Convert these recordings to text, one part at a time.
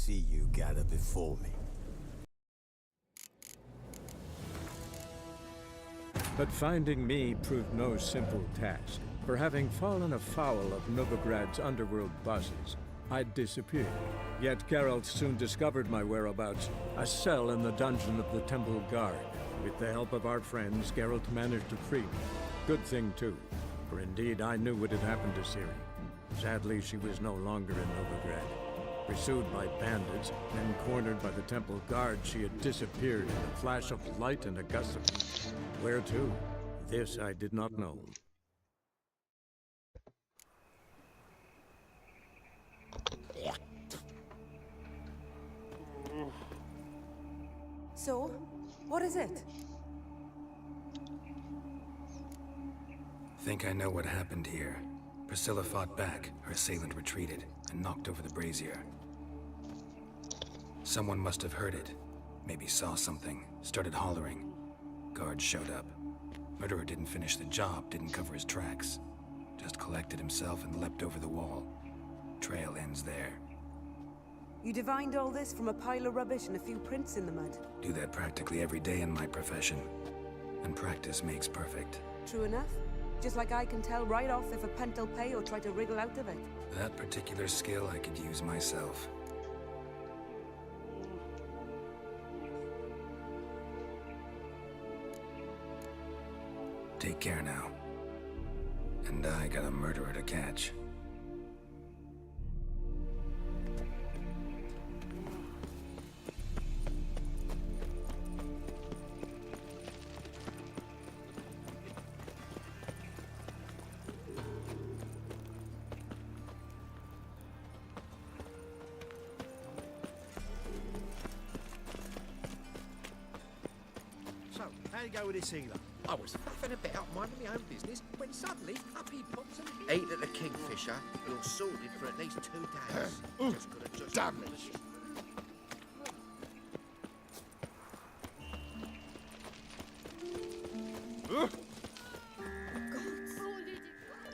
see you gather before me. But finding me proved no simple task, for having fallen afoul of Novigrad's underworld bosses, I'd disappeared. Yet Geralt soon discovered my whereabouts, a cell in the dungeon of the Temple Guard. With the help of our friends, Geralt managed to free me. Good thing too, for indeed I knew what had happened to Ciri. Sadly, she was no longer in Novigrad. Pursued by bandits, then cornered by the Temple Guard, she had disappeared in a flash of light and a gust of heat. Where to? This I did not know. So, what is it? Think I know what happened here. Priscilla fought back, her assailant retreated, and knocked over the brazier. Someone must have heard it. Maybe saw something, started hollering. Guards showed up. Murderer didn't finish the job, didn't cover his tracks. Just collected himself and leapt over the wall. Trail ends there. You divined all this from a pile of rubbish and a few prints in the mud. Do that practically every day in my profession. And practice makes perfect. True enough. Just like I can tell right off if a pent'll pay or try to wriggle out of it. That particular skill I could use myself. Take care now. And I got a murderer to catch. So, how you go with this healer? I was faffing about, minding my own business, when suddenly up he pops and Ate at the Kingfisher, you're sorted for at least 2 days. Just gotta just Damage.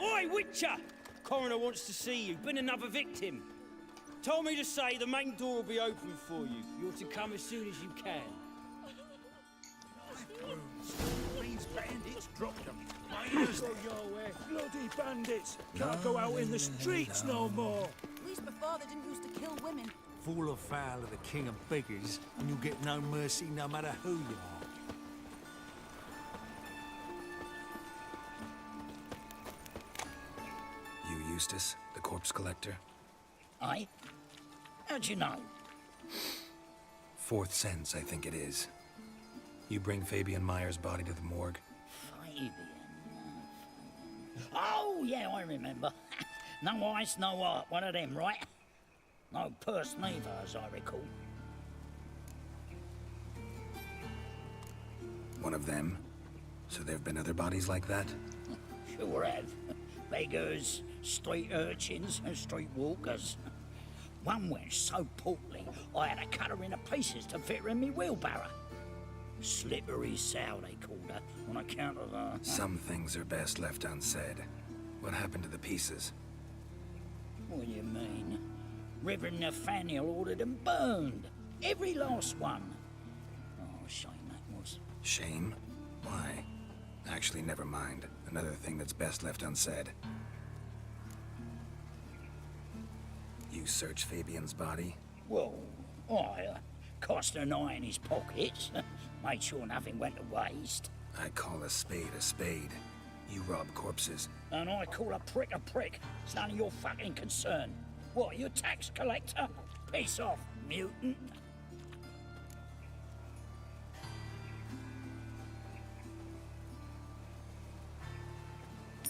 Oi, Witcher! Coroner wants to see you. Been another victim. Told me to say the main door will be open for you. You're to come as soon as you can. These bandits dropped them. Miners, Go your way. bloody bandits. Can't go out in the streets no more. At least before they didn't used to kill women. Fall afoul of the king of beggars, and you'll get no mercy no matter who you are. You, Eustace, the corpse collector? Aye? How'd you know? Fourth sense, I think it is. You bring Fabian Meyer's body to the morgue? Fabian. Oh, yeah, I remember. No eyes, no heart. One of them, right? No purse neither, as I recall. One of them? So there have been other bodies like that? Sure have. Beggars, street urchins, and street walkers. One went so portly, I had to cut her into pieces to fit her in me wheelbarrow. Slippery sow, they called her, on account of her. Some things are best left unsaid. What happened to the pieces? What do you mean? Reverend Nathaniel ordered them burned. Every last one. Oh, shame that was. Shame? Why? Actually, never mind. Another thing that's best left unsaid. You search Fabian's body? Well, I cast an eye in his pockets. Made sure nothing went to waste. I call a spade a spade. You rob corpses. And I call a prick a prick. It's none of your fucking concern. What, you tax collector? Piss off, mutant.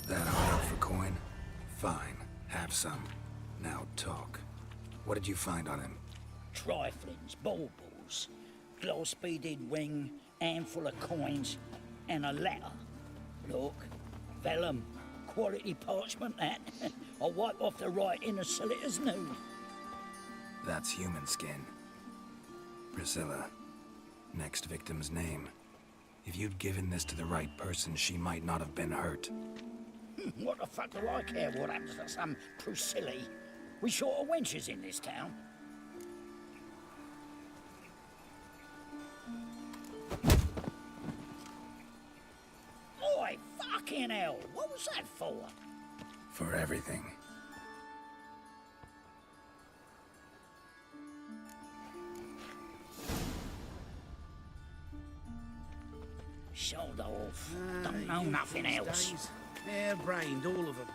That hard for coin? Fine. Have some. Now talk. What did you find on him? Triflings, baubles, glass-beaded ring, handful of coins, and a letter. Look, vellum, quality parchment that. I'll wipe off the writing and sell it as new. That's human skin. Priscilla. Next victim's name. If you'd given this to the right person, she might not have been hurt. What the fuck do I care what happens to some Priscilla? We short of wenches in this town. Fucking hell, what was that for? For everything. Shoulder off. Don't know nothing else. Hair-brained, all of them.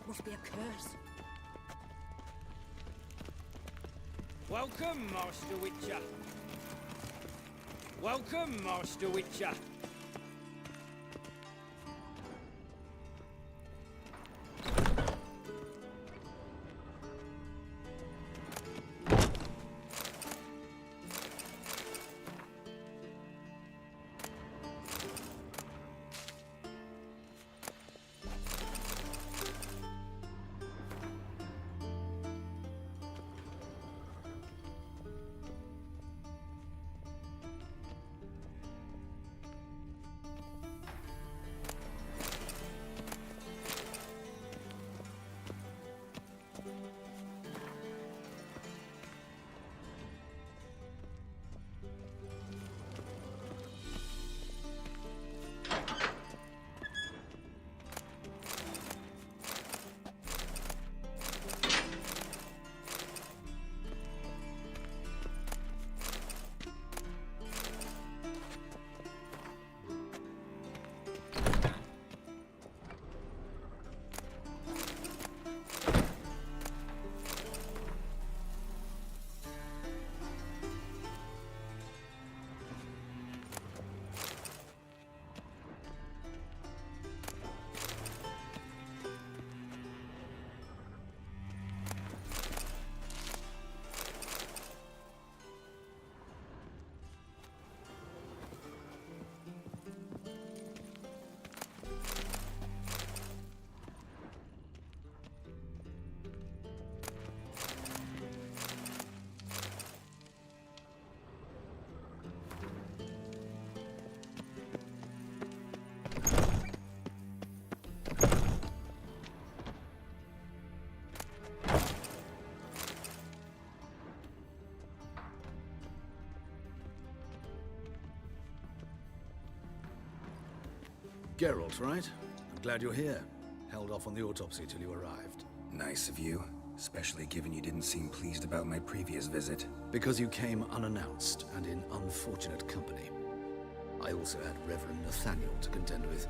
Must be a curse. Welcome, Master Witcher. Welcome, Master Witcher. Geralt, right? I'm glad you're here. Held off on the autopsy till you arrived. Nice of you, especially given you didn't seem pleased about my previous visit. Because you came unannounced and in unfortunate company. I also had Reverend Nathaniel to contend with.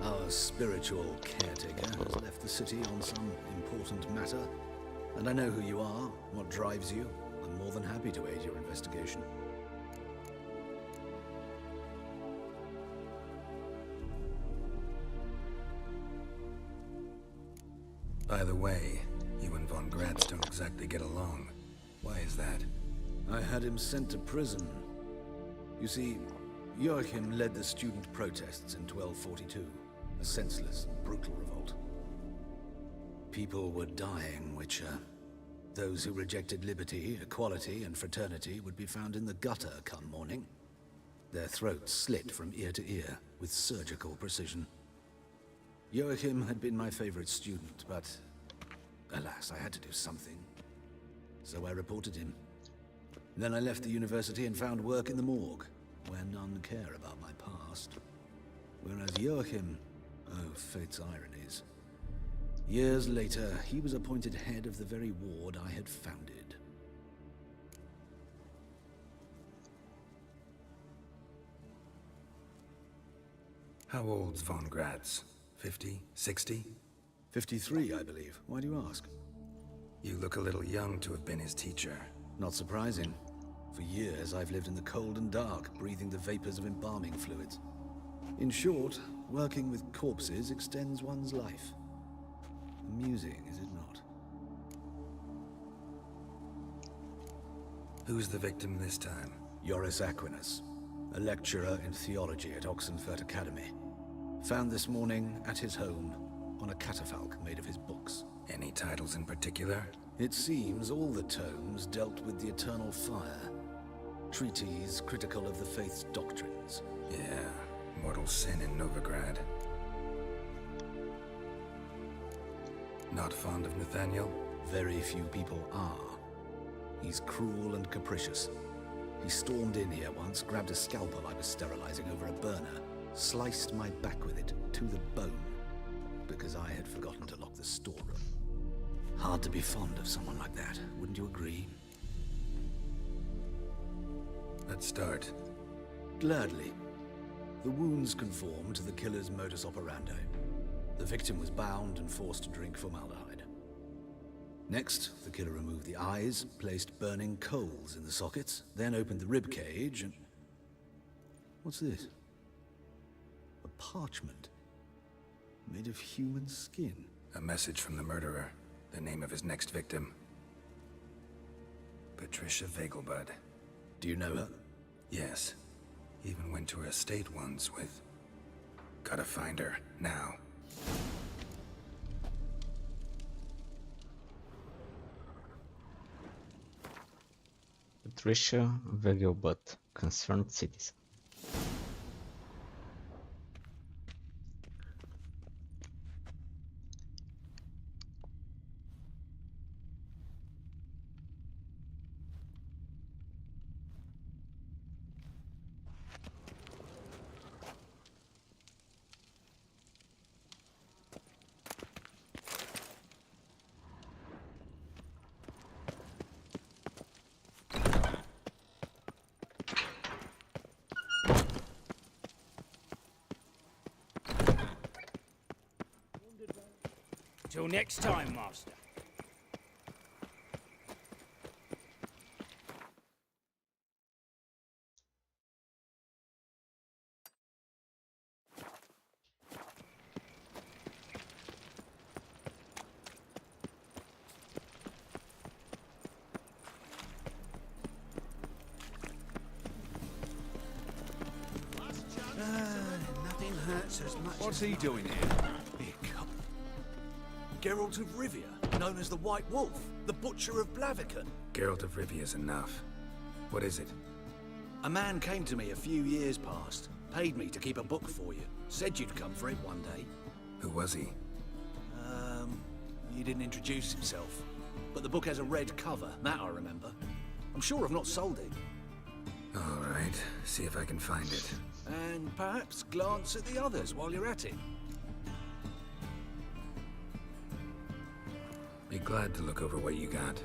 Our spiritual caretaker has left the city on some important matter. And I know who you are, what drives you. I'm more than happy to aid your investigation. By the way, you and Von Gratz don't exactly get along. Why is that? I had him sent to prison. You see, Joachim led the student protests in 1242. A senseless, brutal revolt. People were dying, Witcher. Those who rejected liberty, equality, and fraternity would be found in the gutter come morning. Their throats slit from ear to ear with surgical precision. Joachim had been my favorite student, but alas, I had to do something. So I reported him. Then I left the university and found work in the morgue, where none care about my past. Whereas Joachim, oh, fate's ironies. Years later, he was appointed head of the very ward I had founded. How old's Von Gratz? 50? 60? 53, I believe. Why do you ask? You look a little young to have been his teacher. Not surprising. For years, I've lived in the cold and dark, breathing the vapors of embalming fluids. In short, working with corpses extends one's life. Amusing, is it not? Who's the victim this time? Joris Aquinas, a lecturer in theology at Oxenfurt Academy. Found this morning at his home on a catafalque made of his books. Any titles in particular? It seems all the tomes dealt with the eternal fire. Treatises critical of the faith's doctrines. Yeah, mortal sin in Novigrad. Not fond of Nathaniel? Very few people are. He's cruel and capricious. He stormed in here once, grabbed a scalpel I was sterilizing over a burner, Sliced my back with it, to the bone, because I had forgotten to lock the storeroom. Hard to be fond of someone like that, wouldn't you agree? Let's start. Gladly. The wounds conform to the killer's modus operandi. The victim was bound and forced to drink formaldehyde. Next, the killer removed the eyes, placed burning coals in the sockets, then opened the rib cage and... What's this? A parchment. Made of human skin. A message from the murderer. The name of his next victim. Patricia Vegelbud. Do you know her? Yes. Even went to her estate once with... Gotta find her, now. Patricia Vegelbud, concerned citizen. Till next time, Master. Nothing hurts as much What's as he doing here? Geralt of Rivia, known as the White Wolf, the Butcher of Blaviken. Geralt of Rivia is enough. What is it? A man came to me a few years past, paid me to keep a book for you, said you'd come for it one day. Who was he? He didn't introduce himself, but the book has a red cover, that I remember. I'm sure I've not sold it. All right, see if I can find it. And perhaps glance at the others while you're at it. Be glad to look over what you got.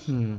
Hmm.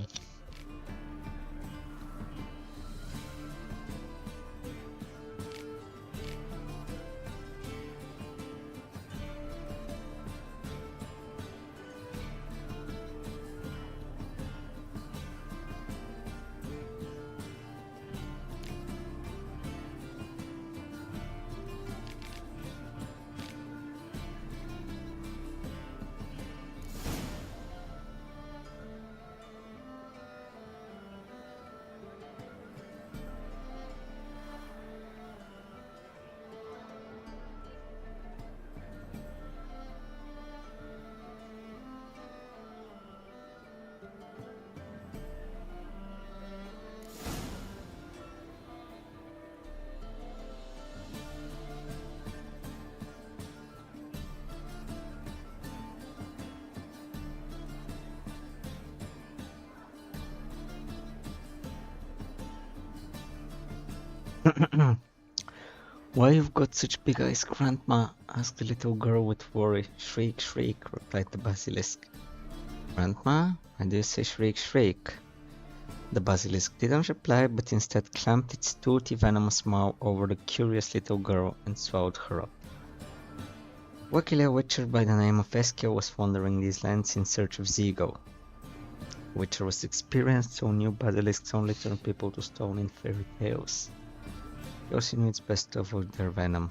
Why you've got such big eyes, Grandma? Asked the little girl with worry. Shriek, shriek, replied the basilisk. Grandma? Why do you say shriek, shriek? The basilisk didn't reply, but instead clamped its toothy venomous maw over the curious little girl and swallowed her up. Luckily, a witcher by the name of Eskiel was wandering these lands in search of Zigo. The witcher was experienced, so knew basilisks only turn people to stone in fairy tales. He also knew it's best to avoid their venom.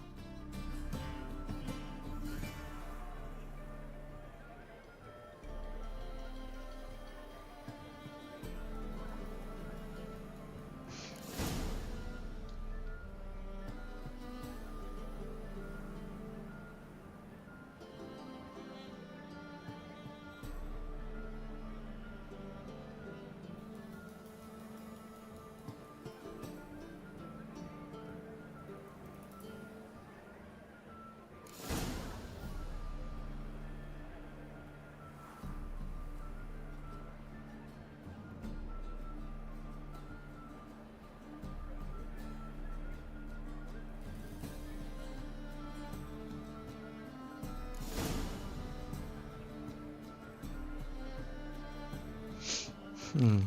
Hmm.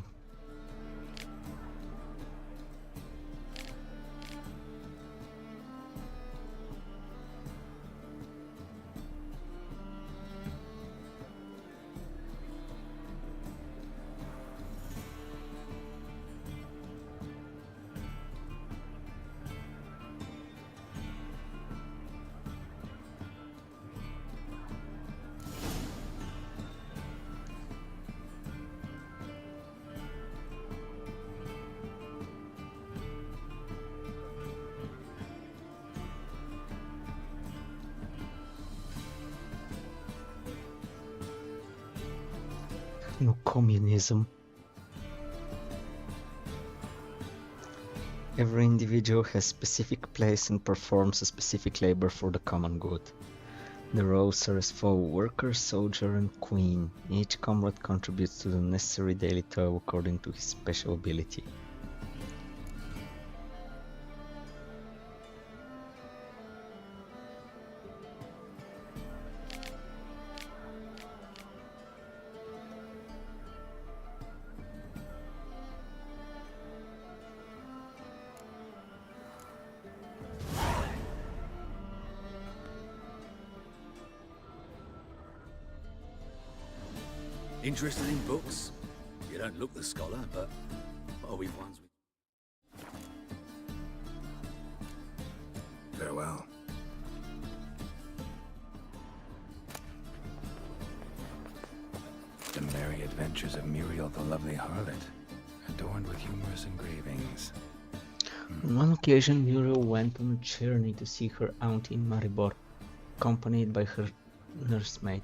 No communism. Every individual has a specific place and performs a specific labor for the common good. The roles are as follows: worker, soldier, and queen. Each comrade contributes to the necessary daily toil according to his special ability. Interested in books? You don't look the scholar, but we've ones. Farewell. The merry adventures of Muriel the lovely harlot, adorned with humorous engravings. On one occasion, Muriel went on a journey to see her aunt in Maribor, accompanied by her nursemaid.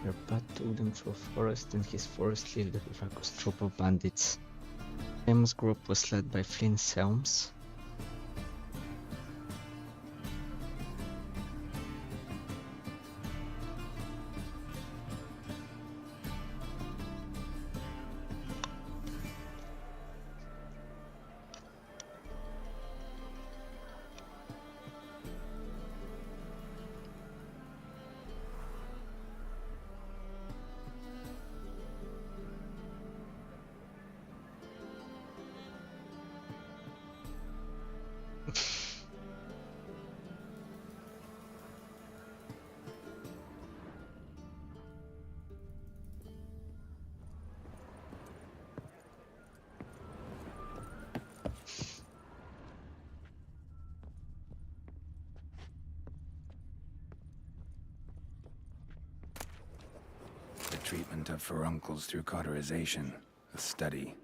Their path took them through a forest, and his forest lived a raucous troop of bandits. The famous group was led by Flynn Selms. development of furuncles through cauterization, a study.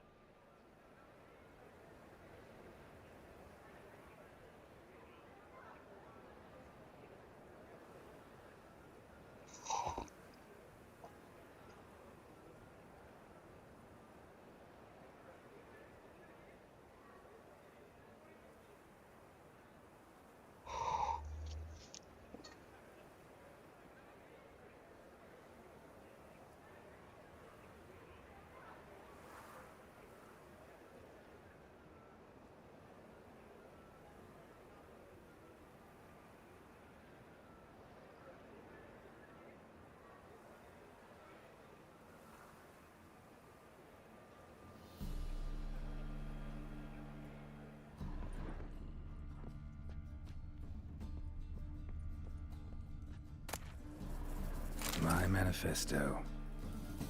My manifesto.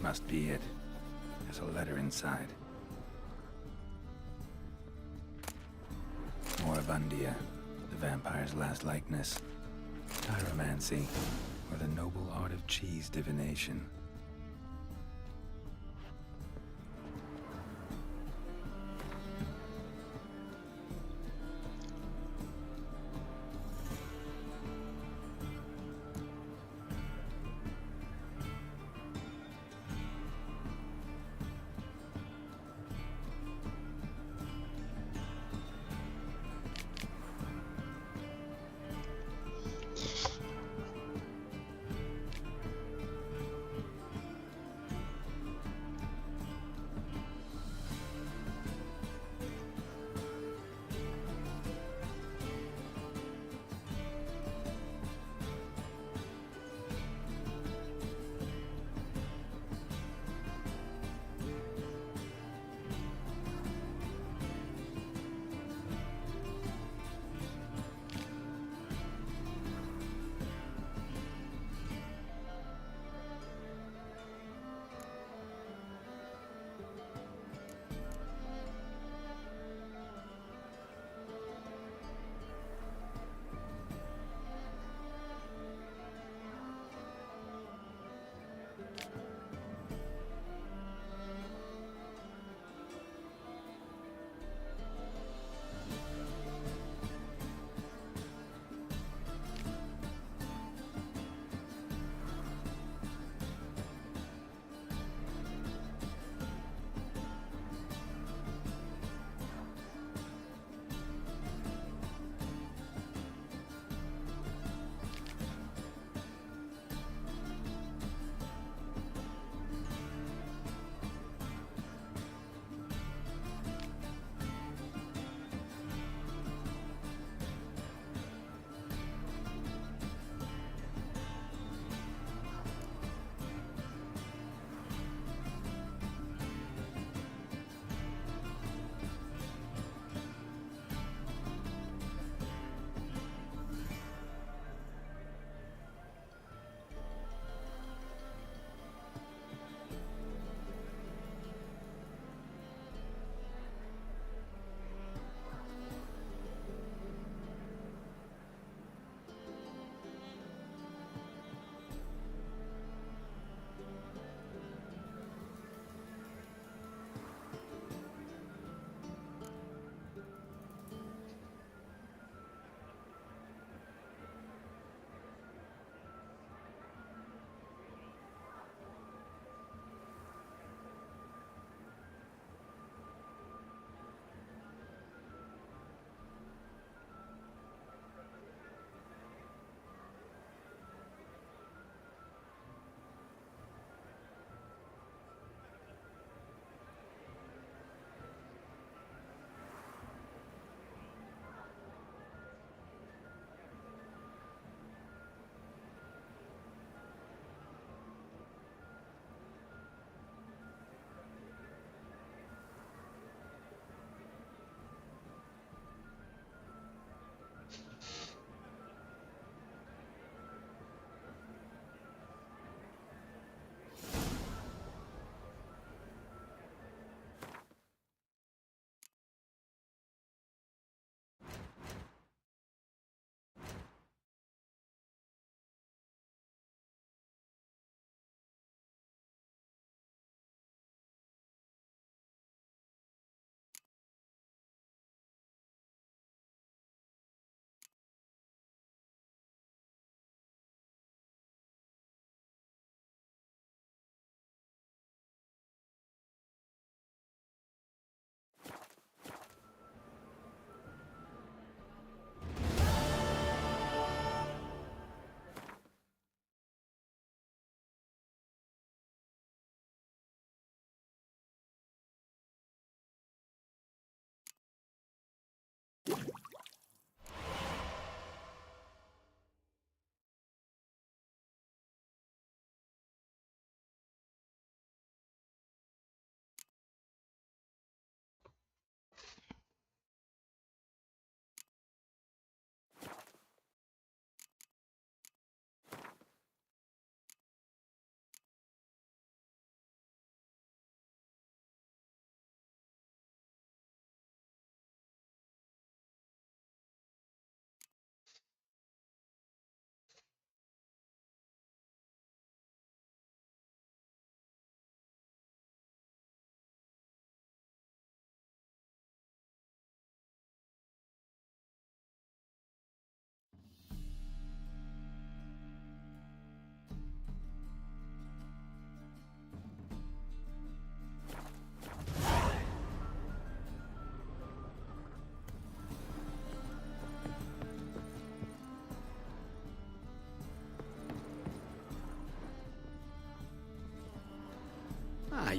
Must be it. There's a letter inside. Moribundia, the vampire's last likeness. Pyromancy, or the noble art of cheese divination.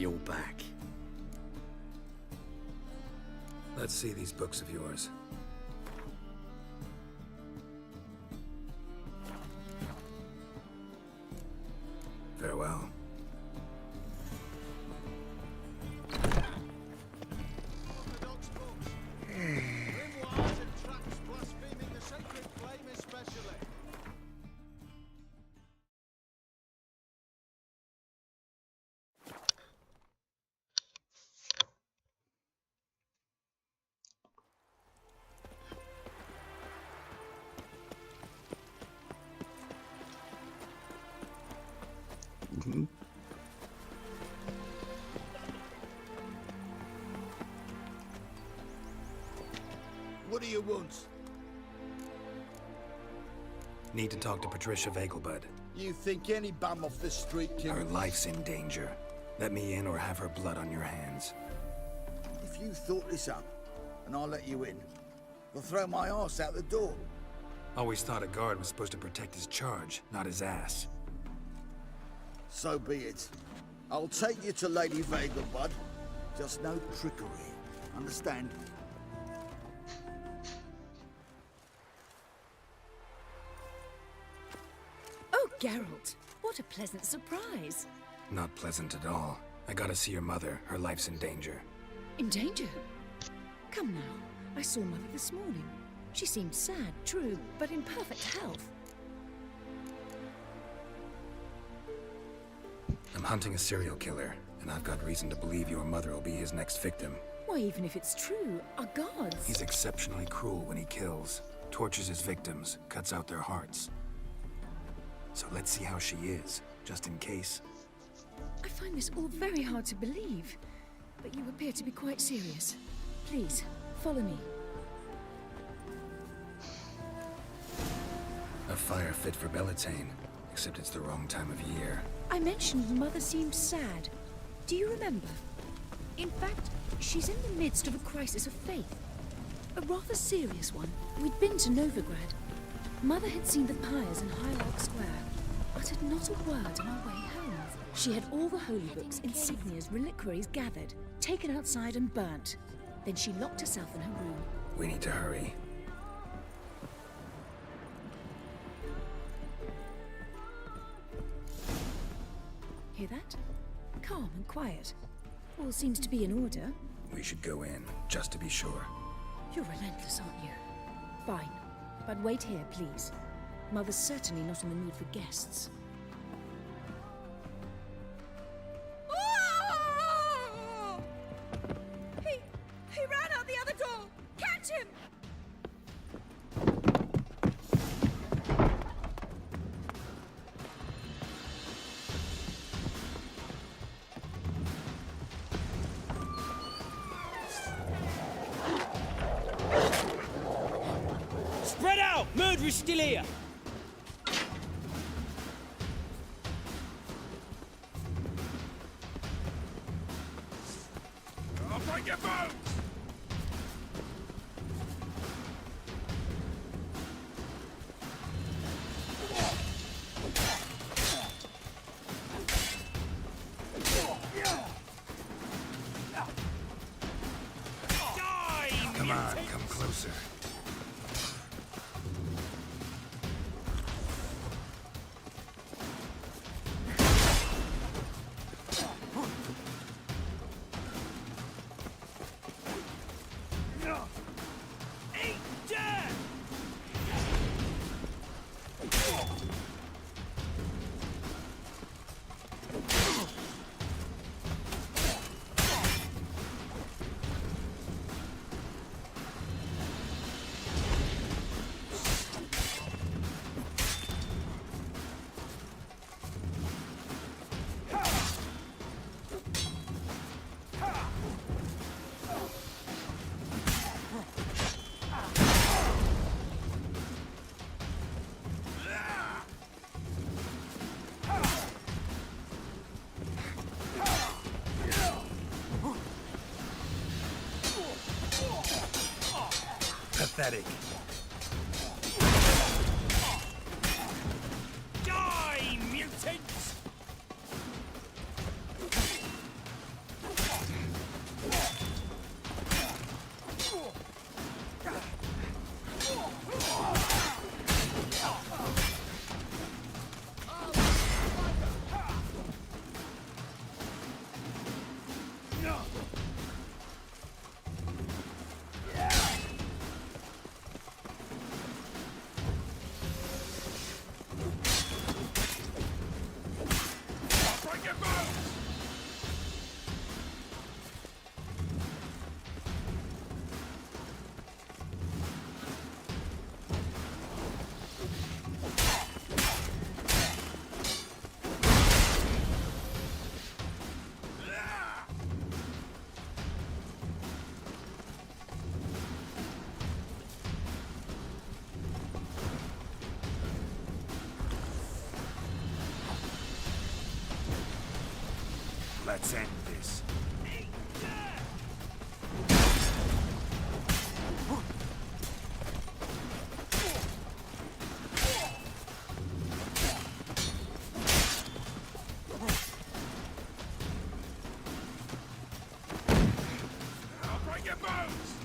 your back. Let's see these books of yours. Farewell. What do you want? Need to talk to Patricia Vegelbud. You think any bum off the street can... Her life's in danger. Let me in or have her blood on your hands. If you thought this up, and I'll let you in, I'll throw my ass out the door. Always thought a guard was supposed to protect his charge, not his ass. So be it. I'll take you to Lady Vegelbud. Just no trickery. Understand? Oh, Geralt, what a pleasant surprise. Not pleasant at all. I gotta see your mother. Her life's in danger. In danger? Come now, I saw Mother this morning. She seemed sad, true, but in perfect health. I'm hunting a serial killer, and I've got reason to believe your mother will be his next victim. Why, even if it's true, our gods... He's exceptionally cruel when he kills, tortures his victims, cuts out their hearts. So let's see how she is, just in case. I find this all very hard to believe, but you appear to be quite serious. Please, follow me. A fire fit for Bellatane, except it's the wrong time of year. I mentioned Mother seemed sad. Do you remember? In fact, she's in the midst of a crisis of faith. A rather serious one. We'd been to Novigrad. Mother had seen the pyres in Highlark Square, uttered not a word on our way home. She had all the holy books, insignias, reliquaries gathered, taken outside and burnt. Then she locked herself in her room. We need to hurry. Hear that? Calm and quiet. All seems to be in order. We should go in, just to be sure. You're relentless, aren't you? Fine. But wait here, please. Mother's certainly not in the mood for guests. He ran out the other door! Catch him! Spread out! Murderer's still here! I'll break your bones! Come on, come closer. Pathetic. Die, mutants! Let's end this. I'll break your bones!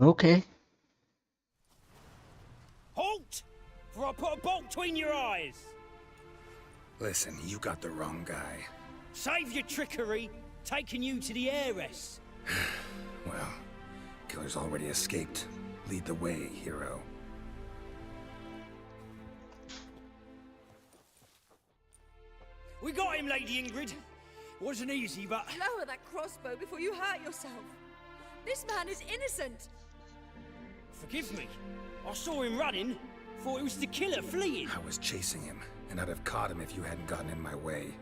Okay. Halt! For I put a bolt between your eyes. Listen, you got the wrong guy. Save your trickery, taking you to the heiress. Well, killer's already escaped. Lead the way, hero. We got him, Lady Ingrid. Wasn't easy, but... Lower that crossbow before you hurt yourself. This man is innocent. Forgive me. I saw him running. Thought it was the killer fleeing. I was chasing him, and I'd have caught him if you hadn't gotten in my way.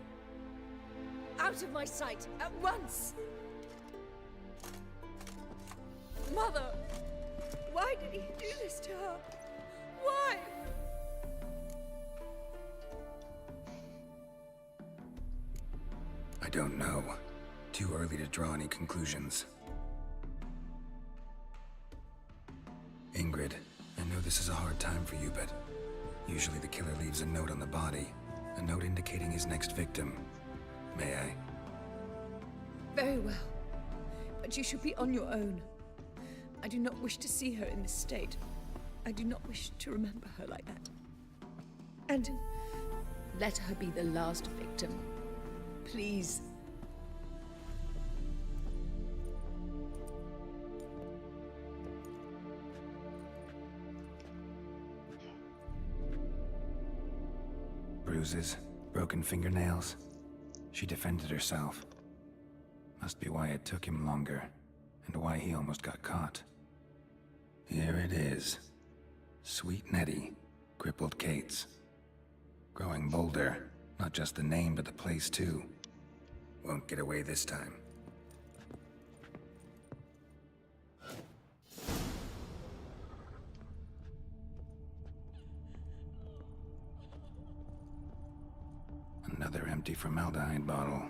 Out of my sight, at once! Mother! Why did he do this to her? Why? I don't know. Too early to draw any conclusions. Ingrid, I know this is a hard time for you, but usually the killer leaves a note on the body. A note indicating his next victim. May I? Very well. But you should be on your own. I do not wish to see her in this state. I do not wish to remember her like that. And let her be the last victim. Please. Bruises, broken fingernails. She defended herself. Must be why it took him longer, and why he almost got caught. Here it is. Sweet Nettie, crippled Kate's. Growing bolder, not just the name but the place too. Won't get away this time. Another empty formaldehyde bottle.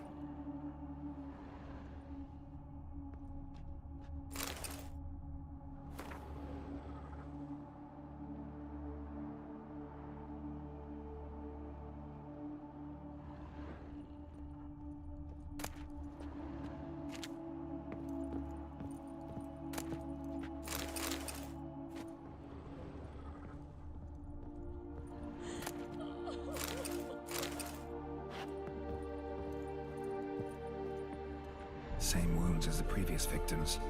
Same wounds as the previous victims.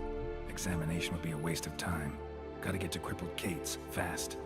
Examination would be a waste of time. Gotta get to crippled Kate's, fast.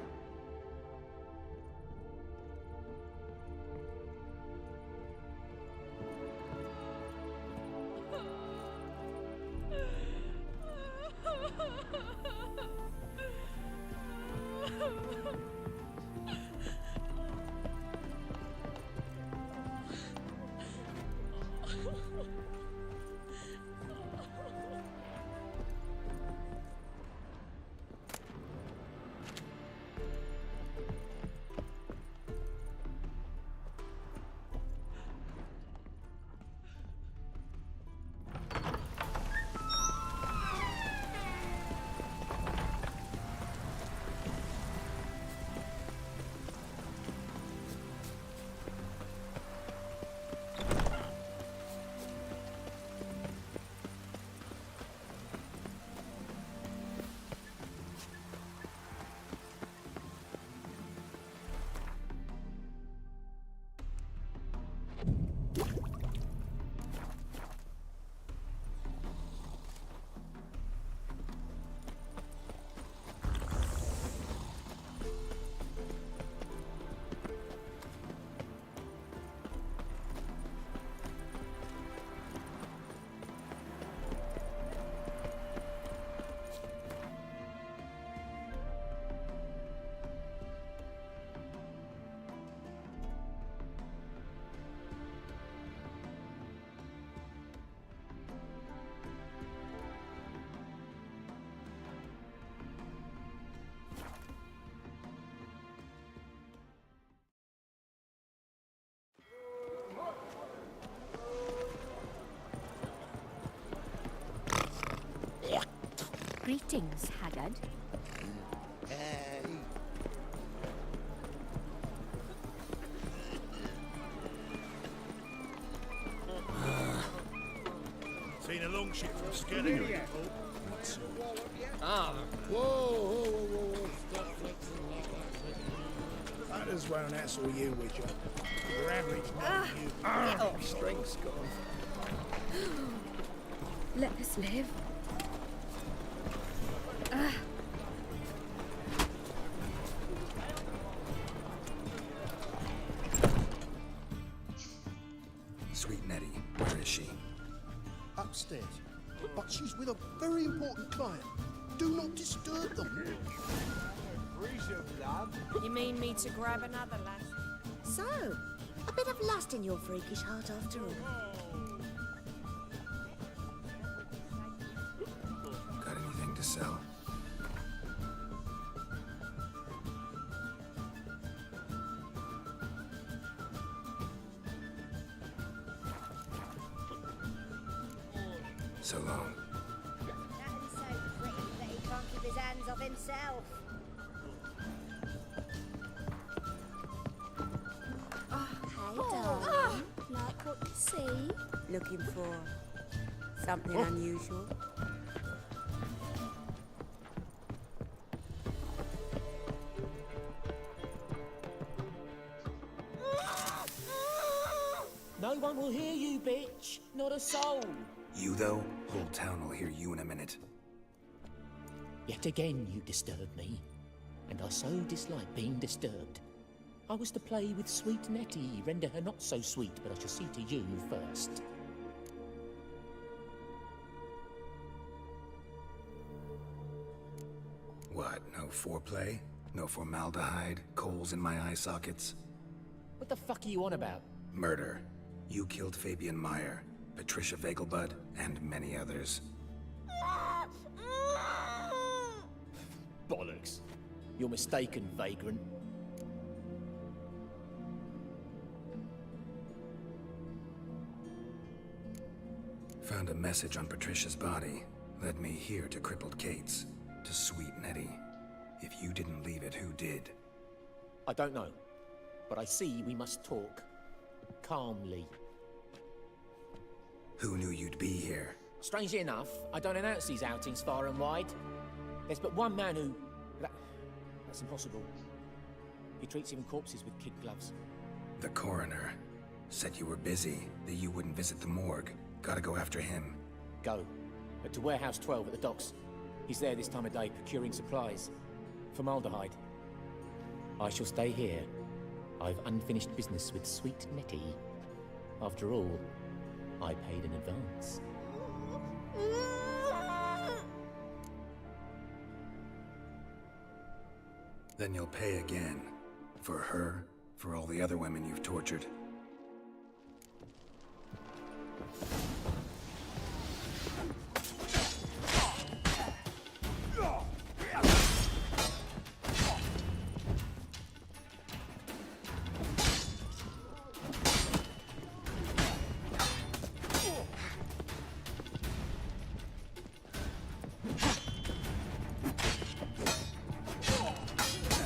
Greetings, Haggard. Seen a long ship from Skellige yet? Ah, Whoa. Stop flexing like that. Others won't hassle you, Witcher. Your average man, you. oh, strength's gone. Let us live. Sweet Nettie, where is she? Upstairs. But she's with a very important client. Do not disturb them. You mean me to grab another lass? So, a bit of lust in your freakish heart after all. Got anything to sell? So long. Nathan's so pretty that he can't keep his hands off himself. Hey, darling. Like what you see? Looking for something unusual? No one will hear you, bitch. Not a soul. You, though? Whole town will hear you in a minute. Yet again you disturb me, and I so dislike being disturbed. I was to play with sweet Nettie, render her not so sweet, but I shall see to you first. What, no foreplay? No formaldehyde? Coals in my eye sockets? What the fuck are you on about? Murder. You killed Fabian Meyer, Patricia Vegelbud, and many others. Bollocks. You're mistaken, vagrant. Found a message on Patricia's body. Led me here to crippled Kate's. To sweet Nettie. If you didn't leave it, who did? I don't know, but I see we must talk. Calmly. Who knew you'd be here? Strangely enough, I don't announce these outings far and wide. There's but one man who... That's impossible. He treats even corpses with kid gloves. The coroner. Said you were busy, that you wouldn't visit the morgue. Gotta go after him. Go. But to Warehouse 12 at the docks. He's there this time of day, procuring supplies. Formaldehyde. I shall stay here. I've unfinished business with sweet Nettie. After all, I paid in advance. Then you'll pay again. For her, for all the other women you've tortured.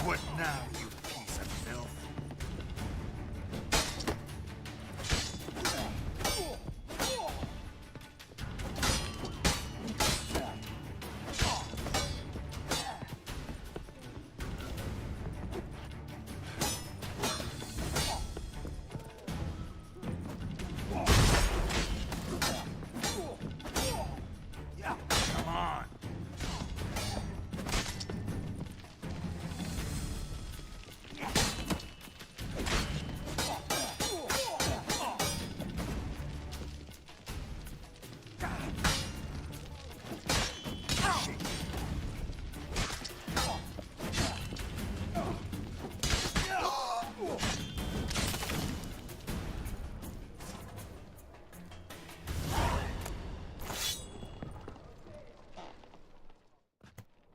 What now, you piece of filth? Come on.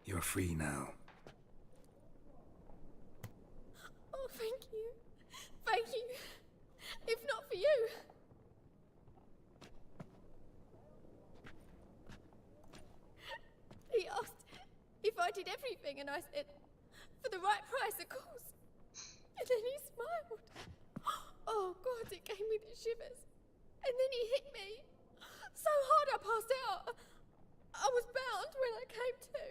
You're free now. Oh, thank you. Thank you. If not for you. He asked I said, for the right price, of course. And then he smiled. Oh, God, it gave me the shivers. And then he hit me. So hard I passed out. I was bound when I came to.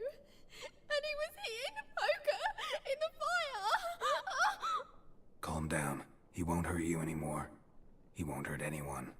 And he was hitting the poker in the fire. Calm down. He won't hurt you anymore. He won't hurt anyone.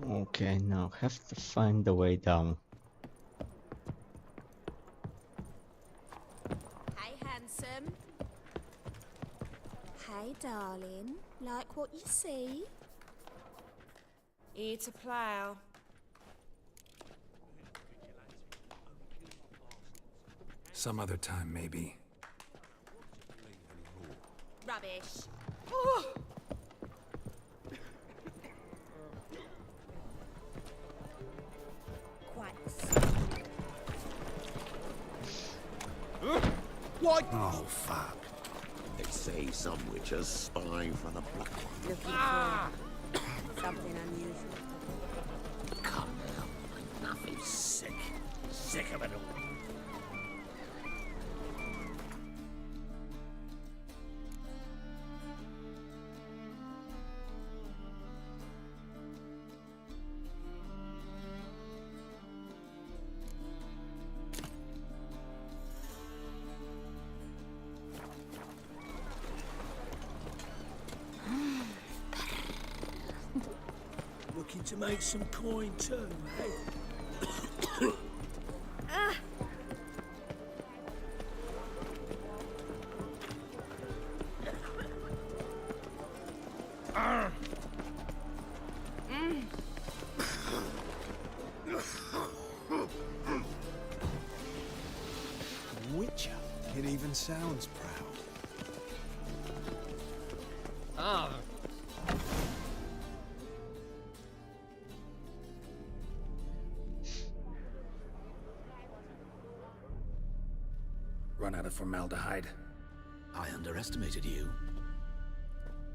Okay, now have to find the way down. Hey, handsome. Hey, darling. Like what you see? Here to plough. Some other time, maybe. Rubbish. Oh! What? Oh, fuck. They say some witches spy for the Black One. Looking for something unusual. Come now. Enough is sick. Sick of it all. Looking to make some coin too, eh? Witcher. It even sounds proud. Ah. Run out of formaldehyde. I underestimated you.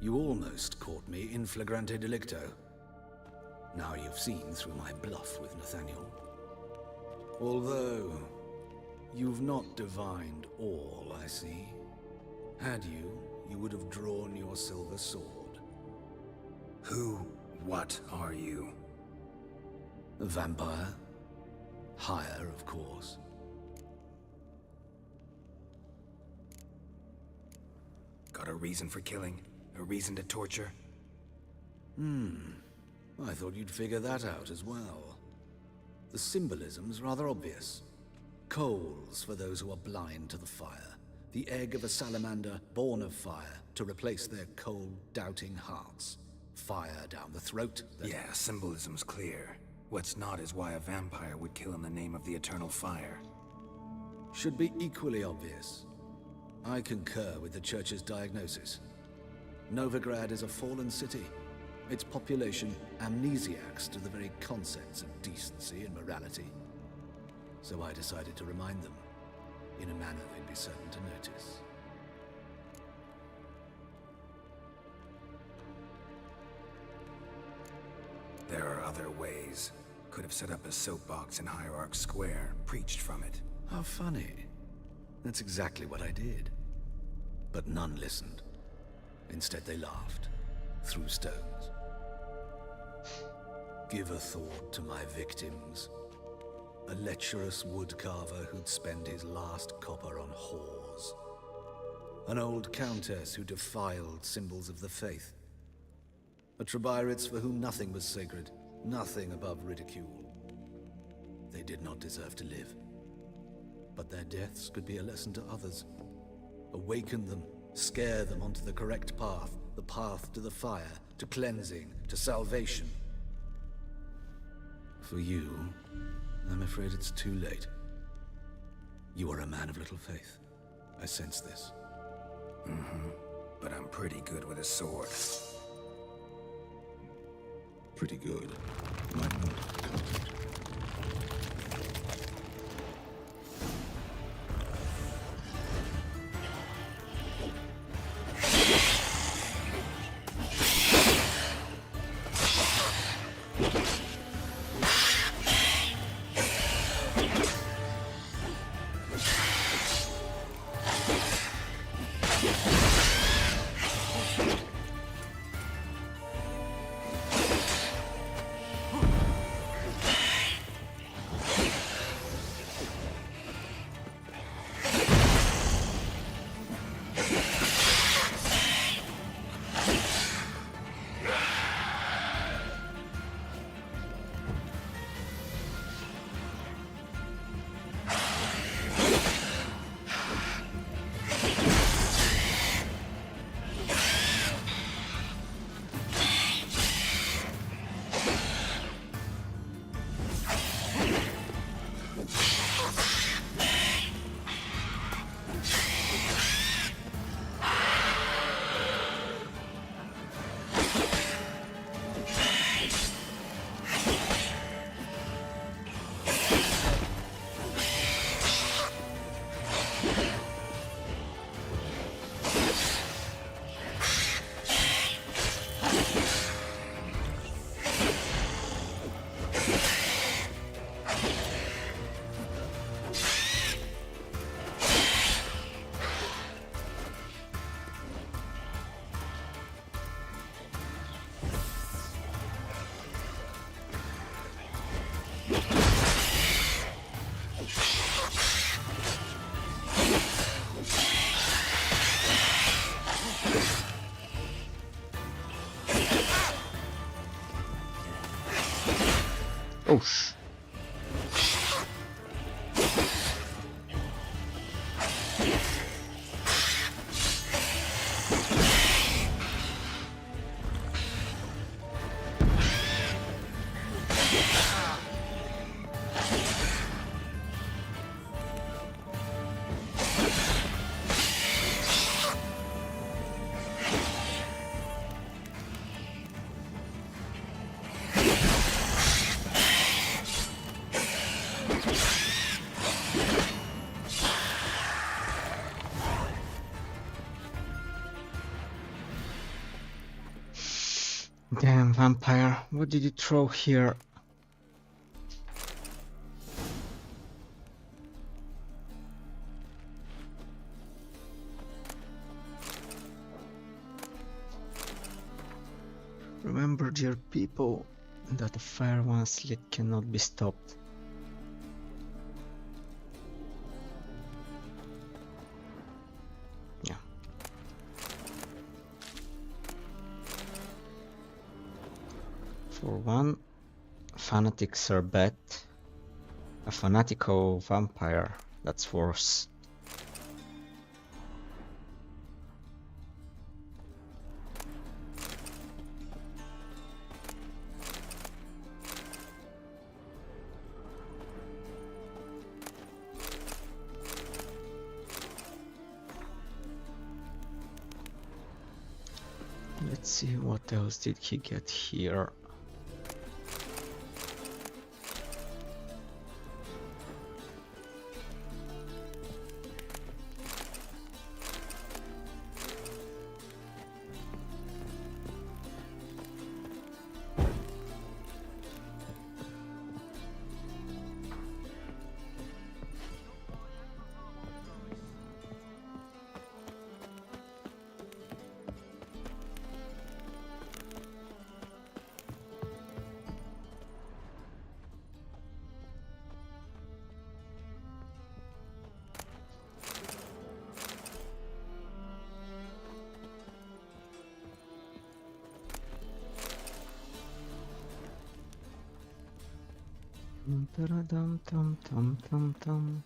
You almost caught me in flagrante delicto. Now you've seen through my bluff with Nathaniel. Although, you've not divined all, I see. Had you, you would have drawn your silver sword. What are you? A vampire. Higher, of course. Got a reason for killing? A reason to torture? I thought you'd figure that out as well. The symbolism's rather obvious. Coals for those who are blind to the fire. The egg of a salamander born of fire to replace their cold, doubting hearts. Fire down the throat. Yeah, symbolism's clear. What's not is why a vampire would kill in the name of the eternal fire. Should be equally obvious. I concur with the Church's diagnosis. Novigrad is a fallen city. Its population amnesiacs to the very concepts of decency and morality. So I decided to remind them, in a manner they'd be certain to notice. There are other ways. Could have set up a soapbox in Hierarch Square, preached from it. How funny. That's exactly what I did. But none listened. Instead they laughed, threw stones. Give a thought to my victims. A lecherous woodcarver who'd spend his last copper on whores. An old countess who defiled symbols of the faith. A Trebirates for whom nothing was sacred, nothing above ridicule. They did not deserve to live. But their deaths could be a lesson to others. Awaken them, scare them onto the correct path, the path to the fire, to cleansing, to salvation. For you, I'm afraid it's too late. You are a man of little faith. I sense this. Mm-hmm. But I'm pretty good with a sword. Pretty good. Might not have content. Oh, sh. Damn vampire, what did you throw here? Remember, dear people, that a fire once lit cannot be stopped. Yeah. For one, fanatics are bad. A fanatical vampire, that's worse. Let's see what else did he get here. Dum tum tum tum tum.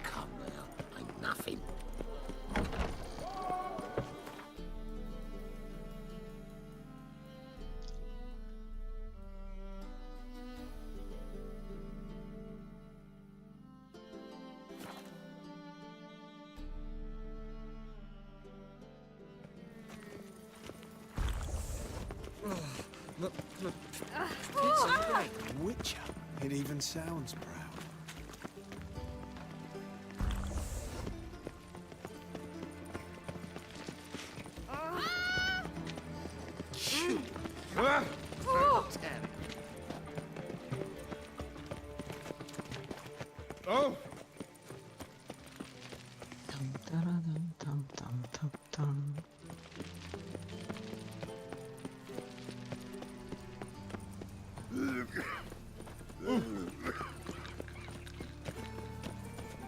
Come now, ain't nothing. Look. Witcher. It even sounds proud. Oh!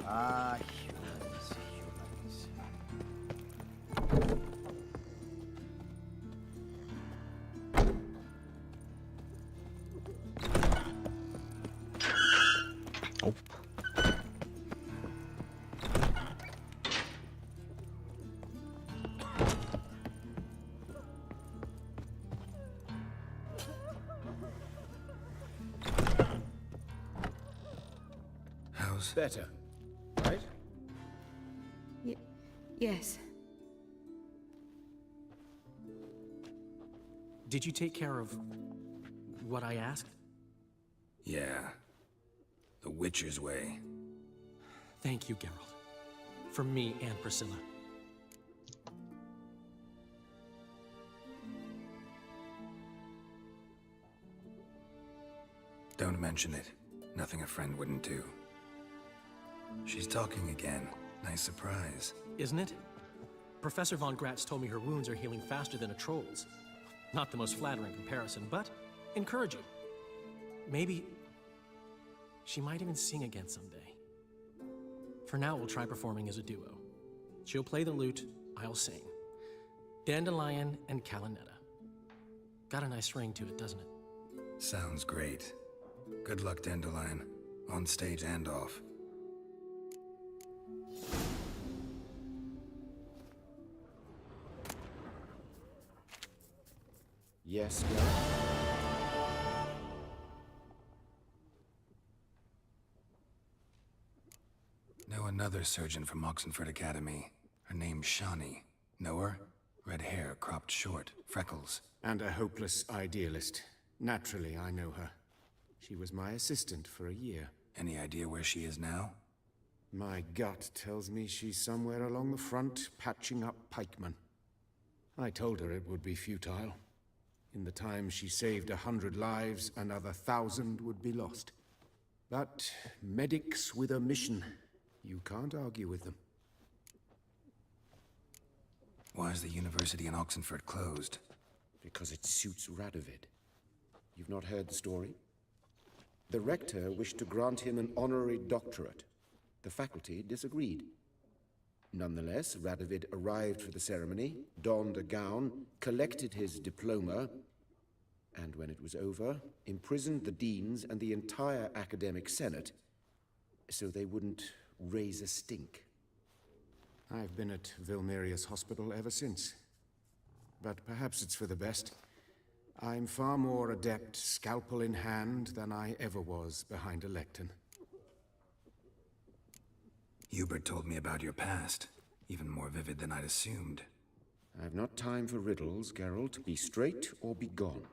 Ah, How's better, right? Yes. Did you take care of what I asked? Yeah. The Witcher's way. Thank you, Geralt. From me and Priscilla. Don't mention it. Nothing a friend wouldn't do. She's talking again. Nice surprise. Isn't it? Professor von Gratz told me her wounds are healing faster than a troll's. Not the most flattering comparison, but encouraging. Maybe she might even sing again someday. For now, we'll try performing as a duo. She'll play the lute, I'll sing. Dandelion and Calinetta. Got a nice ring to it, doesn't it? Sounds great. Good luck, Dandelion. On stage and off. Yes, Geralt? Know another surgeon from Oxenford Academy. Her name's Shani. Know her? Red hair, cropped short, freckles. And a hopeless idealist. Naturally, I know her. She was my assistant for a year. Any idea where she is now? My gut tells me she's somewhere along the front, patching up pikemen. I told her it would be futile. In the time she saved 100 lives, another 1,000 would be lost. But medics with a mission. You can't argue with them. Why is the university in Oxenford closed? Because it suits Radovid. You've not heard the story? The rector wished to grant him an honorary doctorate. The faculty disagreed. Nonetheless, Radovid arrived for the ceremony, donned a gown, collected his diploma, and when it was over, imprisoned the deans and the entire academic senate so they wouldn't raise a stink. I've been at Vilmerius Hospital ever since. But perhaps it's for the best. I'm far more adept, scalpel in hand, than I ever was behind a lectern. Hubert told me about your past. Even more vivid than I'd assumed. I've not time for riddles, Geralt. Be straight or be gone.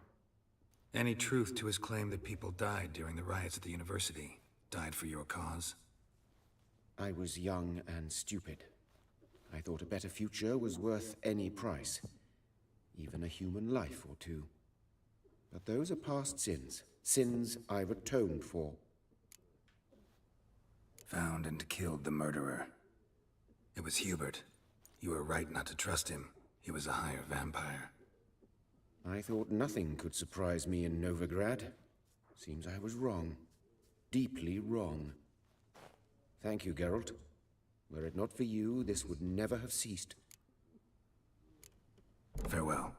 Any truth to his claim that people died during the riots at the university? Died for your cause? I was young and stupid. I thought a better future was worth any price. Even a human life or two. But those are past sins. Sins I've atoned for. Found and killed the murderer. It was Hubert. You were right not to trust him. He was a higher vampire. I thought nothing could surprise me in Novigrad. Seems I was wrong. Deeply wrong. Thank you, Geralt. Were it not for you, this would never have ceased. Farewell.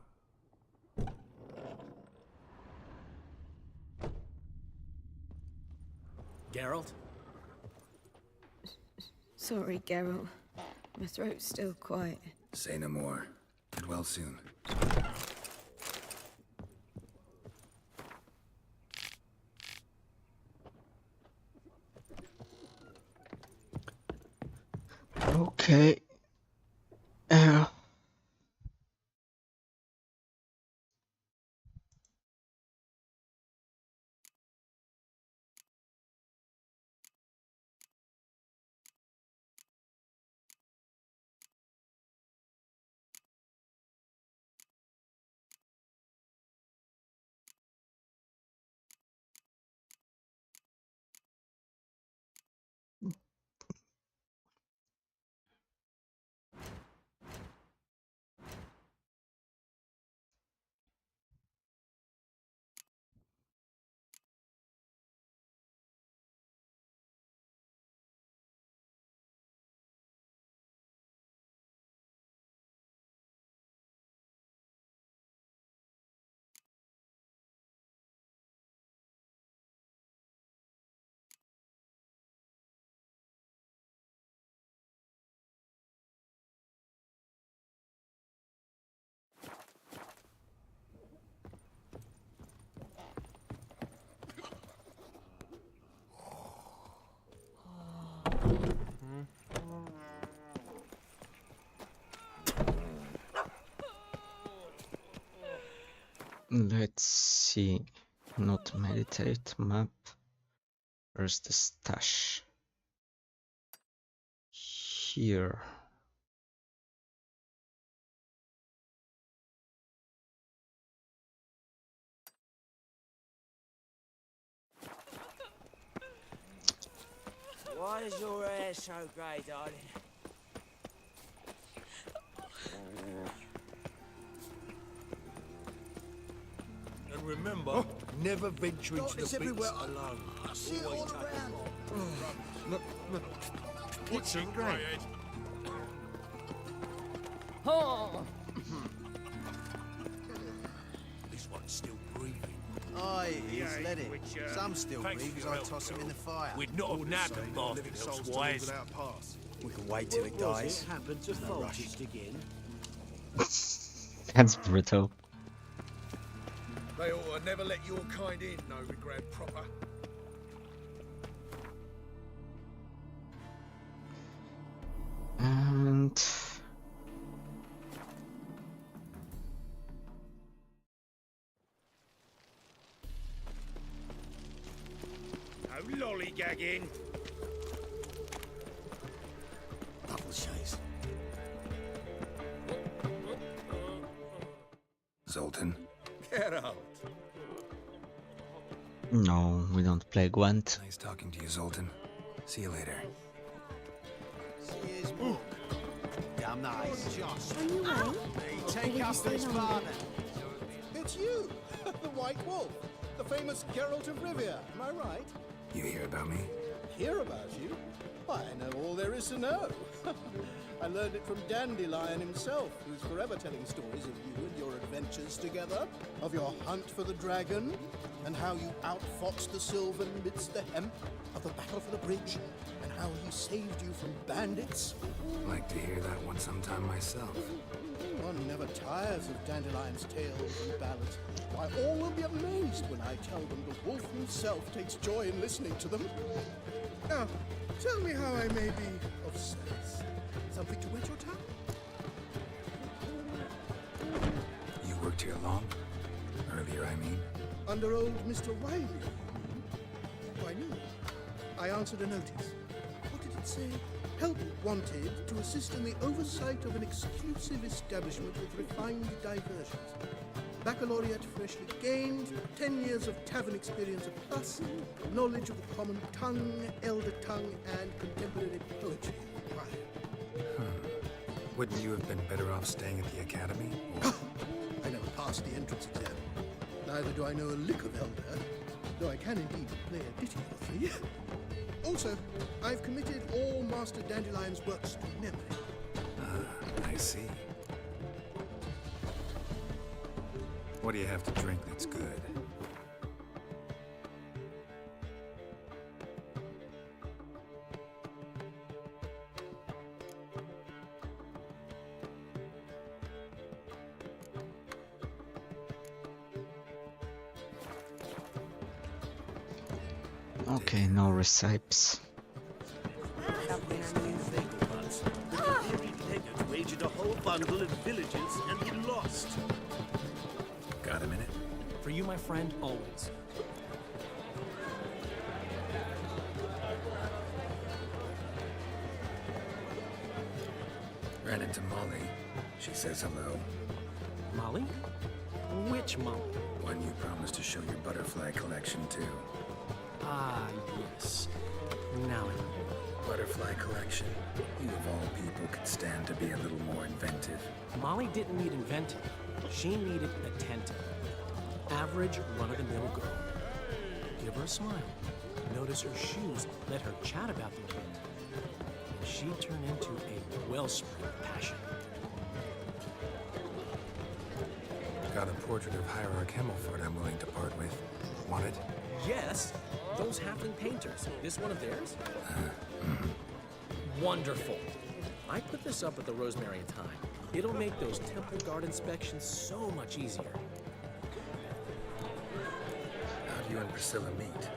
Geralt? Sorry, Geralt. My throat's still quiet. Say no more. Get well soon. Okay. Let's see. Not meditate map. Where's the stash? Here. Why is your hair so grey, darling? And remember, never venture into the it's pits everywhere. alone. I see it all around. Look. It's in grey. Oh! This one's still breathing. Aye, he's let it. Some still breathe as I toss him in the fire. We'd not have nabbed them bastards elsewise. We can wait till it dies. Happened to Foltest again. That's brutal. They ought to never let your kind in, Novigrad proper. And No lollygagging. Double chase. Zoltan? Get out. no, we don't play Gwent. Nice talking to you, Zoltan. See you later. See his book. Damn nice. Josh. On your way? Take up this partner. It's you, the White Wolf, the famous Geralt of Rivia. Am I right? You hear about me? Hear about you? I know all there is to know. I learned it from Dandelion himself, who's forever telling stories of you and your adventures together, of your hunt for the dragon, and how you outfoxed the Sylvan midst the hemp, of the battle for the bridge, and how he saved you from bandits. Like to hear that one sometime myself. One never tires of Dandelion's tales and ballads. Why, all will be amazed when I tell them the wolf himself takes joy in listening to them. Now, tell me how I may be of service. Something to whet your tongue? You worked here long? Earlier, I mean. Under old Mr. Wiley. Why, no. I answered a notice. What did it say? Help wanted to assist in the oversight of an exclusive establishment with refined diversions. Baccalaureate freshly gained, 10 years of tavern experience plus, knowledge of the common tongue, elder tongue, and contemporary poetry required. Wouldn't you have been better off staying at the academy? I never passed the entrance exam. Neither do I know a lick of Elder, though I can indeed play a ditty or three. Also, I've committed all Master Dandelion's works to memory. Ah, I see. What do you have to drink that's good? Okay, no recipes. Waged a whole bundle of villages and he lost. Got a minute? For you, my friend, always. Ran into Molly. She says hello. Molly? Which Molly? One you promised to show your butterfly collection to. Ah, yes. Now I remember. Butterfly collection. You of all people could stand to be a little more inventive. Molly didn't need inventing. She needed attentive. Average, run-of-the-mill girl. Give her a smile. Notice her shoes. Let her chat about the event. And she'd turn into a wellspring of passion. Got a portrait of Hierarch Himmelford I'm willing to part with. Want it? Yes, those halfling painters. This one of theirs? Wonderful. I put this up at the Rosemary in time. It'll make those temple guard inspections so much easier. How'd you and Priscilla meet?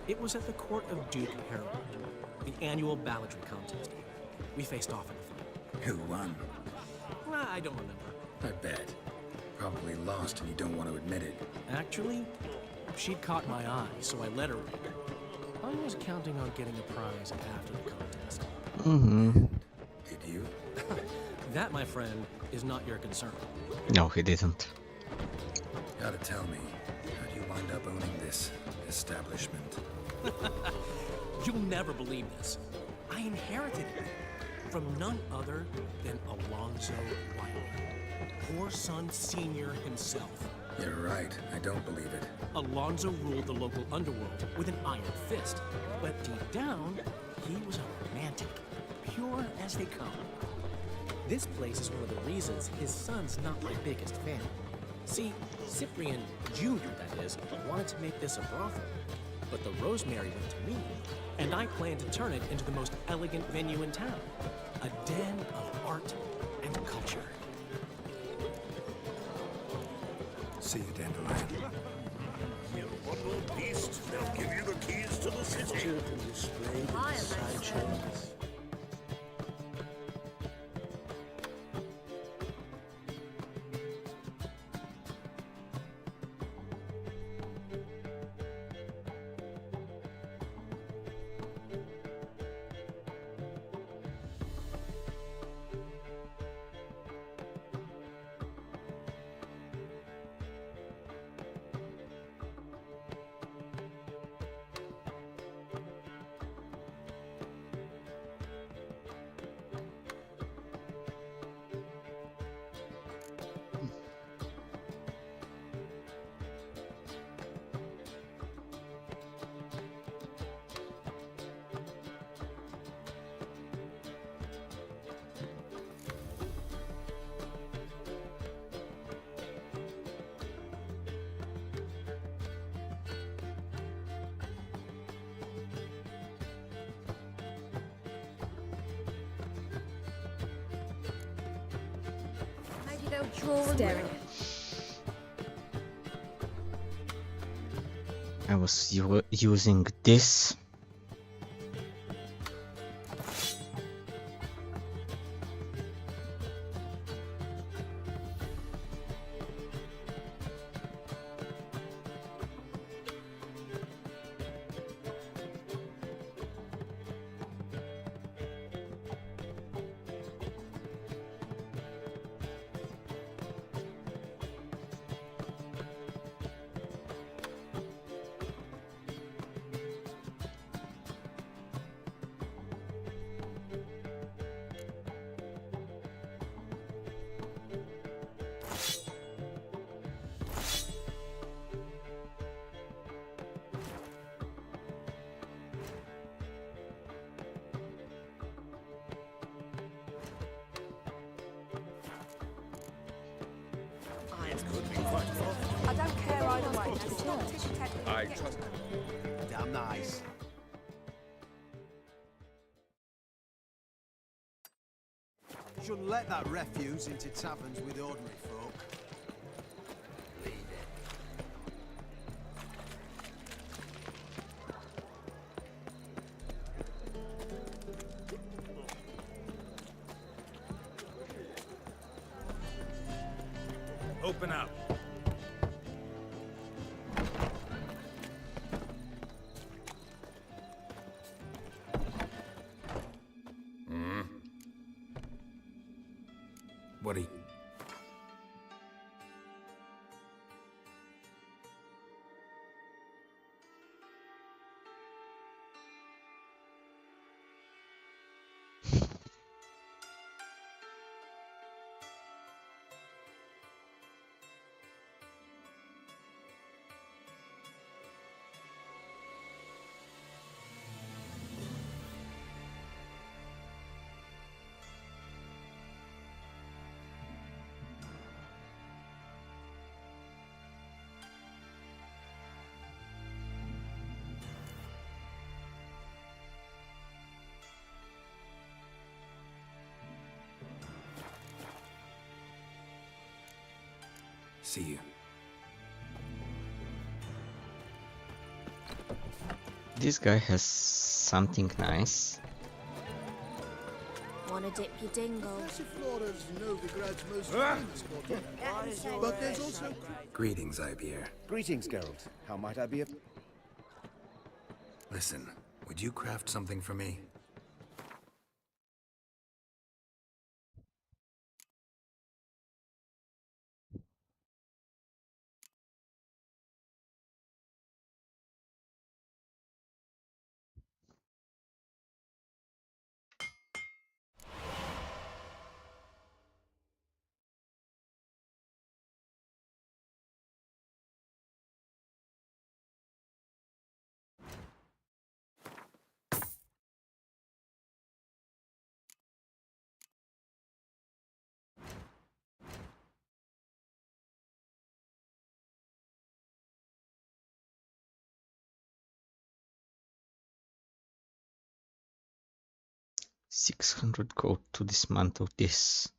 It was at the court of Duke Harold, the annual balladry contest. We faced off in a fight. Who won? I don't remember. I bet. Probably lost and you don't want to admit it. Actually, she'd caught my eye, so I let her win. I was counting on getting a prize after the contest. Did you? That, my friend, is not your concern. No, he didn't. Gotta tell me, how'd you wind up owning this establishment? You'll never believe this. I inherited it from none other than Alonzo Wiley, poor son senior himself. You're right, I don't believe it. Alonzo ruled the local underworld with an iron fist, but deep down, he was a romantic, pure as they come. This place is one of the reasons his son's not my biggest fan. See, Cyprian Jr., that is, wanted to make this a brothel, but the Rosemary went to me, and I plan to turn it into the most elegant venue in town, a den of art and culture. See you, Dandelion. One more beast, they'll give you the keys to the city. Staring. I was using this. It could be quite a lot. I don't care either way. Now stop tic-tac. I trust. Damn nice. Shouldn't let that refuse into taverns with ordinary folk. Open up. What do you... See you. This guy has something nice. Wanna dip your dingle? Flora's Novigrad's most famous quarter. But there's also... Greetings, Ivier. Greetings, Geralt. How might I be of... Listen, would you craft something for me? $600 gold to dismantle this.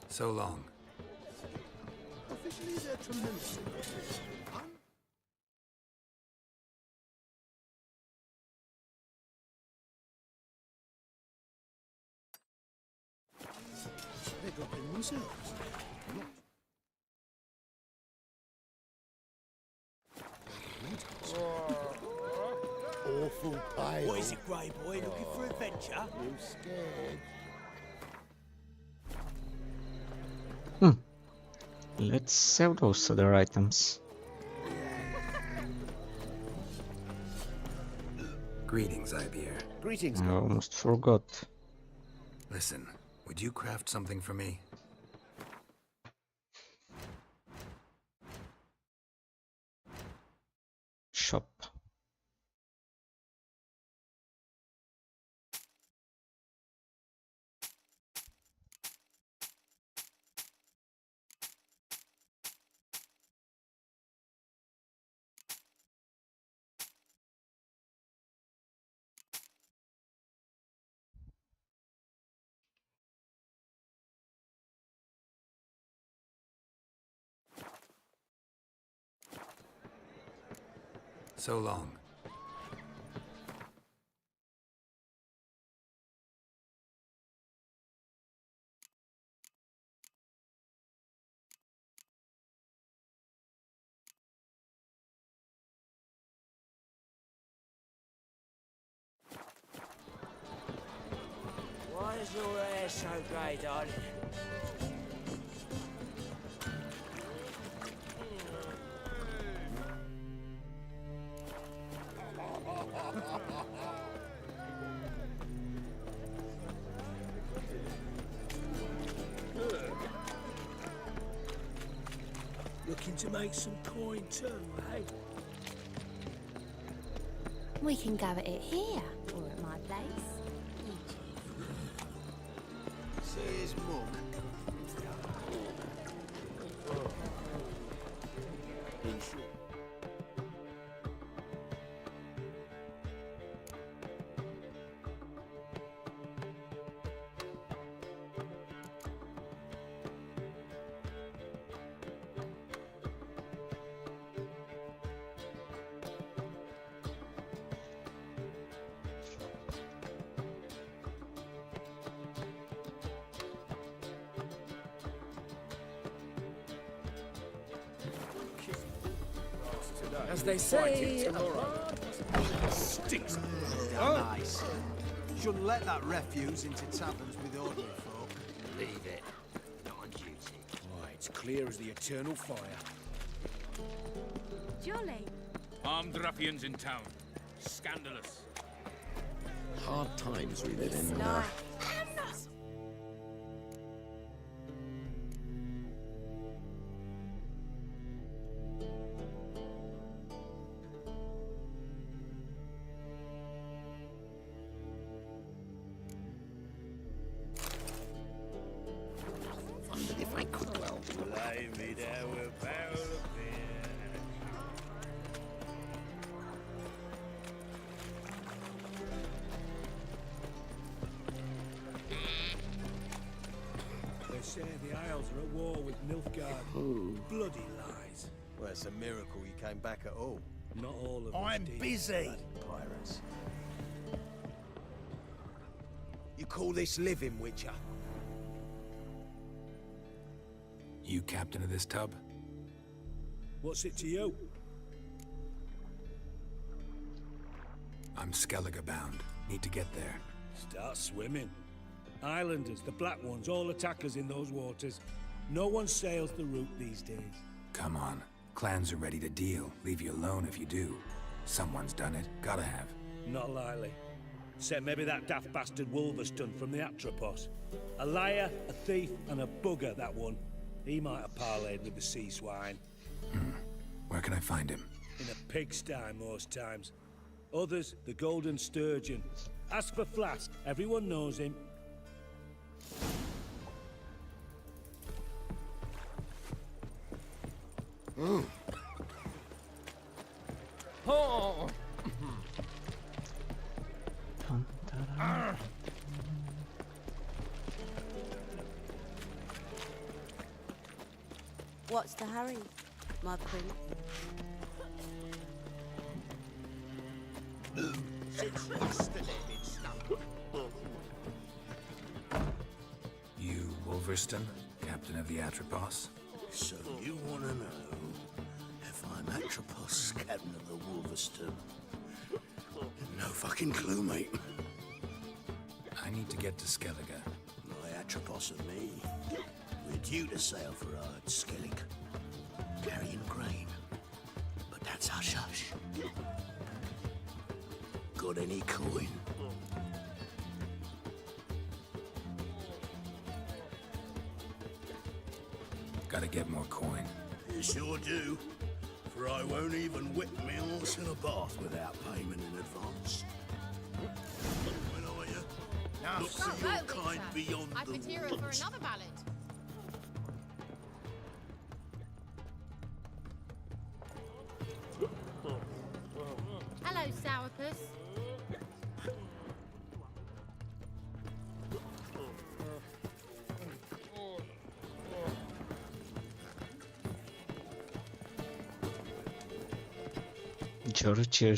So long. Officially, they're tremendous. themselves. Awful pale. What is it, Grey Boy? Looking for adventure? You scared? Let's sell those other items. Greetings, Ivier. Greetings. I almost forgot. Listen, would you craft something for me? Shop. So long. Why is your hair so grey, darling? Looking to make some coin too, eh? We can go at it here, or at my place. See his mug. As they say, stinks. Nice. Shouldn't let that refuse into taverns with ordinary folk. Leave it. Not on duty. Why, it's clear as the eternal fire. Jolly. Armed ruffians in town. Scandalous. Hard times we live in. Wondered if I could well. Blimey, there were a barrel of beer. They say the Isles are at war with Nilfgaard. Bloody lies. Well, it's a miracle you came back at all. Not all of I'm us did. busy. Pirates. You call this living, Witcher? You captain of this tub? What's it to you? I'm Skellige bound. Need to get there. Start swimming. Islanders, the black ones, all attackers in those waters. No one sails the route these days. Come on. Clans are ready to deal. Leave you alone if you do. Someone's done it. Gotta have. Not likely. Except maybe that daft bastard Wolverston from the Atropos. A liar, a thief, and a bugger, that one. He might have parlayed with the sea swine. Where can I find him? In a pigsty most times. Others, the Golden Sturgeon. Ask for Flask. Everyone knows him. Oh! What's the hurry, my prince? Since yesterday, it's You, Wolverston? captain of the Atropos? So you want to know if I'm Atropos, captain of the Wolverstone? No fucking clue, mate. I need to get to Skellige. My Atropos and me, we're due to sail for Ard Skellig, carrying grain. But that's hush-hush. Got any coin? Gotta get more coin. You sure do. For I won't even whip me horse in a bath without payment in advance. When are you? No. Look for your kind beyond I've the been here for woods. another ballad. Hello, Sourpuss.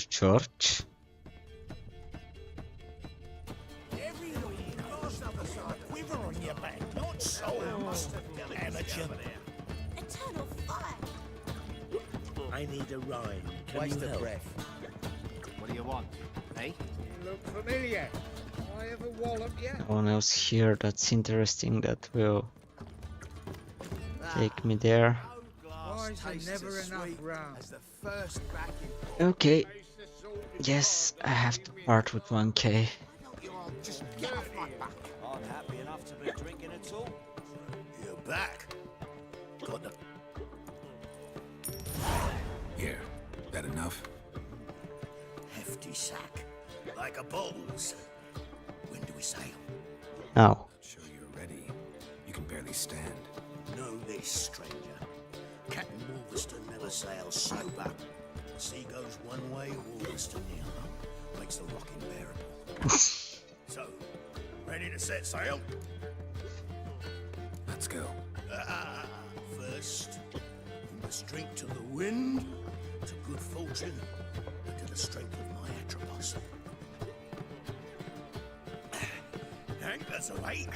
George. Quiver on your back, not so. Amateur. Eternal fire. I need a rhyme. Can Waste you of help? breath. What do you want, eh? You look familiar. I have a wallop yet. No one else here that's interesting that will take me there. Why is there never enough round? Okay. Yes, I have to part with 1k. Just get off my back. I'm happy enough to be drinking at all. You're back. Got the... Here, that enough? hefty sack. Like a bull's. When do we sail? Now. Not sure you're ready. You can barely stand. Know this, stranger. Captain Wolverstone never sails sober. The sea goes one way, Wolverstone the other. Makes the rock unbearable. So, ready to set sail? Let's go. First, we must drink to the wind, to good fortune, and to the strength of my Atropos. Anchors away.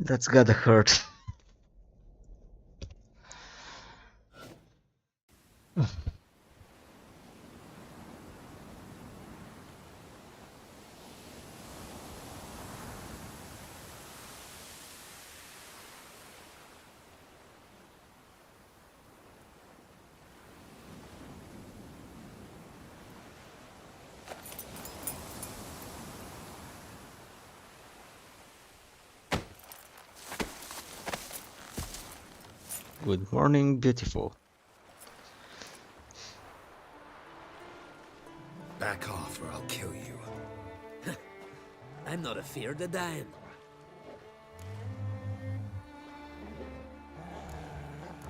That's gotta hurt. Good morning, beautiful. Back off or I'll kill you. I'm not afeard of dying.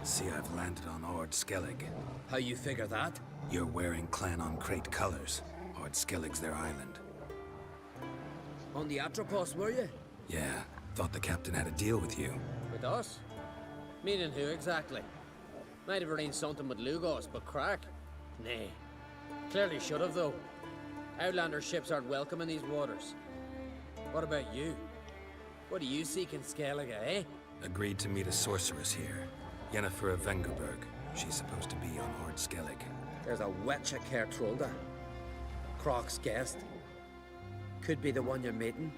See, I've landed on Ord Skellig. How you figure that? You're wearing Clan on Crate colors. Ord Skellig's their island. On the Atropos, were you? Yeah, thought the captain had a deal with you. With us? Meaning who exactly? Might have arranged something with Lugos, but crack? Nay. Clearly should have, though. Outlander ships aren't welcome in these waters. What about you? What do you seek in Skellige, eh? Agreed to meet a sorceress here. Yennefer of Vengerberg. She's supposed to be on Ord Skellig. There's a wetcha Kertrolda. Croc's guest. Could be the one you're meeting.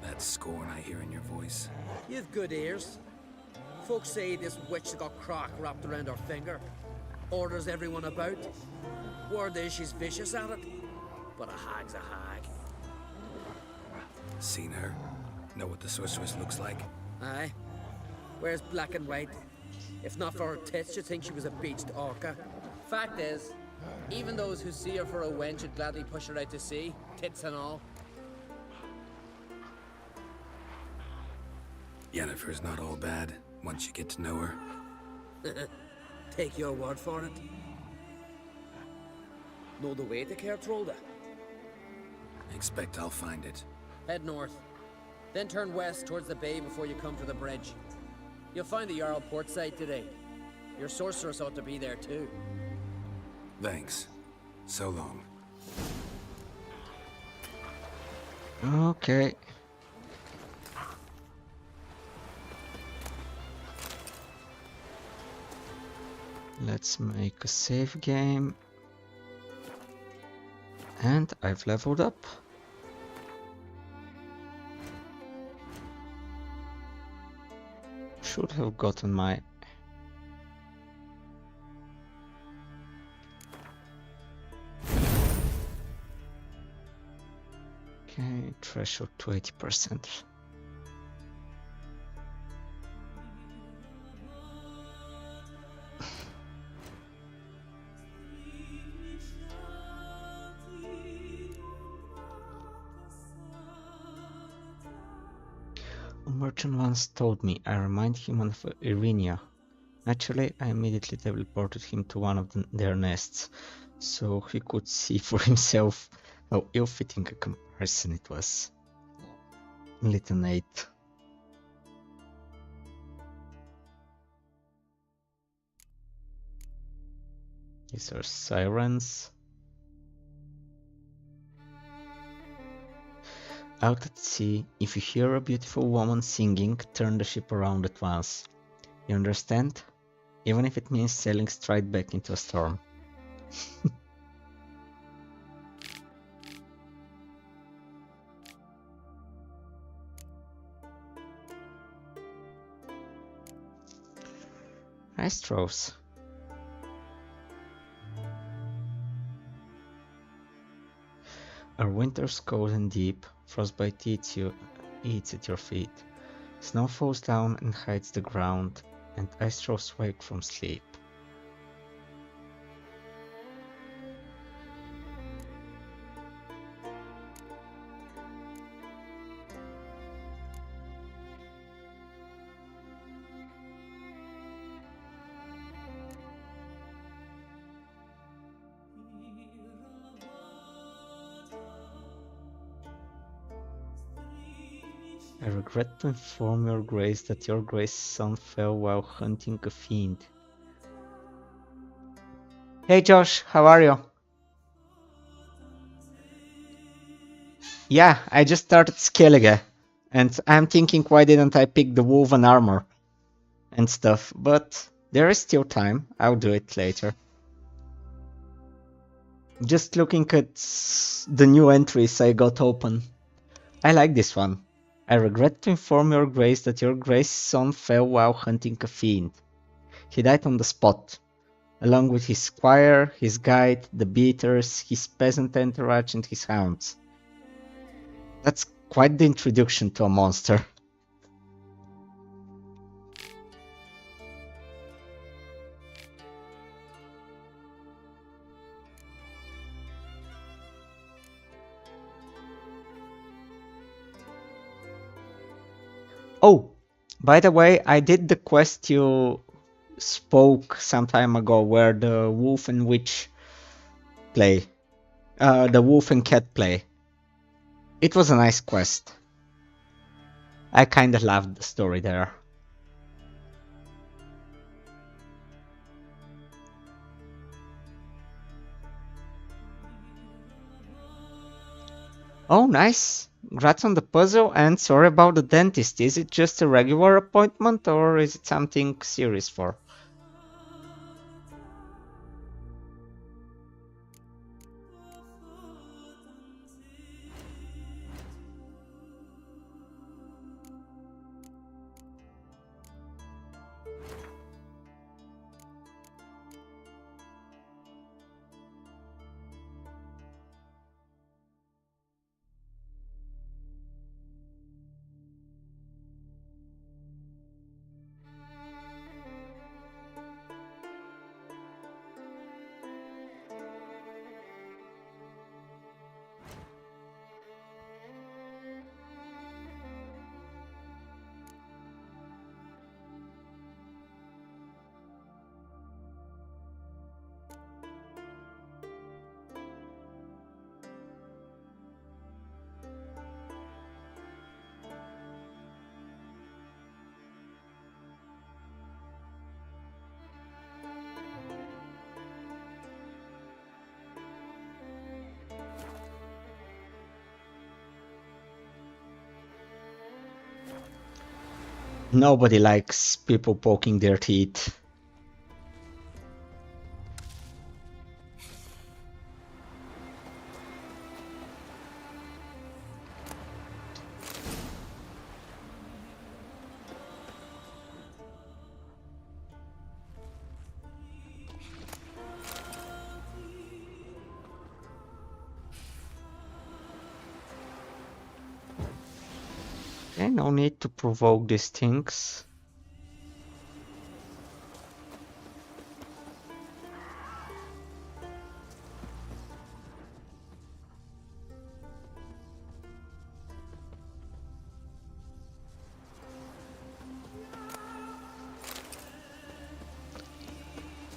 That scorn I hear in your voice. You've good ears. Folks say this witch got Croc wrapped around her finger. Orders everyone about. Word is she's vicious at it. But a hag's a hag. Seen her? Know what the sorceress looks like? Aye. Wears black and white. If not for her tits, you'd think she was a beached orca. Fact is, even those who see her for a wench would gladly push her out to sea, tits and all. Yennefer's not all bad, once you get to know her. Take your word for it. Know the way to Kertrolda? Expect I'll find it. Head north. Then turn west towards the bay before you come to the bridge. You'll find the Jarl port side today. Your sorceress ought to be there too. Thanks. So long. Okay. Let's make a save game. And I've leveled up. Should have gotten my threshold to 80%. A merchant once told me I remind him of Irenia. Naturally, I immediately teleported him to one of their nests, so he could see for himself how ill-fitting a comparison it was. Little Nate. These are sirens. Out at sea, if you hear a beautiful woman singing, turn the ship around at once. You understand? Even if it means sailing straight back into a storm. Astros. Our winter's cold and deep, frostbite eats at your feet. Snow falls down and hides the ground, and Astros wake from sleep. I regret to inform your grace that your grace's son fell while hunting a fiend. Hey Josh, how are you? Yeah, I just started Skellige, and I'm thinking why didn't I pick the woven armor and stuff, but there is still time, I'll do it later. Just looking at the new entries I got open. I like this one. I regret to inform your grace that your grace's son fell while hunting a fiend. He died on the spot, along with his squire, his guide, the beaters, his peasant entourage and his hounds. That's quite the introduction to a monster. Oh, by the way, I did the quest you spoke some time ago where the wolf and witch play. The wolf and cat play. It was a nice quest. I kinda loved the story there. Oh, nice. Congrats on the puzzle, and sorry about the dentist. Is it just a regular appointment or is it something serious for? Nobody likes people poking their teeth. Okay, no need to provoke these things.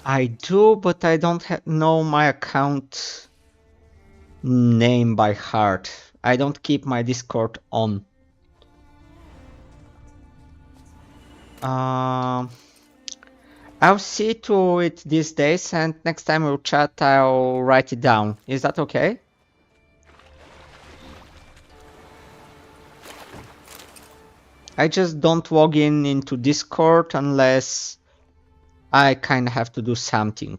I do, but I don't know my account name by heart. I don't keep my Discord on. I'll see to it these days, and next time we'll chat, I'll write it down. Is that okay? I just don't log into Discord unless I kind of have to do something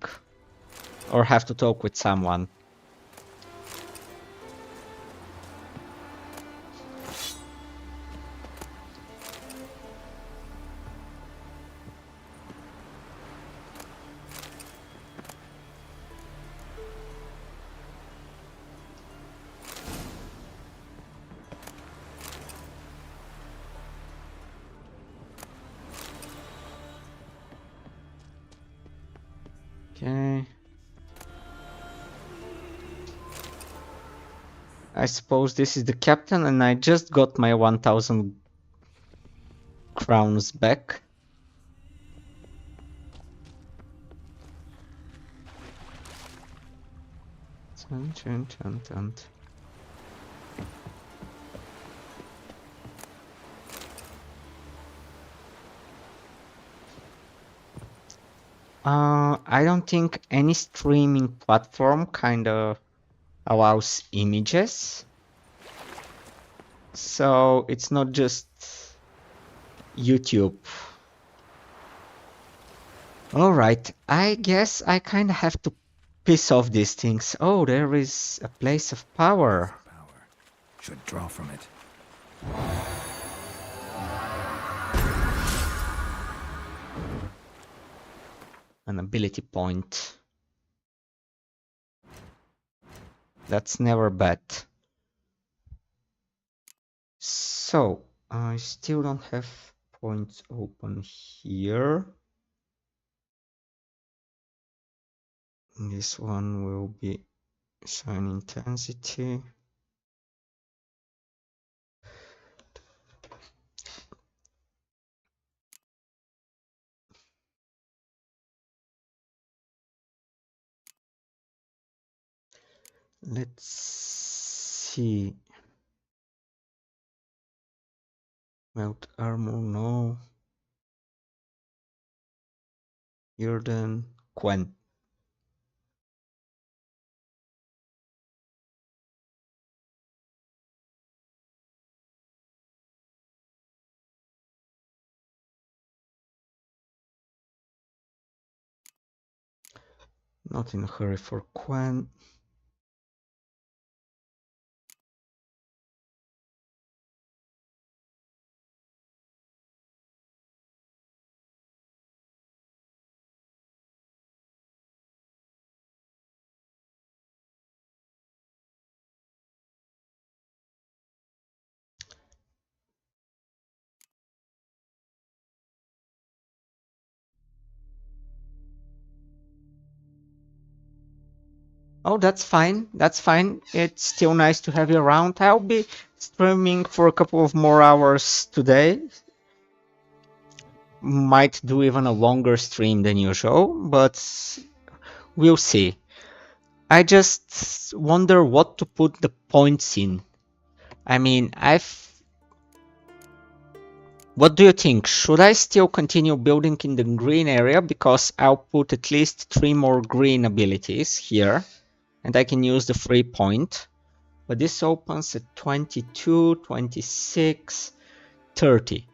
or have to talk with someone. Okay. I suppose this is the captain, and I just got my 1000 crowns back. I don't think any streaming platform kinda allows images. So it's not just YouTube. Alright, I guess I kinda have to piss off these things. Oh, there is a place of power. Should draw from it. An ability point. That's never bad. So, I still don't have points open here. This one will be shine intensity. Let's see. Melt armor, no. Jordan, Quen. Not in a hurry for Quen. Oh, that's fine. That's fine. It's still nice to have you around. I'll be streaming for a couple of more hours today. Might do even a longer stream than usual, but we'll see. I just wonder what to put the points in. I mean, What do you think? Should I still continue building in the green area? Because I'll put at least 3 more green abilities here. And I can use the free point. But this opens at 22, 26, 30.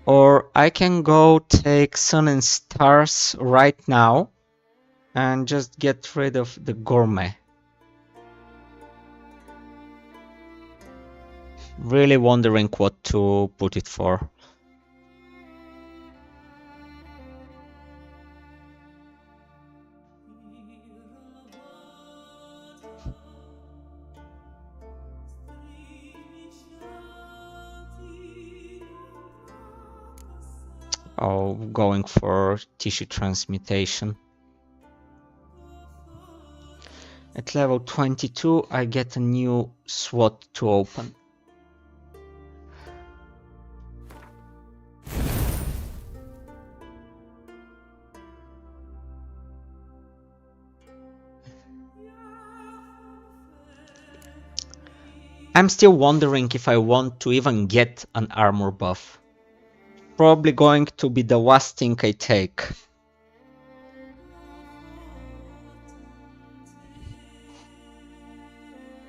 Or I can go take Sun and Stars right now and just get rid of the Gourmet. Really wondering what to put it for. Oh, going for tissue transmutation. At level 22, I get a new SWAT to open. I'm still wondering if I want to even get an armor buff. Probably going to be the last thing I take.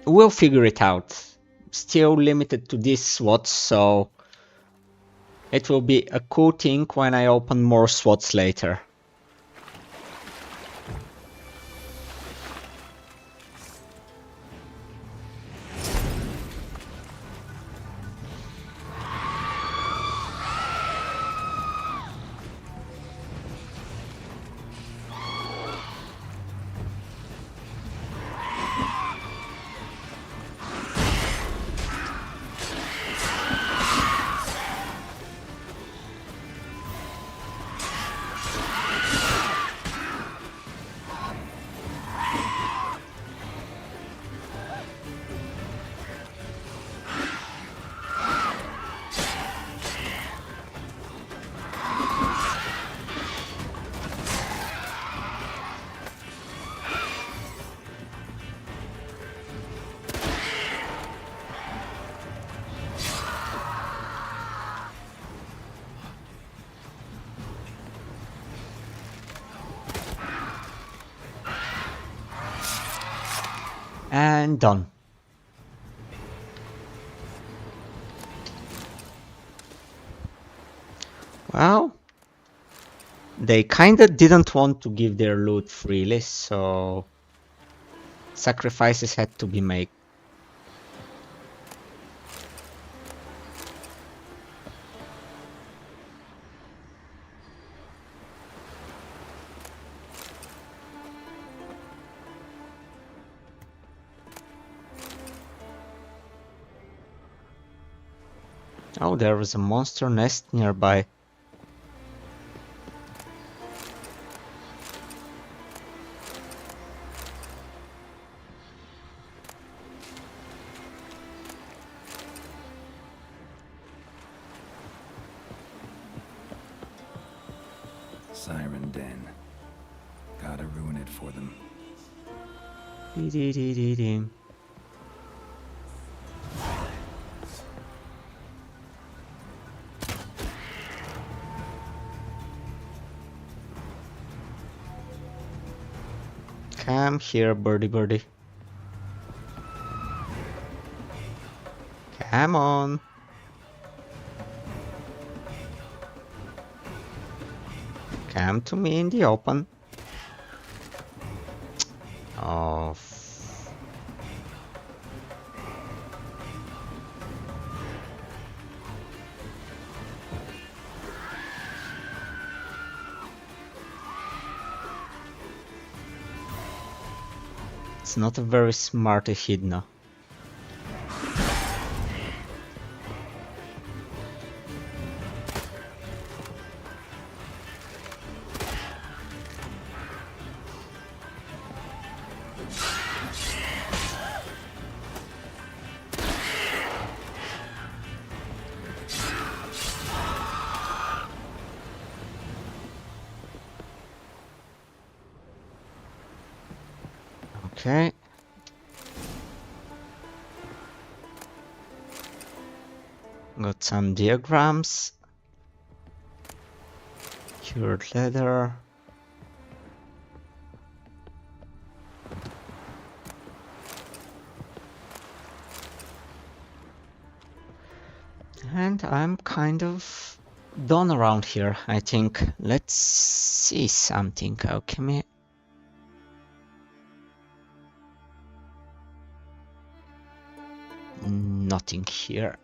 We'll figure it out. Still limited to these SWATs, so it will be a cool thing when I open more SWATs later. And done. Well, they kinda didn't want to give their loot freely, so sacrifices had to be made. Oh, there was a monster nest nearby. Siren Den. Gotta ruin it for them. Dee-dee-dee-dee-dee. Come here, birdie birdie. Come on. Come to me in the open. Oh. It's not a very smart echidna. Okay. Got some diagrams. Cured leather. And I'm kind of done around here, I think. Let's see something. Alchemy. Nothing here.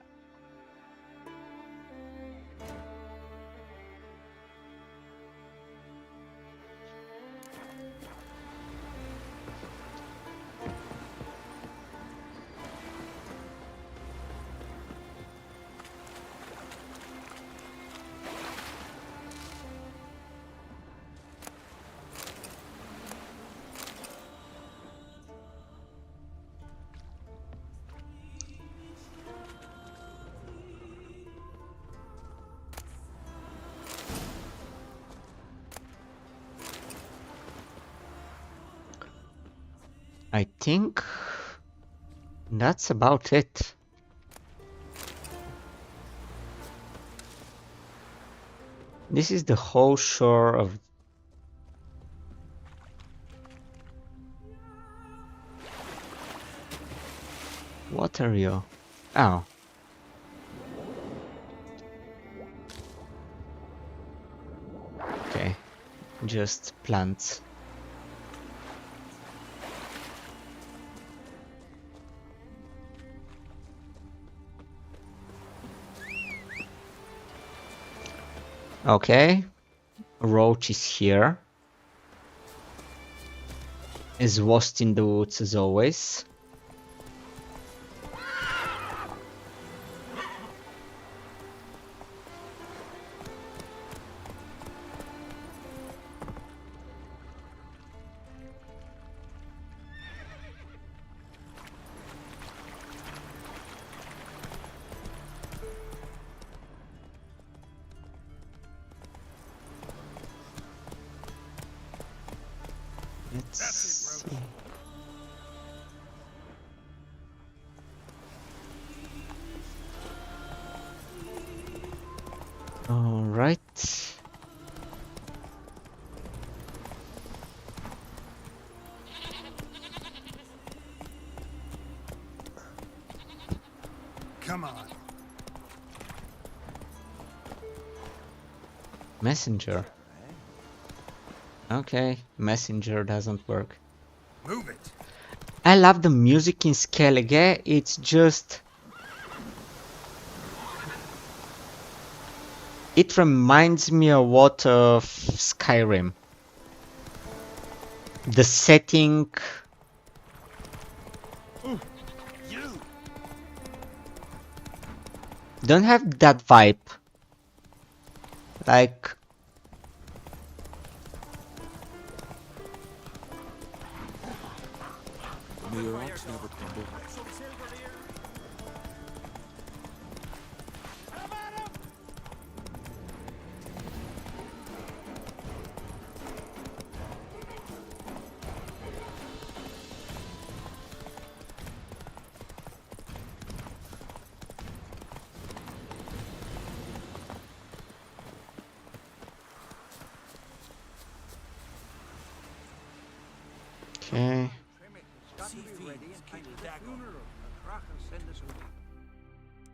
I think that's about it. This is the whole shore of... What are you? Oh. Okay. Just plants. Okay, Roach is here. Is lost in the woods as always. Let's see. All right. Come on. Messenger. Okay, messenger doesn't work. Move it. I love the music in Skellige. It's just... It reminds me a lot of Skyrim. The setting... You. Don't have that vibe. Like... May your ox never crumble.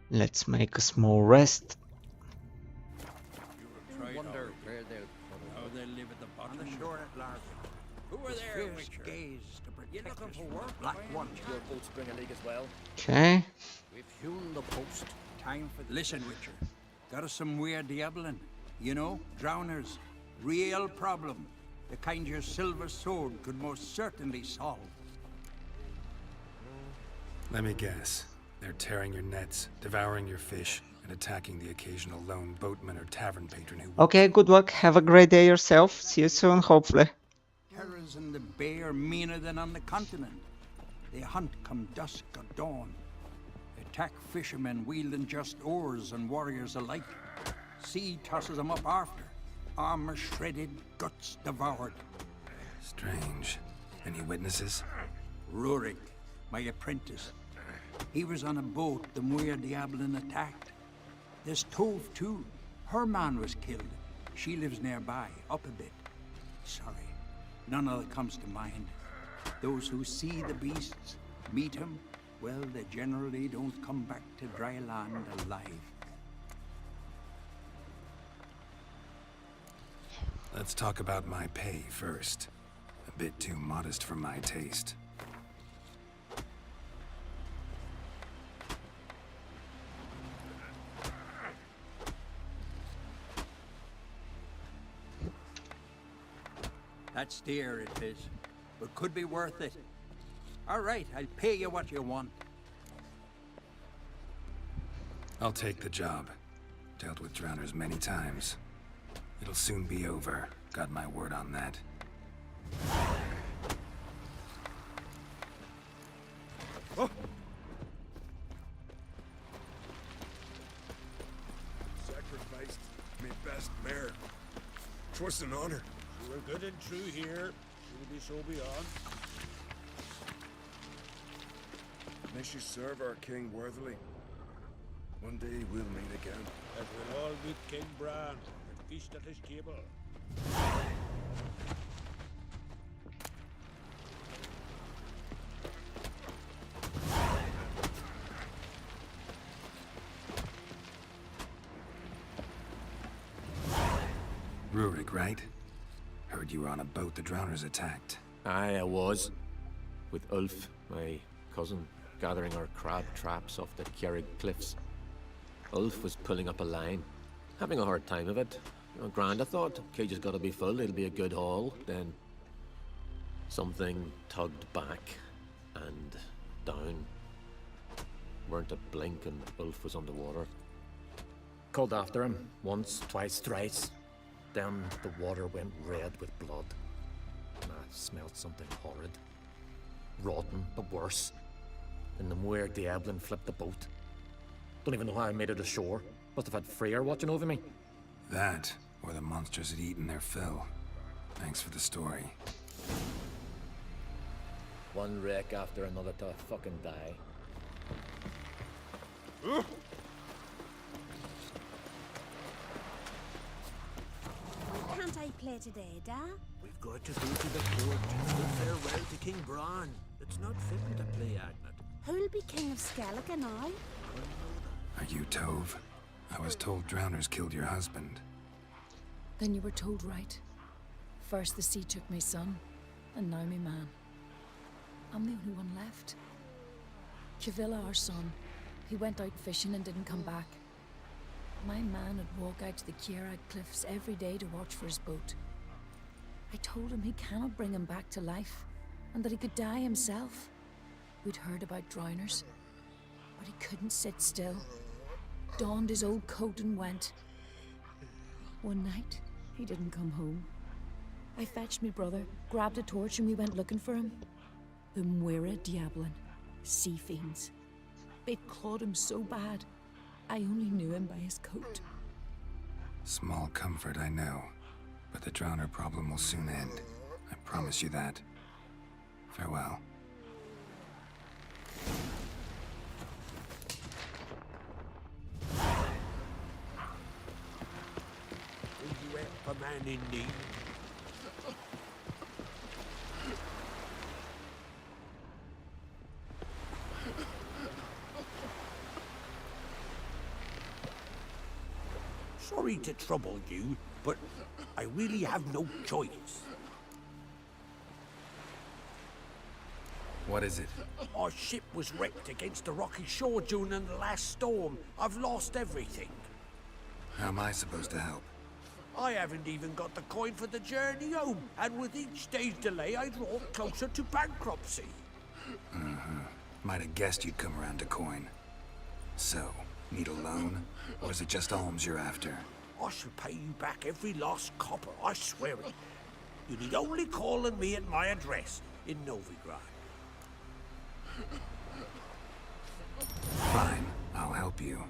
Let's make a small rest. Wonder where they'll How they live at the bottom. on the shore at Larkin. Who are His there, fierce Witcher? gaze to You protect looking us for from work, the Black Brian? One. Your boat spring a leak as well. Okay. We've hewn the post. Time for listen, Witcher. Got us some weird diabling. You know, drowners. Real problem. The kind your silver sword could most certainly solve. Let me guess. They're tearing your nets, devouring your fish, and attacking the occasional lone boatman or tavern patron who... Okay, good luck. Have a great day yourself. See you soon, hopefully. Terrors in the bay are meaner than on the continent. They hunt come dusk or dawn. Attack fishermen wielding just oars and warriors alike. Sea tosses them up after. Armor shredded, guts devoured. Strange. Any witnesses? Rurik, my apprentice. He was on a boat the Muir Diablin attacked. There's Tove, too. Her man was killed. She lives nearby, up a bit. Sorry, none of it comes to mind. Those who see the beasts, meet him, well, they generally don't come back to dry land alive. Let's talk about my pay first. A bit too modest for my taste. That's dear, it is, but could be worth it. All right, I'll pay you what you want. I'll take the job. Dealt with drowners many times. It'll soon be over. Got my word on that. Oh. Sacrificed me best mare. 'Twas an honor. We're good and true here. Should be so beyond. May she serve our king worthily. One day we'll meet again. As we'll all meet King Bran and feast at his table. Rurik, right? Heard you were on a boat the drowners attacked. Aye, I was. With Ulf, my cousin, gathering our crab traps off the Kjerrig cliffs. Ulf was pulling up a line, having a hard time of it. You know, grand, I thought. Cage has got to be full, it'll be a good haul. Then something tugged back and down. Weren't a blink and Ulf was underwater. Called after him, once, twice, thrice. Then the water went red with blood. And I smelled something horrid. Rotten, but worse. Then the Muir Diablin flipped the boat. Don't even know how I made it ashore. Must have had Freyr watching over me. That, or the monsters had eaten their fill. Thanks for the story. One wreck after another till I fucking die. Can't I play today, Da? We've got to go to the court and bid farewell to King Bran. It's not fitting to play Agnet. Who'll be king of Skellig and I? Are you Tove? I was told drowners killed your husband. Then you were told right. First the sea took my son, and now me man. I'm the only one left. Cavilla, our son, he went out fishing and didn't come back. My man would walk out to the Kjerrig cliffs every day to watch for his boat. I told him he cannot bring him back to life, and that he could die himself. We'd heard about drowners, but he couldn't sit still. Donned his old coat and went. One night, he didn't come home. I fetched me brother, grabbed a torch, and we went looking for him. The Muir Diablin, sea fiends. They'd clawed him so bad, I only knew him by his coat. Small comfort, I know. But the drowner problem will soon end. I promise you that. Farewell. Will you help a man in need? sorry to trouble you, but I really have no choice. What is it? Our ship was wrecked against a rocky shore during the last storm. I've lost everything. How am I supposed to help? I haven't even got the coin for the journey home, and with each day's delay, I draw closer to bankruptcy. Might have guessed you'd come around to coin. So, need a loan? Or is it just alms you're after? I shall pay you back every last copper, I swear it. You need only call on me at my address in Novigrad. Fine, I'll help you.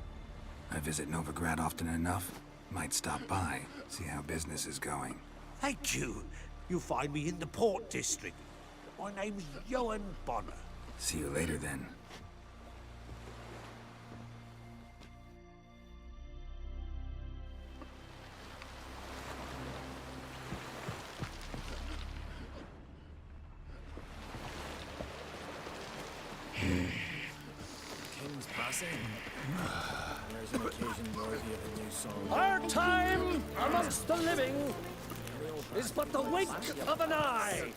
I visit Novigrad often enough. Might stop by, see how business is going. Thank you. You'll find me in the Port District. My name's Johan Bonner. See you later then. King's passing. There's an occasion worthy of a new song. Our time amongst the living is but the wink of an eye.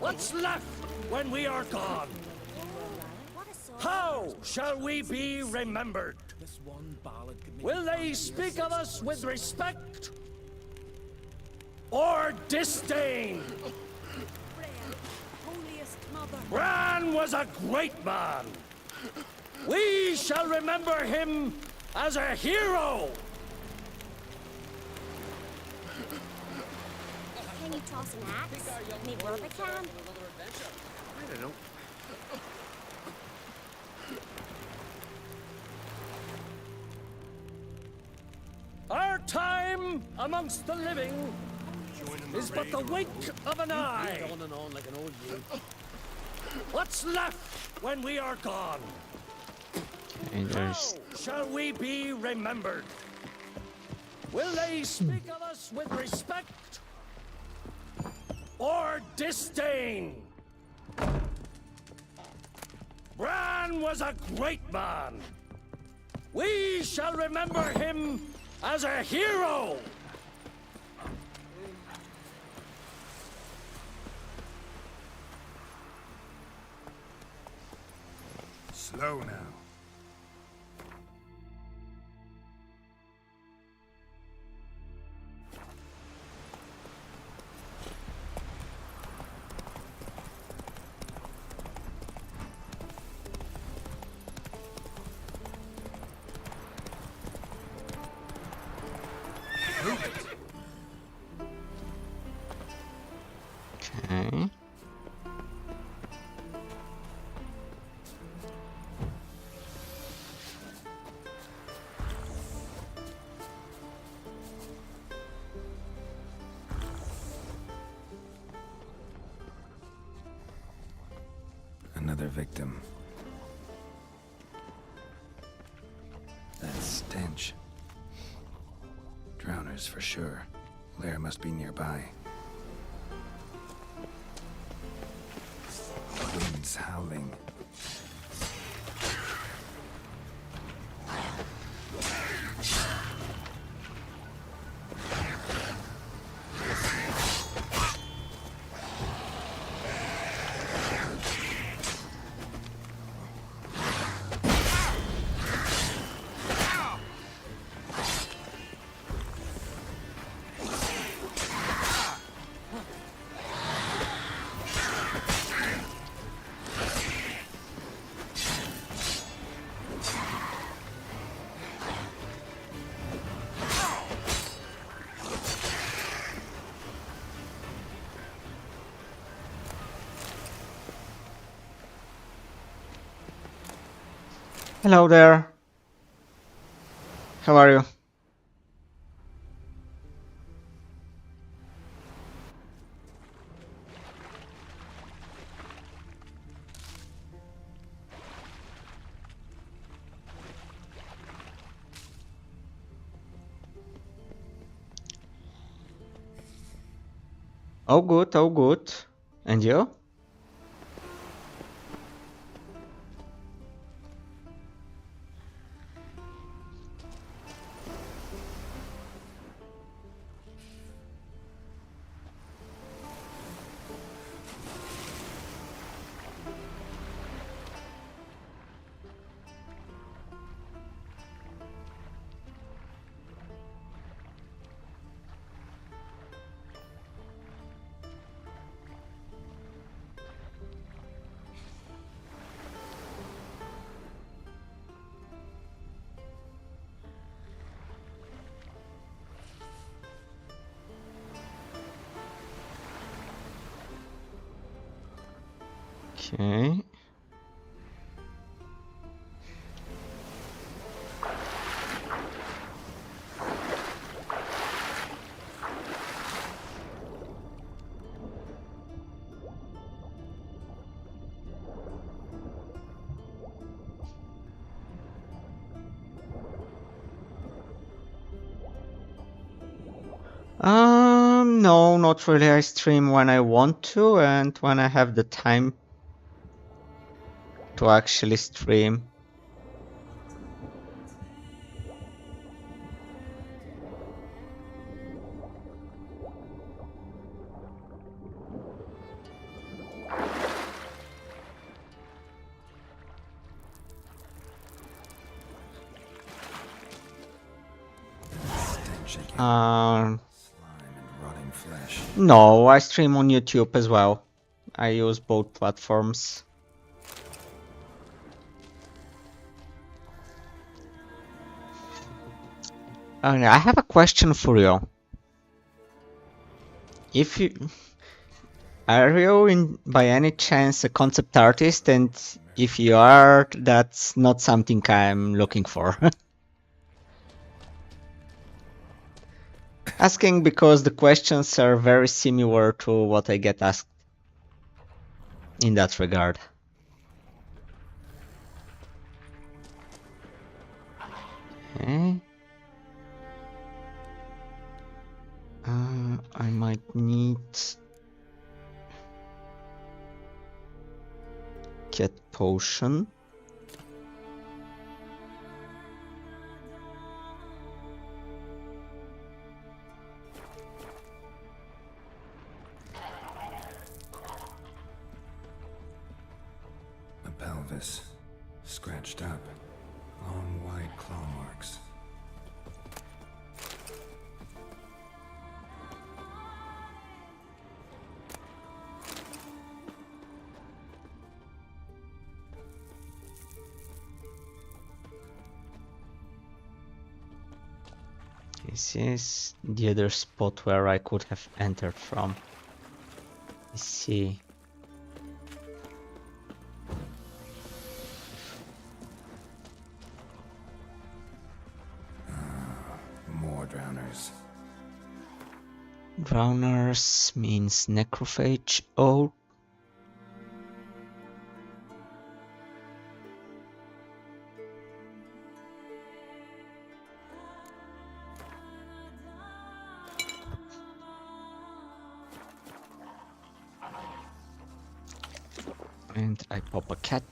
What's left when we are gone? How shall we be remembered? Will they speak of us with respect or disdain? Bran was a great man. We shall remember him as a hero. Can you toss an axe? Me brother can. I don't know. Our time amongst the living is but the wink of an eye. On and on like an old you. What's left when we are gone? And How there's shall we be remembered? Will they speak of us with respect or disdain? Bran was a great man. We shall remember him as a hero. Slow now. okay. Another victim. That stench. Drowners for sure. Lair must be nearby. Wind's howling. Hello there. How are you? Oh good, oh good. And you? Okay. No, not really. I stream when I want to and when I have the time to actually stream. No, I stream on YouTube as well. I use both platforms. I have a question for you. If you are you by any chance a concept artist, and if you are, that's not something I'm looking for. Asking because the questions are very similar to what I get asked in that regard. Okay. I might need get potion. A pelvis, scratched up, long wide claw marks. This is the other spot where I could have entered from. Let's see. More drowners. Drowners means necrophage. Oh. And I pop a cat.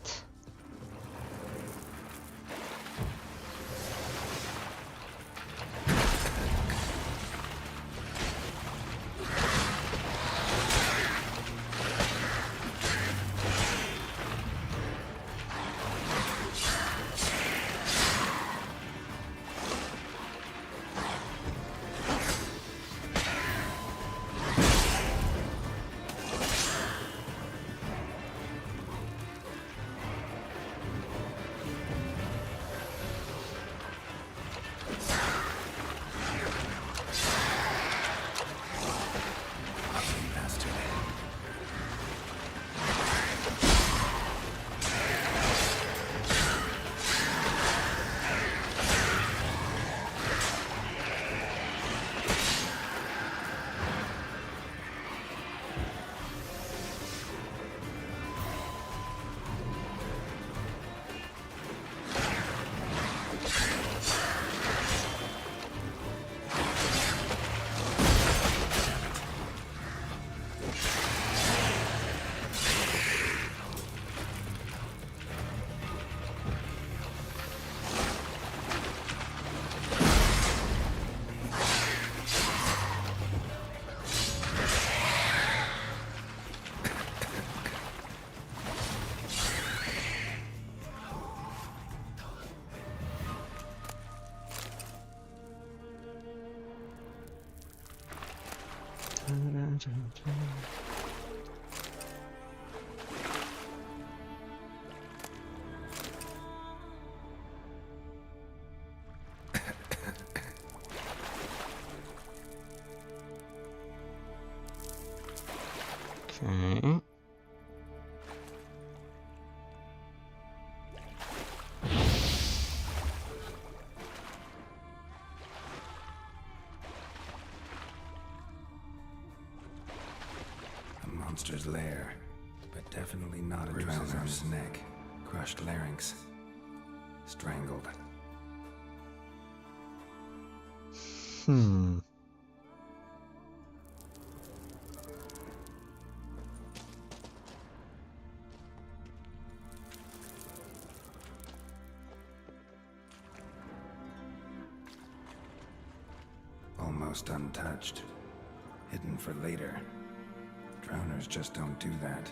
Okay. monster's lair, but definitely not a bruises on his neck, crushed larynx, strangled. Almost untouched. Hidden for later. Drowners just don't do that.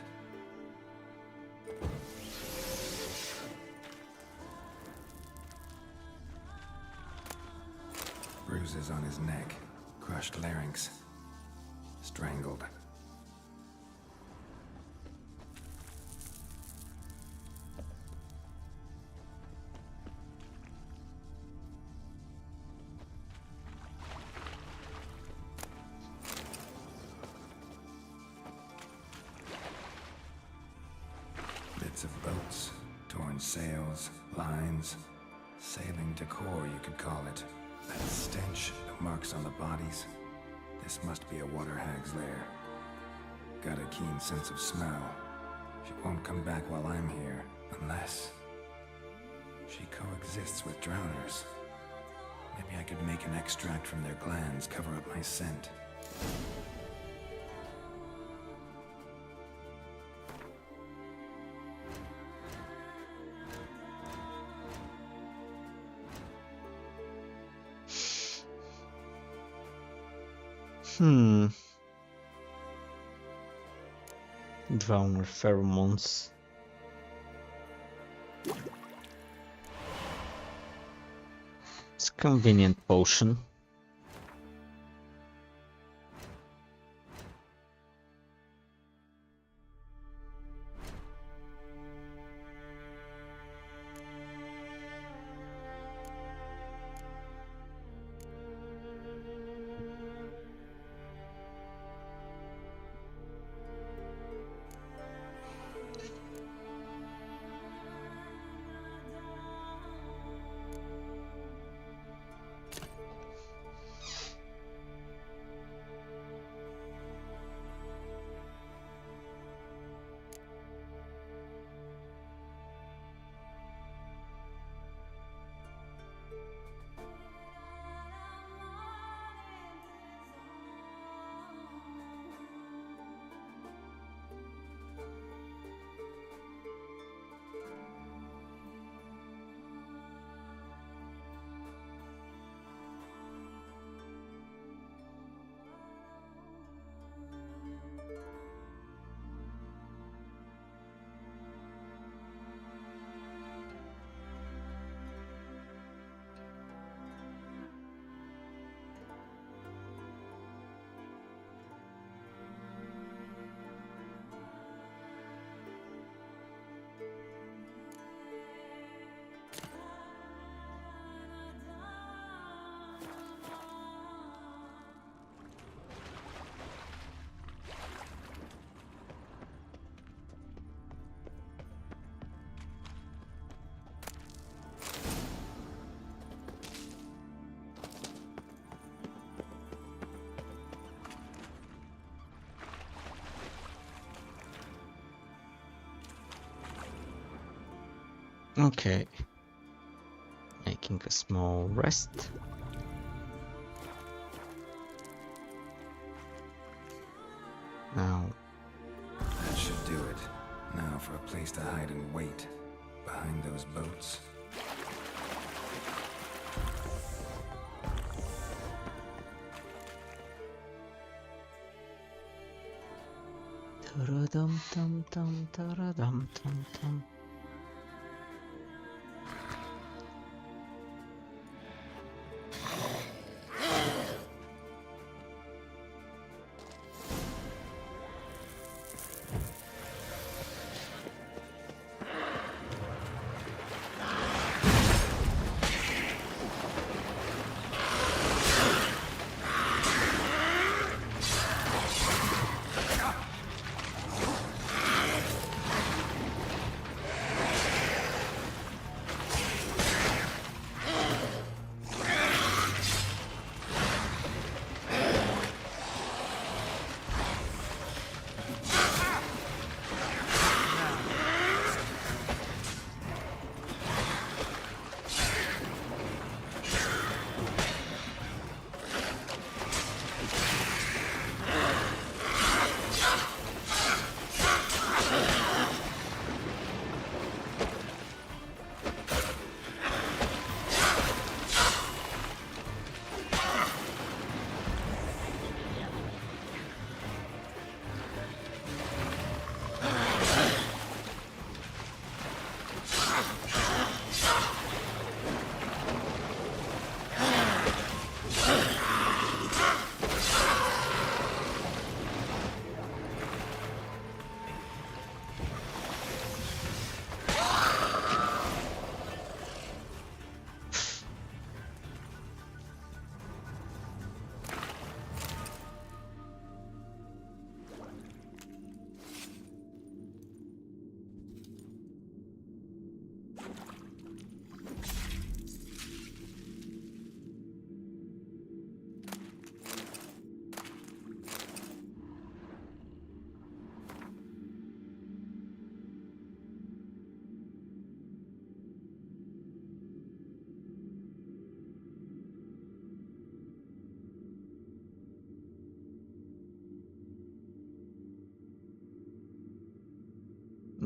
Bruises on his neck, crushed larynx, strangled. Bits of boats, torn sails, lines, sailing decor you could call it. That stench, the marks on the bodies. This must be a water hag's lair. Got a keen sense of smell. She won't come back while I'm here, unless she coexists with drowners. Maybe I could make an extract from their glands cover up my scent. Drowner pheromones. It's a convenient potion. Okay. Making a small rest. Now. That should do it. Now for a place to hide and wait. Behind those boats. Ta-ra-dum-tum-tum,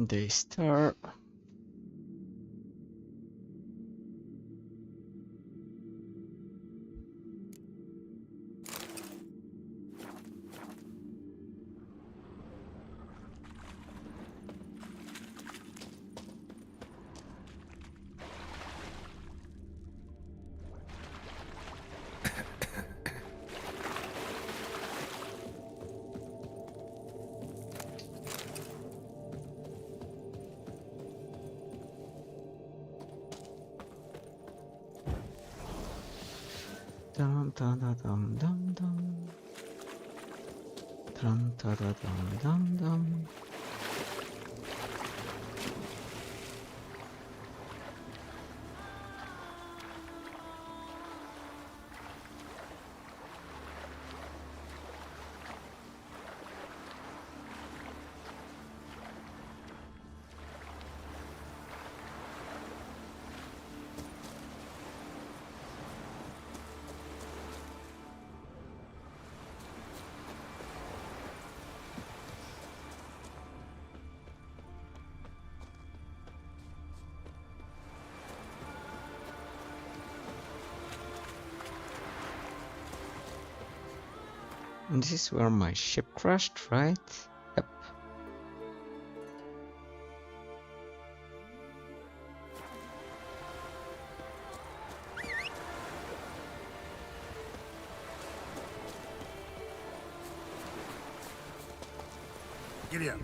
They start. Dum dum dum dum dum dum. Dum dum dum dum dum. And this is where my ship crashed, right? Yep. Giddy up.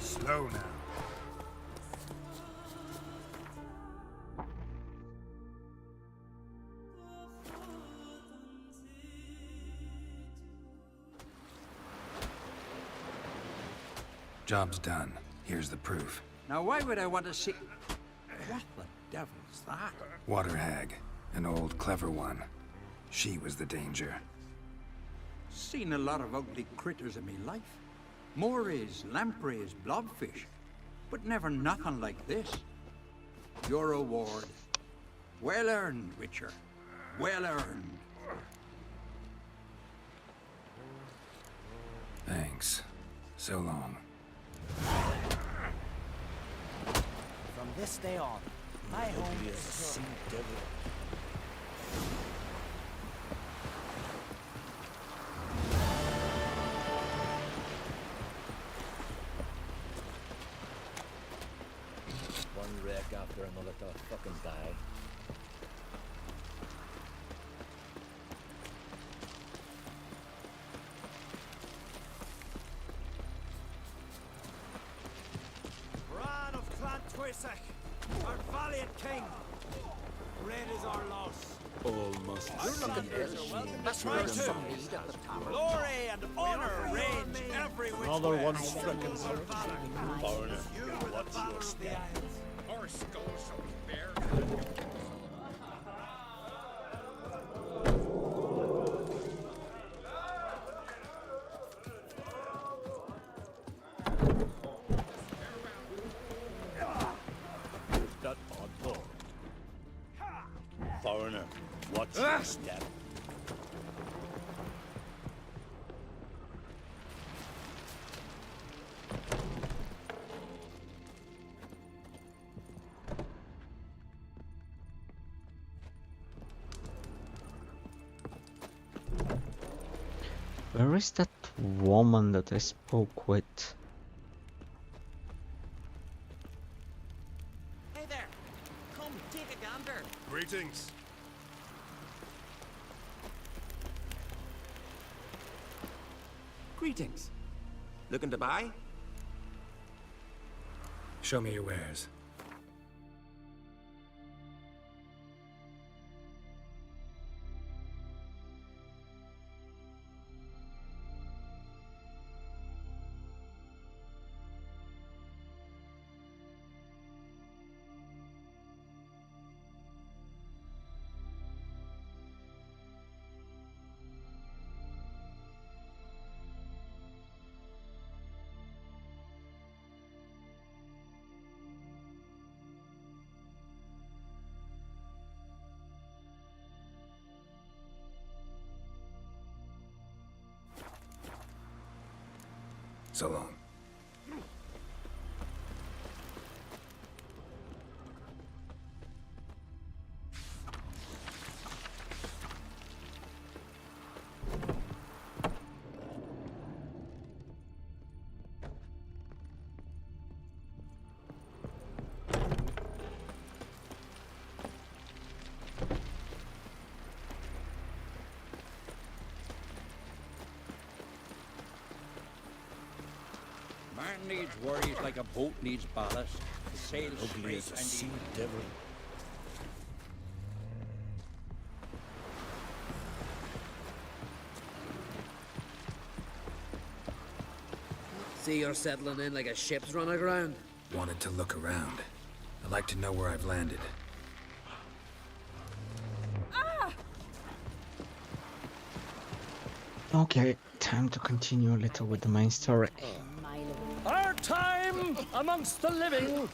Slow now. Job's done. Here's the proof. Now, why would I want to see... What the devil's that? Water hag. An old, clever one. She was the danger. Seen a lot of ugly critters in me life. Morays, lampreys, blobfish. But never nothing like this. Your reward. Well earned, Witcher. Well earned. Thanks. So long. From this day on, my home is a sea devil. One wreck after another to fucking die. Bran of Clan Twisek, our valiant king. Red is our loss. All must That's right too. Glory and honor range every which Another way. one stricken. Foreigner, what's your step? Our skulls shall be bare. That odd door. Foreigner, what's your step? Where is that woman that I spoke with? Hey there! Come, take a gander! Greetings. Greetings. Looking to buy? Show me your wares. So long. Man needs worries like a boat needs ballast. The sail Ugly as straight a and sea even. devil. See you're settling in like a ship's run aground. Wanted to look around. I'd like to know where I've landed. Okay, time to continue a little with the main story. Our time amongst the living.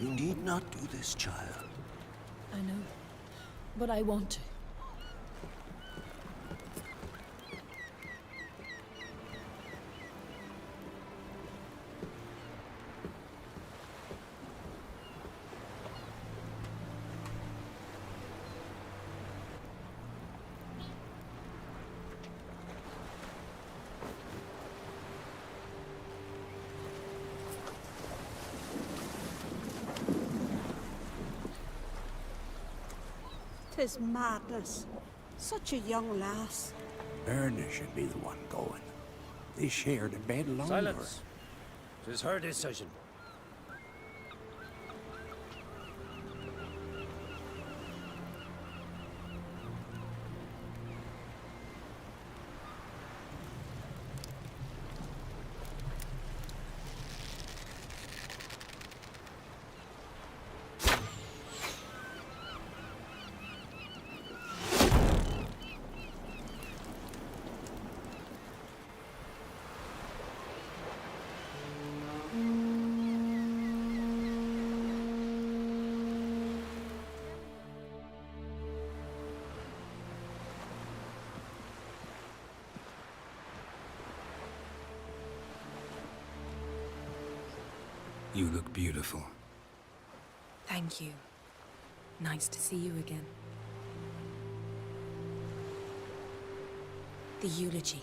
You need not do this, child. I know, but I want to. Tis madness. Such a young lass. Erna should be the one going. They shared a bed longer. Silence. 'Tis her decision. You look beautiful. Thank you. Nice to see you again. The eulogy.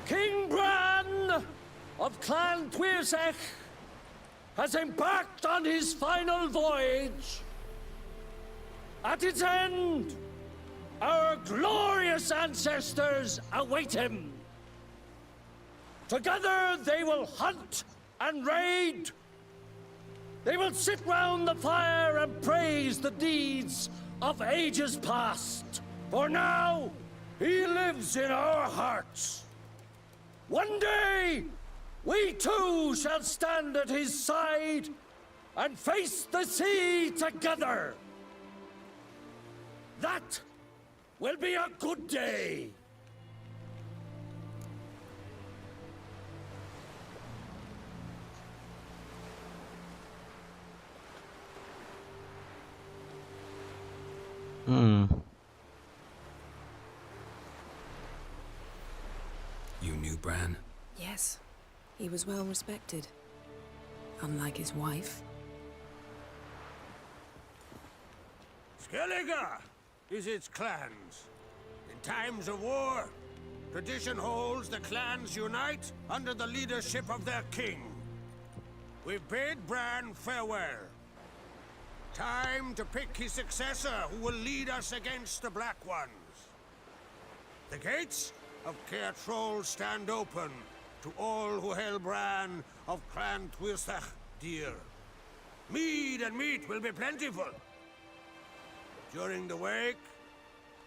King Bran of Clan Twirsech has embarked on his final voyage. At its end, our glorious ancestors await him. Together they will hunt and raid. They will sit round the fire and praise the deeds of ages past. For now, he lives in our hearts. One day, we too shall stand at his side and face the sea together. That will be a good day. You knew Bran? Yes, he was well respected. Unlike his wife. Skellige is its clans. In times of war, tradition holds the clans unite under the leadership of their king. We bid Bran farewell. Time to pick his successor who will lead us against the Black Ones. The gates of Caer Troll stand open to all who hail Bran of Clan Twisach dear. Mead and meat will be plentiful. During the wake,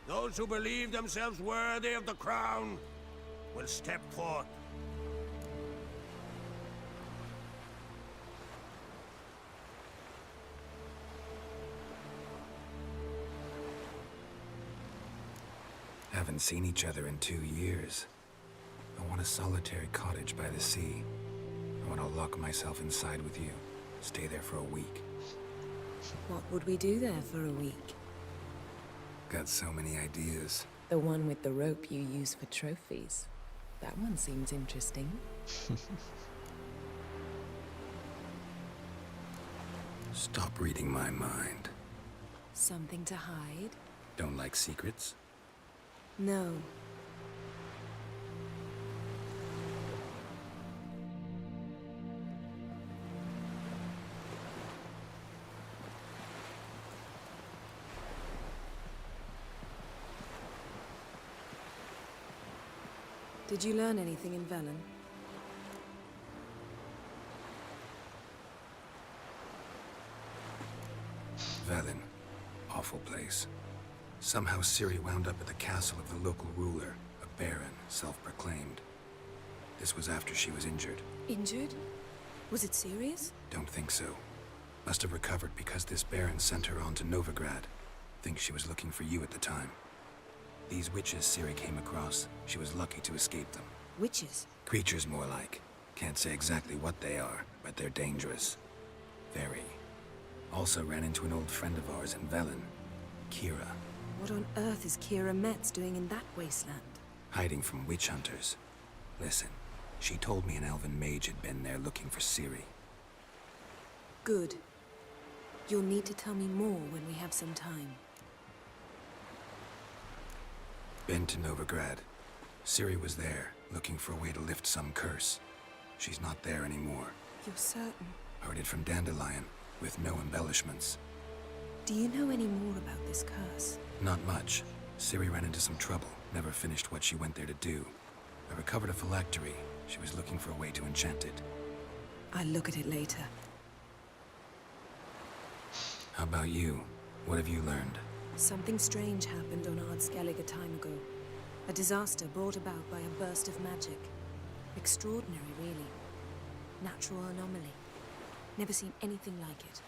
those who believe themselves worthy of the crown will step forth. Haven't seen each other in 2 years. I want a solitary cottage by the sea. I want to lock myself inside with you. Stay there for a week. What would we do there for a week? Got so many ideas. The one with the rope you use for trophies. That one seems interesting. Stop reading my mind. Something to hide? Don't like secrets? No. Did you learn anything in Velen? Velen. Awful place. Somehow Ciri wound up at the castle of the local ruler, a baron, self-proclaimed. This was after she was injured. Injured? Was it serious? Don't think so. Must have recovered because this baron sent her on to Novigrad. Think she was looking for you at the time. These witches Ciri came across, she was lucky to escape them. Witches? Creatures more like. Can't say exactly what they are, but they're dangerous. Very. Also ran into an old friend of ours in Velen, Kira. What on earth is Kira Metz doing in that wasteland? Hiding from witch hunters. Listen, she told me an elven mage had been there looking for Ciri. Good. You'll need to tell me more when we have some time. Been to Novigrad. Ciri was there, looking for a way to lift some curse. She's not there anymore. You're certain? Heard it from Dandelion, with no embellishments. Do you know any more about this curse? Not much. Ciri ran into some trouble, never finished what she went there to do. I recovered a phylactery. She was looking for a way to enchant it. I'll look at it later. How about you? What have you learned? Something strange happened on Ardskellig a time ago. A disaster brought about by a burst of magic. Extraordinary, really. Natural anomaly. Never seen anything like it.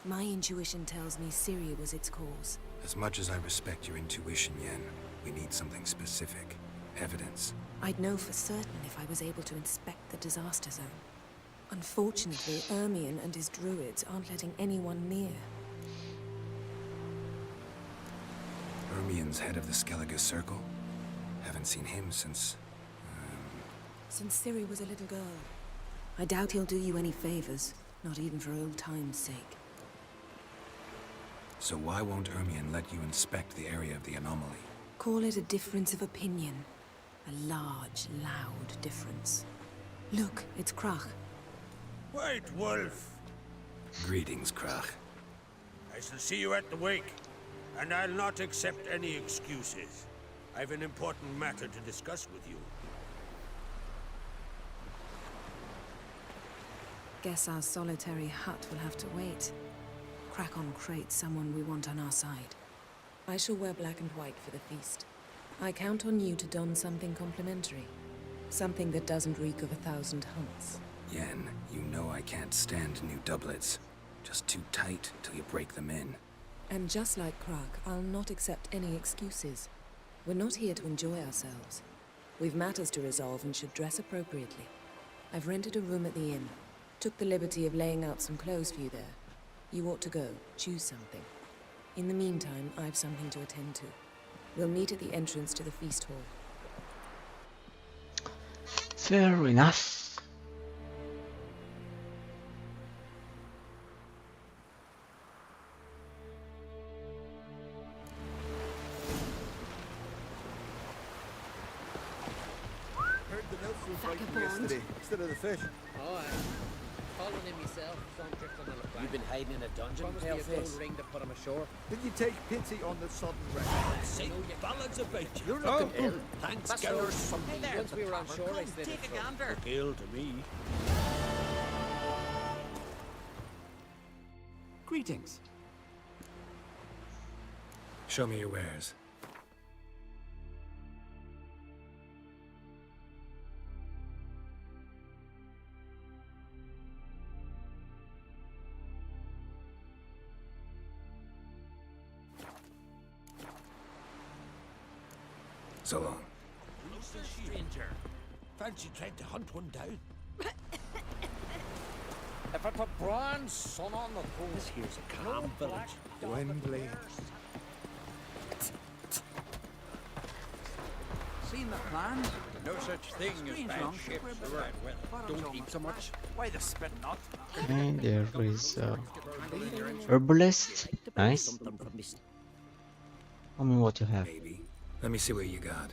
My intuition tells me Ciri was its cause. As much as I respect your intuition, Yen, we need something specific. Evidence. I'd know for certain if I was able to inspect the disaster zone. Unfortunately, Ermion and his druids aren't letting anyone near. Ermion's head of the Skellige Circle? Haven't seen him since... Since Ciri was a little girl. I doubt he'll do you any favors, not even for old time's sake. So why won't Ermion let you inspect the area of the anomaly? Call it a difference of opinion. A large, loud difference. Look, it's Krach. White Wolf. Greetings, Krach. I shall see you at the wake, and I'll not accept any excuses. I've an important matter to discuss with you. Guess our solitary hut will have to wait. Crack on crate someone we want on our side. I shall wear black and white for the feast. I count on you to don something complimentary. Something that doesn't reek of 1,000 hunts. Yen, you know I can't stand new doublets. Just too tight till you break them in. And just like Krach, I'll not accept any excuses. We're not here to enjoy ourselves. We've matters to resolve and should dress appropriately. I've rented a room at the inn. Took the liberty of laying out some clothes for you there. You ought to go. Choose something. In the meantime, I've something to attend to. We'll meet at the entrance to the feast hall. Fair enough. Heard the Nelson fighting yesterday instead of the fish. Oh, aye. Following him myself, some drifting on a plank. You've been hiding in a dungeon, Promised me a paleface. gold ring to put him ashore. Did you take pity on the sudden wreck? Say ballads about you. You're looking ill. Thanks, That's Geller's so. something there. Once we were on shore, I Come, slid take it a gander. Ill to me. Greetings. Show me your wares. So long. Stranger. Fancy trying to hunt one down? If it's a bronze sun on the coast, This here's a no calm village. black Wembley. Seen the plans? No such thing as Strange bad longship ships we're around well. Don't eat so much. Why the spit not? And there is herbalist. Nice. Tell me what you have. Maybe. Let me see what you got.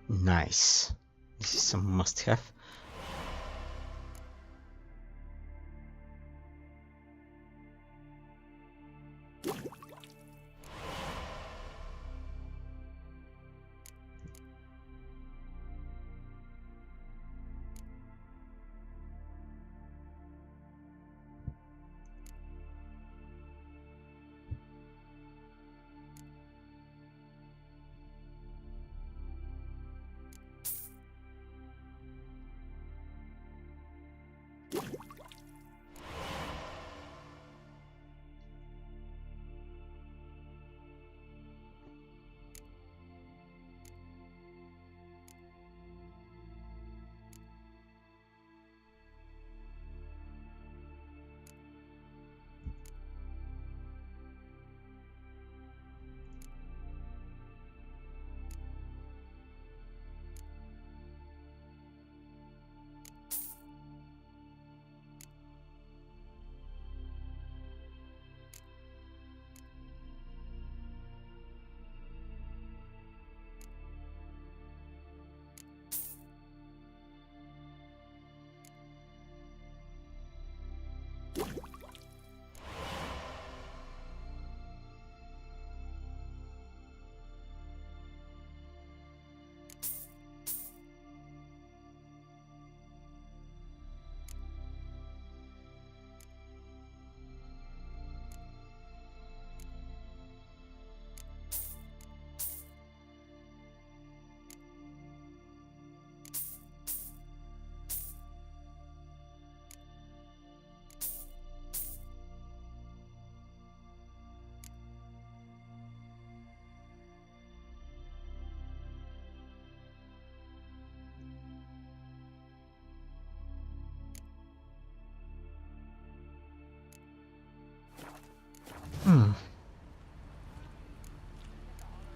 Nice. This is a must-have.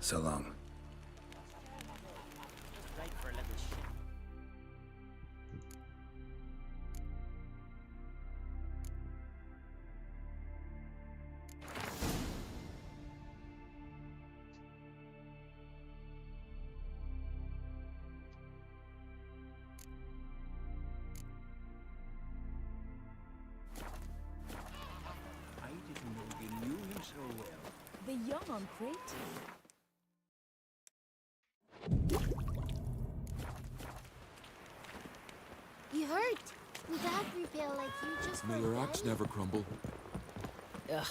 So long. Right for a little shit. I didn't know you knew him so well. The young on Crete. You hurt. Would that reveal like you just May your axe never crumble. Ugh.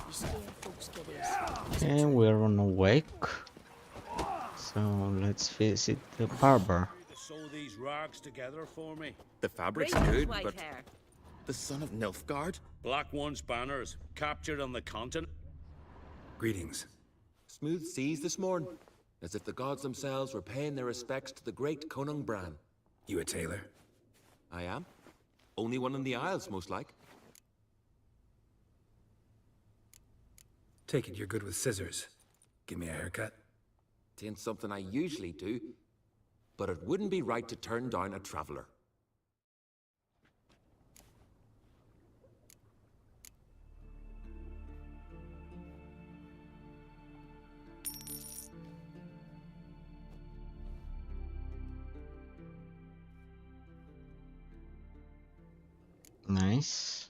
You scare folks, kiddies. Okay, we're on a wake. So let's visit the barber. Sew these rags together for me. The fabric's Bring his good, white but hair. The son of Nilfgaard? Black One's banners, captured on the continent. Greetings. Smooth seas this morn, as if the gods themselves were paying their respects to the great Conung Bran. You a tailor? I am. Only one in the Isles, most like. Take it you're good with scissors. Give me a haircut. Tain't something I usually do, but it wouldn't be right to turn down a traveler. Nice.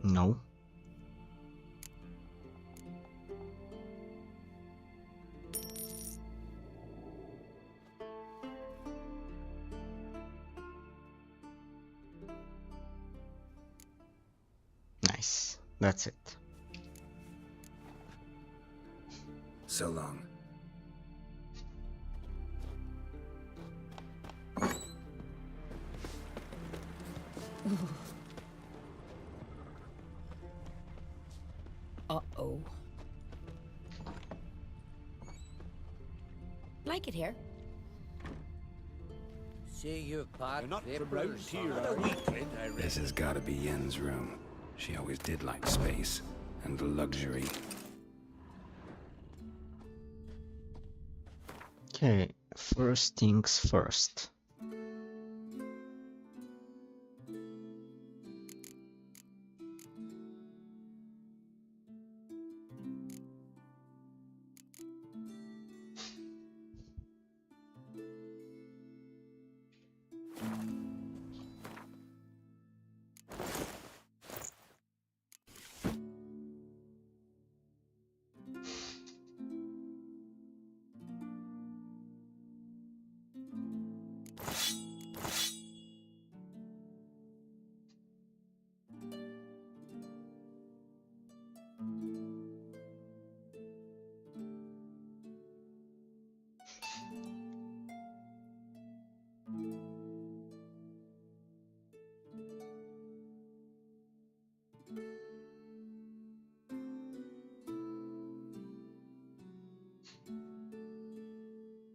No. Nice. That's it. So long. Uh-oh. Like it here. See you, Pat. Not from round here, are we? This has gotta be Yen's room. She always did like space and luxury. Okay, first things first.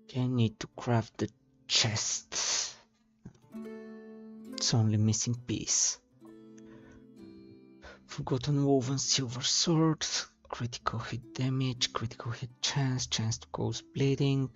Okay, I need to craft the chest. It's only missing piece. Forgotten woven silver sword, critical hit damage, critical hit chance, chance to cause bleeding.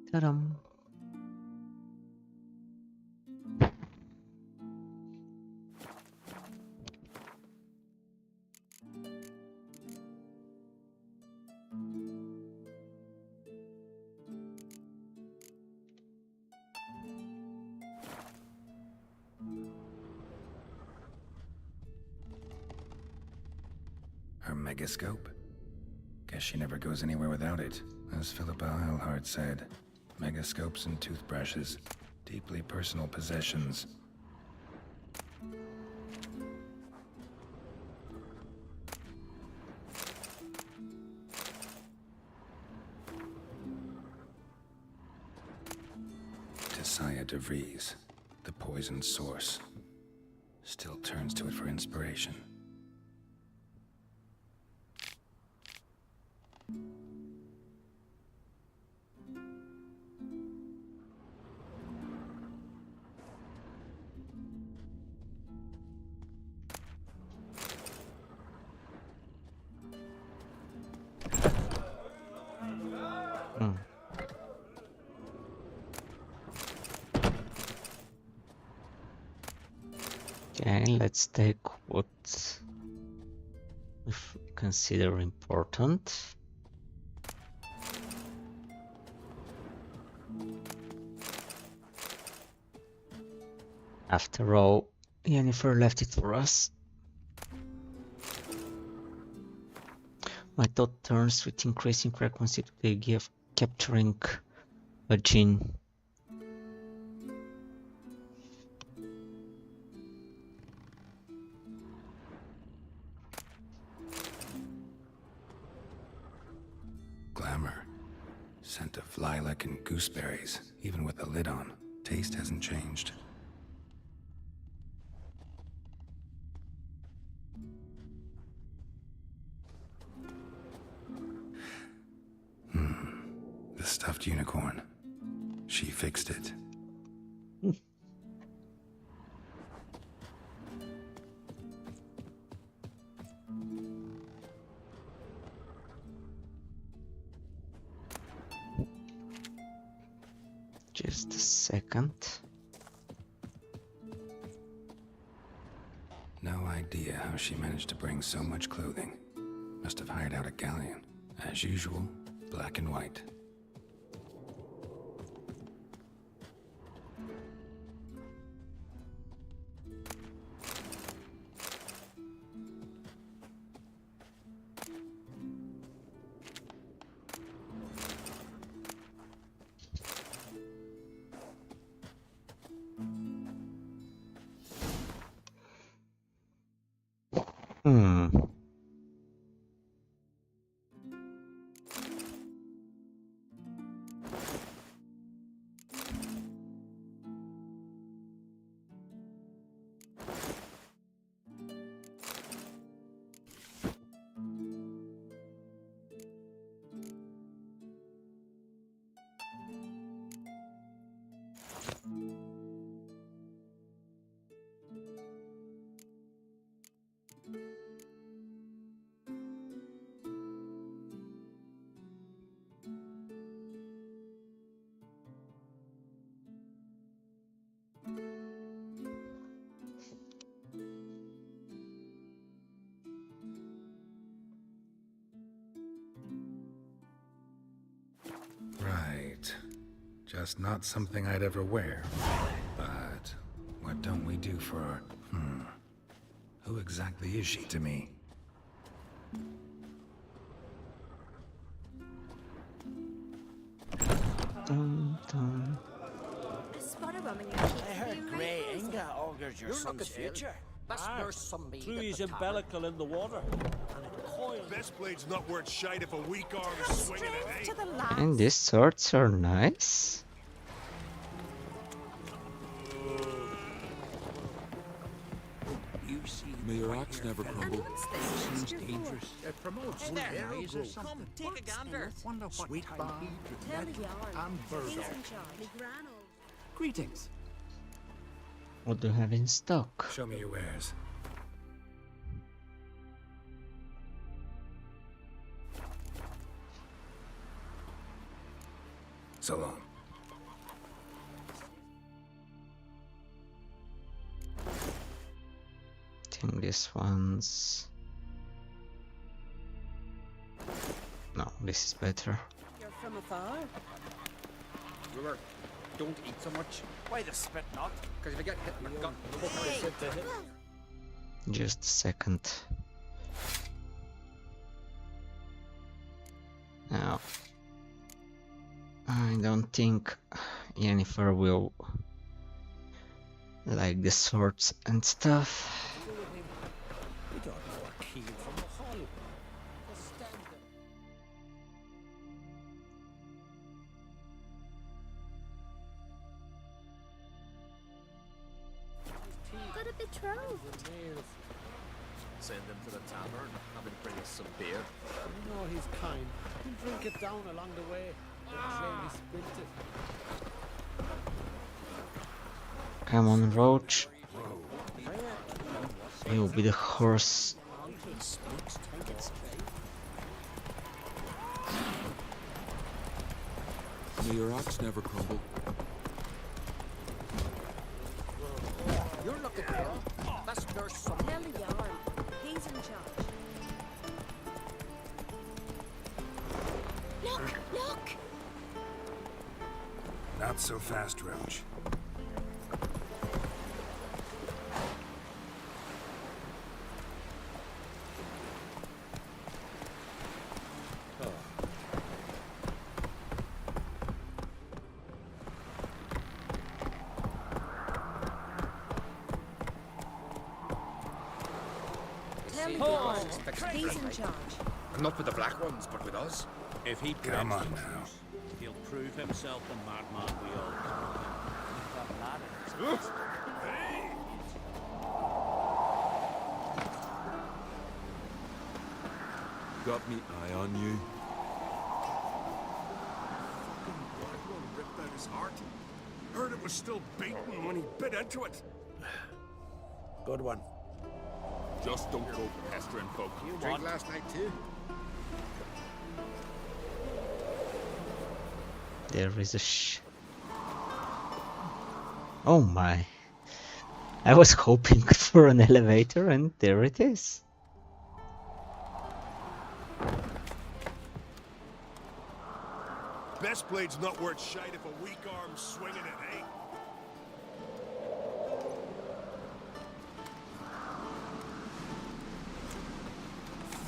Ta-dam. Her megascope? Guess she never goes anywhere without it. As Philippa Eilhart said, megascopes and toothbrushes. Deeply personal possessions. Tisaya de Vries, the poisoned source, still turns to it for inspiration. Okay, let's take what we consider important. After all, Yennefer left it for us. My thought turns with increasing frequency to the idea of capturing a djinn. Glamour. Scent of lilac and gooseberries, even with the lid on. Taste hasn't changed. The stuffed unicorn. She fixed it. Just a second. No idea how she managed to bring so much clothing. Must have hired out a galleon. As usual, black and white. Right. Just not something I'd ever wear. But what don't we do for our... Who exactly is she to me? Dun, dun. I spot a woman in your I heard Grey Inga augurs your son's future. Best nurse some mead. Cluey's umbilical in the water. Best blade's not worth shite if a weak arm is swinging it, eh? And these swords are nice. You see, May your axe never crumble. seems dangerous. It promotes berries or something. Come, take a gander. Wonder what Sweet type bar, of Tell the yarn. and burdock. He's in charge. Me gran old. Greetings. What do you have in stock? Show me your wares. So long. I think this one's... No, this is better. You're from afar. Brewer, don't eat so much. Why the spit not? Because if you get hit in the gut, the book will sit to hit. Just a second. Now, I don't think Yennefer will like the swords and stuff. We don't know a key from the hall. Just stand there. Got a betrothed. Send him to the tavern. Have him bring us some beer. You know he's kind. He'll drink it down along the way. Then claim he spilt it. Come on, Roach. You'll be the horse. May your axe never crumble. You're looking here. That's Nurse some. Tell the yarn. He's in charge. Look! Look! Not so fast, Roach. Tell the yarn. He's in charge. Not with the Black Ones, but with us. If he Come on now. he'll prove himself the madman we all Got me eye on you. Black One ripped out his heart. Heard it was still beating when he bit into it. Good one. Just don't go pestering folk. You drank last night too? There is a Oh my. I was hoping for an elevator and there it is. Best blade's not worth shite if a weak arm's swinging it, eh?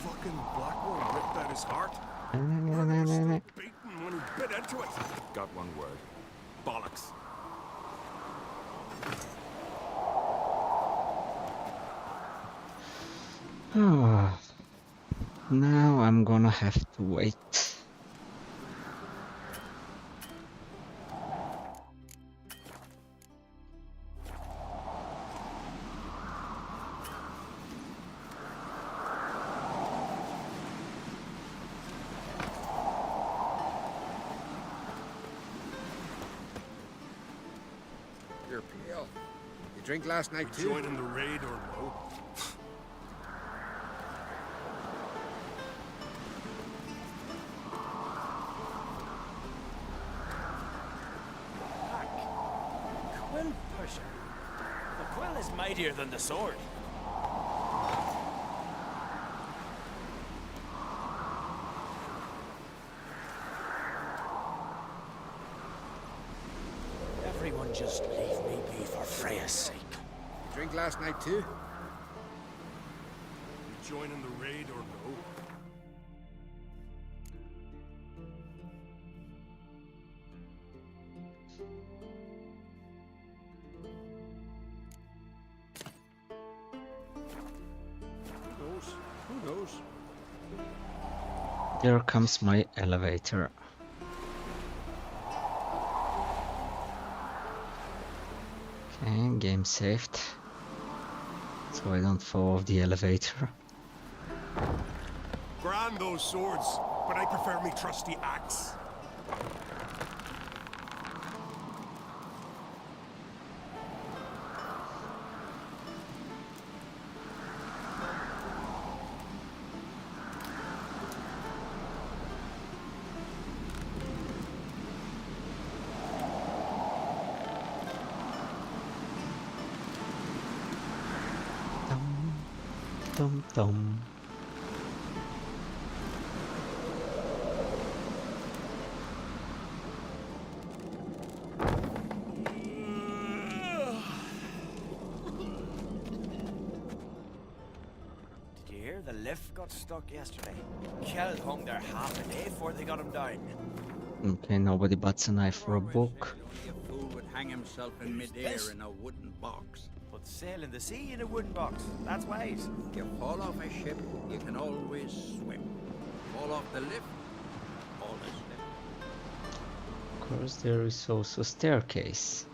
Fucking Black One ripped out his heart. Heard it was still beating when he bit into it. Got one word. Bollocks. Now I'm gonna have to wait. You're pale. You drink last night too? Joining the raid or no? Quill pusher. The quill is mightier than the sword. Everyone just leave me be for Freya's sake. You drink last night too? You joining the raid or no? Who knows? There comes my elevator. Okay, game saved. So I don't fall off the elevator. Grand those swords, but I prefer me trusty axe. Dum dum. Did you hear the lift got stuck yesterday? Kjeld hung there half a day before they got him down. Okay, nobody bats an eye for a book. Only a fool would hang himself in midair in a wooden box. But sail in the sea in a wooden box. That's wise. You fall off a ship, you can always swim. Fall off the lift, always slip. Of course, there is also staircase.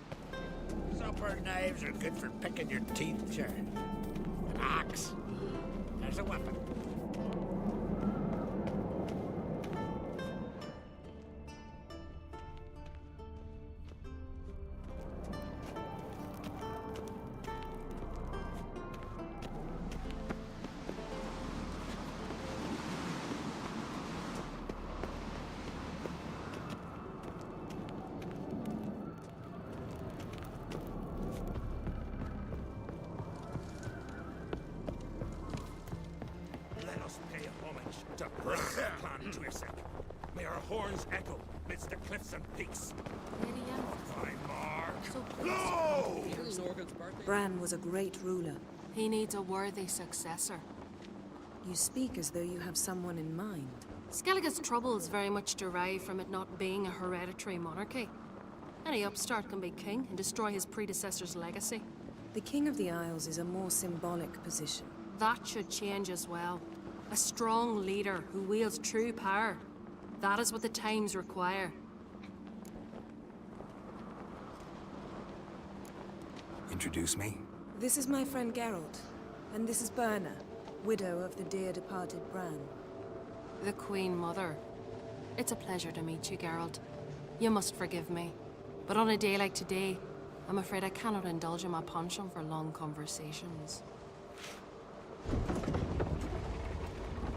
Supper knives are good for picking your teeth, sure. An axe. There's a weapon. May our horns echo midst the cliffs and peaks. No! Bran was a great ruler. He needs a worthy successor. You speak as though you have someone in mind. Skellige's troubles very much derive from it not being a hereditary monarchy. Any upstart can be king and destroy his predecessor's legacy. The King of the Isles is a more symbolic position. That should change as well. A strong leader who wields true power. That is what the times require. Introduce me. This is my friend Geralt, and this is Berna, widow of the dear departed Bran. The Queen Mother. It's a pleasure to meet you, Geralt. You must forgive me, but on a day like today, I'm afraid I cannot indulge in my penchant for long conversations.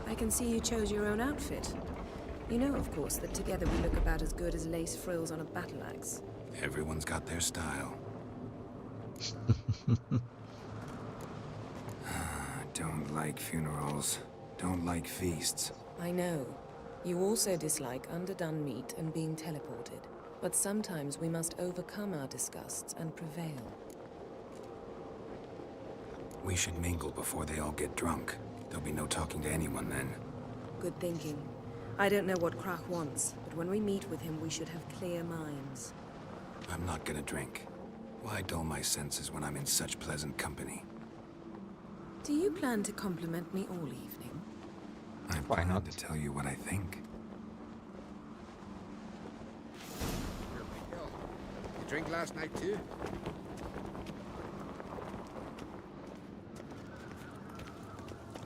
I can see you chose your own outfit. You know, of course, that together we look about as good as lace frills on a battle axe. Everyone's got their style. Don't like funerals. Don't like feasts. I know. You also dislike underdone meat and being teleported. But sometimes we must overcome our disgusts and prevail. We should mingle before they all get drunk. There'll be no talking to anyone then. Good thinking. I don't know what Krach wants, but when we meet with him, we should have clear minds. I'm not gonna drink. Why dull my senses when I'm in such pleasant company? Do you plan to compliment me all evening? I plan to tell you what I think. You drink last night too?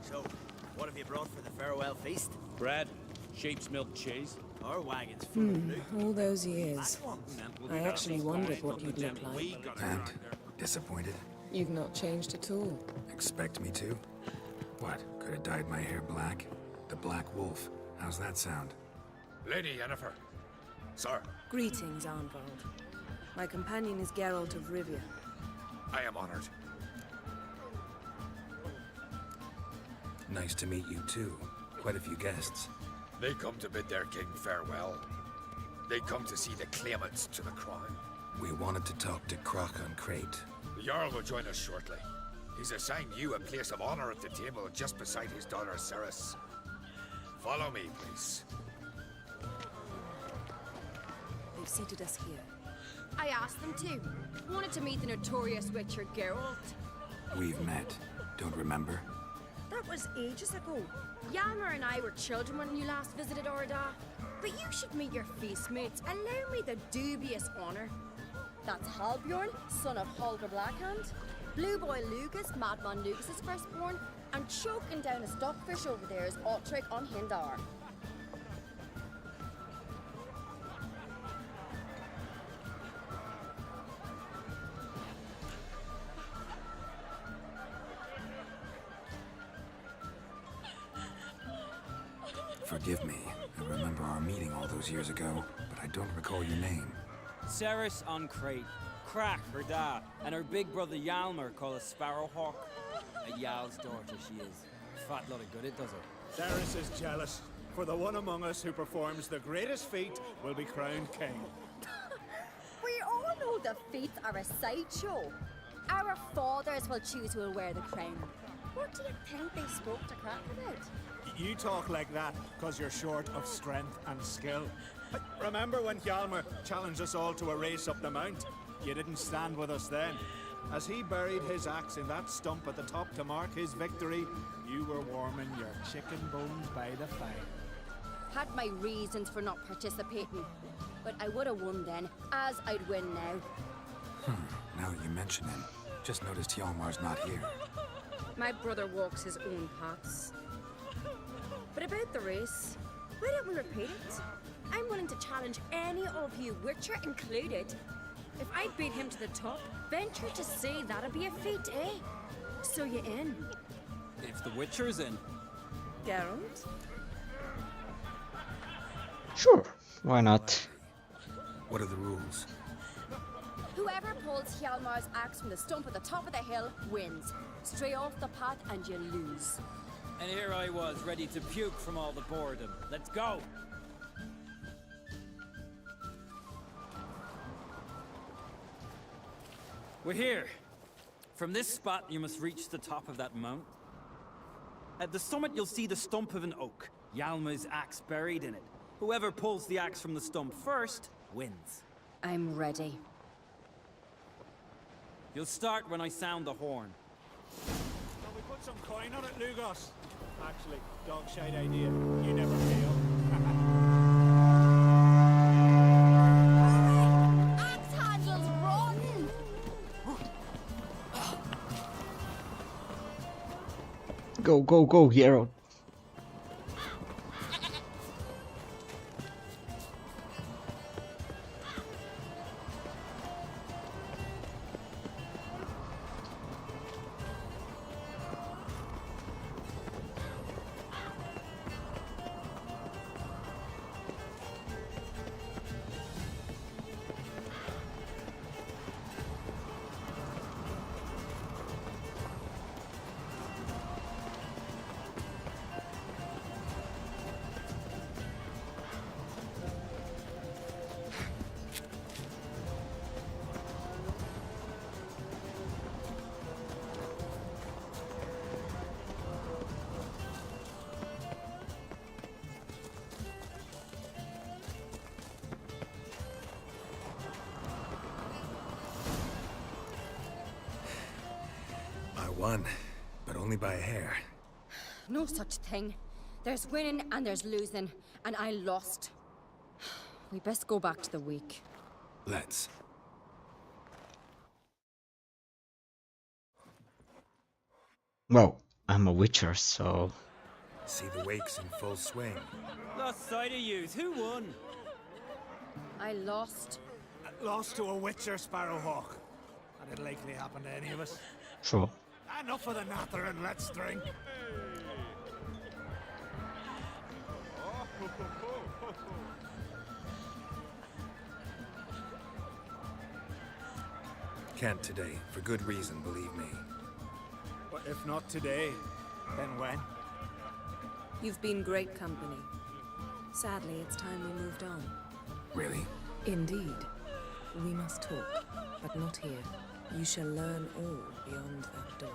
So, what have you brought for the farewell feast? Bread, sheep's milk cheese. Our wagon's full of loot. All those years. I actually wondered what you'd look like. And? Disappointed? You've not changed at all. Expect me to? What, could have dyed my hair black? The Black Wolf. How's that sound? Lady Yennefer. Sir. Greetings, Arnvald. My companion is Geralt of Rivia. I am honored. Nice to meet you too. Quite a few guests. They come to bid their king farewell. They come to see the claimants to the crown. We wanted to talk to Krach on Crate. The Jarl will join us shortly. He's assigned you a place of honor at the table just beside his daughter Ceres. Follow me, please. They've seated us here. I asked them to. Wanted to meet the notorious witcher Geralt. We've met. Don't remember? That was ages ago. Yalmer and I were children when you last visited Orda. But you should meet your feast mates. Allow me the dubious honor. That's Halbjorn, son of Holger Blackhand. Blue Boy Lugus, Madman Lugus' firstborn. And choking down a stockfish over there is Otric on Hindar. Forgive me. I remember our meeting all those years ago, but I don't recall your name. Ceres on Crate, Krach her dad, and her big brother Yalmer called a Sparrowhawk. A Jarl's daughter she is. Fat lot of good it does her. Ceres is jealous, for the one among us who performs the greatest feat will be crowned king. We all know the feats are a sideshow. Our fathers will choose who will wear the crown. What do you think they spoke to Krach about? You talk like that because you're short of strength and skill. Remember when Hjalmar challenged us all to a race up the mount? You didn't stand with us then. As he buried his axe in that stump at the top to mark his victory, you were warming your chicken bones by the fire. Had my reasons for not participating, but I would have won then, as I'd win now. Now that you mention it, just noticed Hjalmar's not here. My brother walks his own paths. But about the race, why don't we repeat it? I'm willing to challenge any of you, Witcher included. If I beat him to the top, venture to say that'd be a feat, eh? So you in? If the Witcher's in. Geralt? Sure, why not? What are the rules? Whoever pulls Hjalmar's axe from the stump at the top of the hill wins. Stray off the path and you lose. And here I was, ready to puke from all the boredom. Let's go! We're here. From this spot, you must reach the top of that mount. At the summit, you'll see the stump of an oak. Hjalmar's axe buried in it. Whoever pulls the axe from the stump first, wins. I'm ready. You'll start when I sound the horn. Shall we put some coin on it, Lugos? Actually, dog shite idea. You never pay up. Axe handles rotten! Go, go, go, Geralt. Won, but only by a hair. No such thing. There's winning and there's losing, and I lost. We best go back to the week. Let's. Well, I'm a Witcher, so... See the wakes in full swing. Lost sight of yous. Who won? I lost. Lost to a Witcher, Sparrowhawk. That'd likely happen to any of us. Sure. Enough of the natter and let's drink. Can't today, for good reason, believe me. But if not today, then when? You've been great company. Sadly, it's time we moved on. Really? Indeed. We must talk, but not here. You shall learn all beyond that door.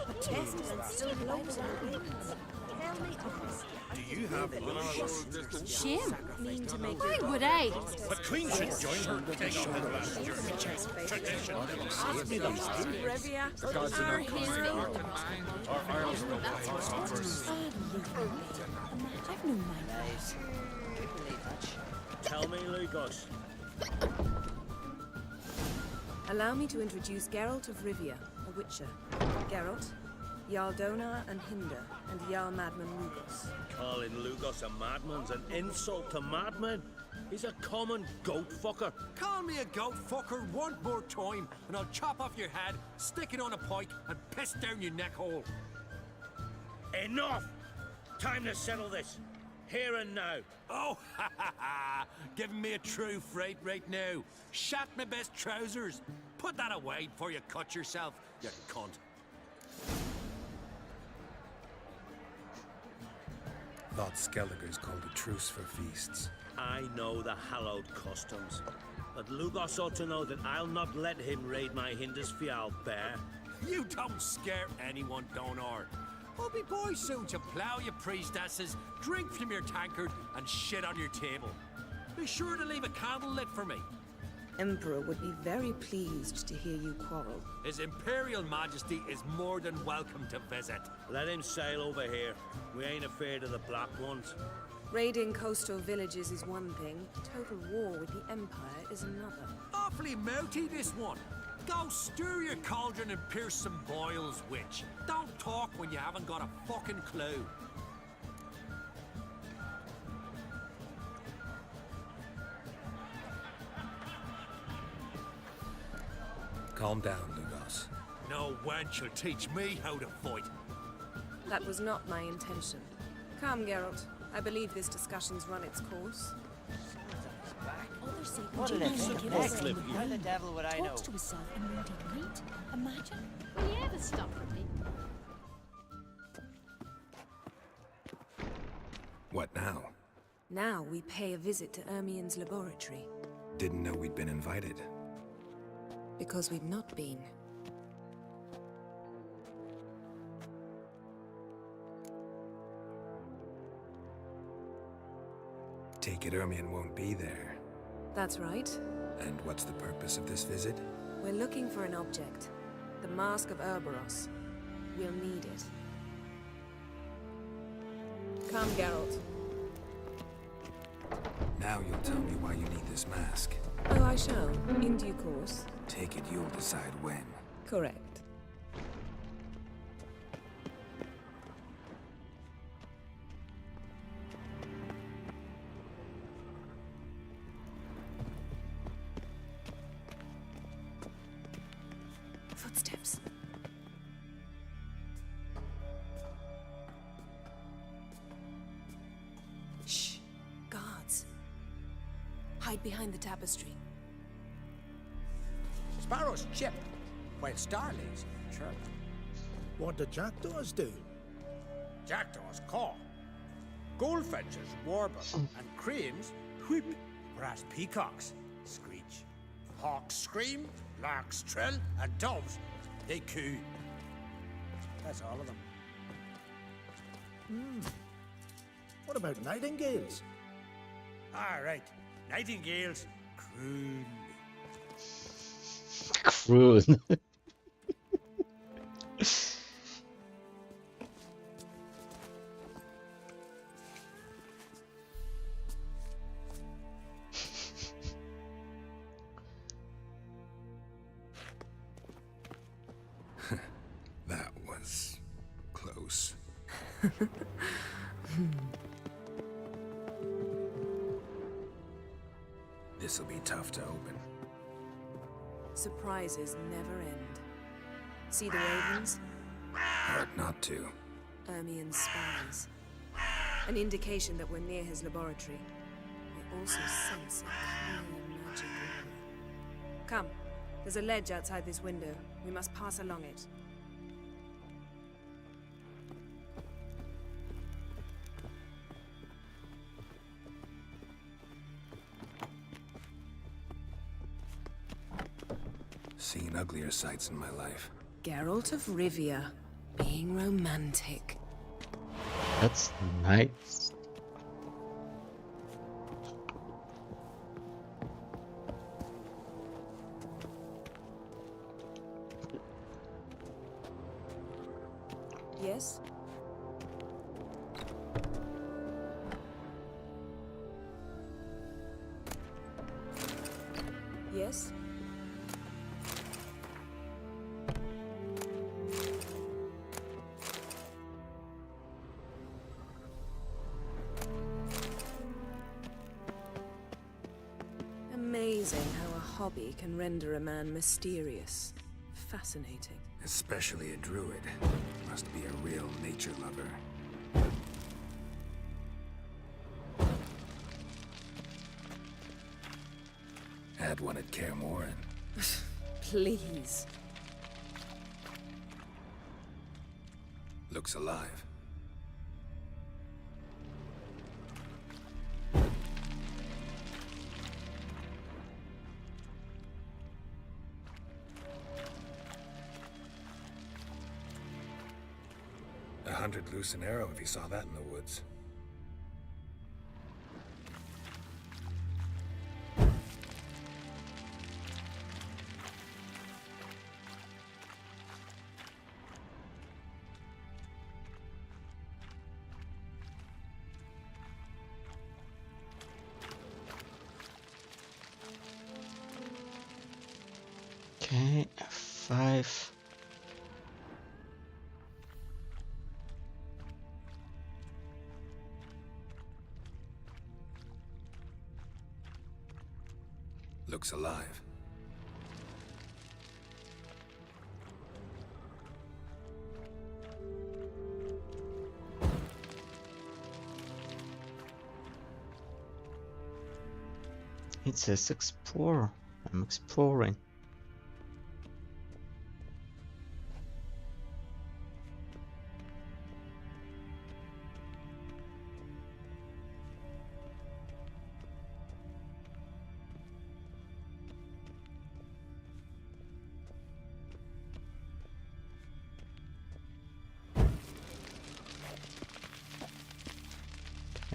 The testament still blows in the wind. Tell me honestly. Do you have one of those? Shame. Mean to make Why would I? The Queen should join her king on his last journey. Tradition. Ask me these Rivia are his I've no mind. Tell me, Lugos. Allow me to introduce Geralt of Rivia, a Witcher. Geralt, Jarl Donar and Hinder, and Jarl Madman Lugos. Calling Lugos a madman's an insult to madmen. He's a common goat fucker. Call me a goat fucker one more time, and I'll chop off your head, stick it on a pike, and piss down your neck hole. Enough! Time to settle this. Here and now. Oh, ha ha ha! Giving me a true fright right now. Shat my best trousers. Put that away before you cut yourself, you cunt. Thought Skelliger's called a truce for feasts. I know the hallowed customs, but Lugos ought to know that I'll not let him raid my Hindisfial bear. You don't scare anyone, Donar. I'll be boys soon to plough your priestesses, drink from your tankard, and shit on your table. Be sure to leave a candle lit for me. Emperor would be very pleased to hear you quarrel. His Imperial Majesty is more than welcome to visit. Let him sail over here. We ain't afraid of the Black Ones. Raiding coastal villages is one thing. Total war with the Empire is another. Awfully mouty, this one. Go stir your cauldron and pierce some boils, witch. Don't talk when you haven't got a fucking clue. Calm down, Lugos. No wench will teach me how to fight. That was not my intention. Come, Geralt. I believe this discussion's run its course. What an Cliff, how the devil would I know? Talks to himself in moody night. Imagine. Will you ever stop for me? What now? Now we pay a visit to Ermien's laboratory. Didn't know we'd been invited. Because we've not been. Take it Ermien won't be there. That's right. And what's the purpose of this visit? We're looking for an object. The Mask of Ouroboros. We'll need it. Come, Geralt. Now you'll tell me why you need this mask. Oh, I shall. In due course. Take it you'll decide when. Correct. Footsteps. Shh. Guards. Hide behind the tapestry. Sparrows chip, while starlings chirp. What do jackdaws do? Jackdaws caw. Goldfinches warble, and cranes whoop, whereas peacocks screech. Hawks scream, larks trill, and doves, they coo. That's all of them. What about nightingales? All right, nightingales croon. Croon. That was close. This'll be tough to open. Surprises never end. See the ravens? Hard not to. Ermien's spies. An indication that we're near his laboratory. I also sense a clear magic aura. Come. There's a ledge outside this window. We must pass along it. Seen uglier sights in my life. Geralt of Rivia, being romantic. That's nice. Yes? Yes? Amazing how a hobby can render a man mysterious. Fascinating. Especially a druid. Must be a real nature lover. Had one at Kaer Morhen. Please. Looks alive. Hunted loose an arrow if he saw that in the woods. Okay, F5. Looks alive. It says explore. I'm exploring.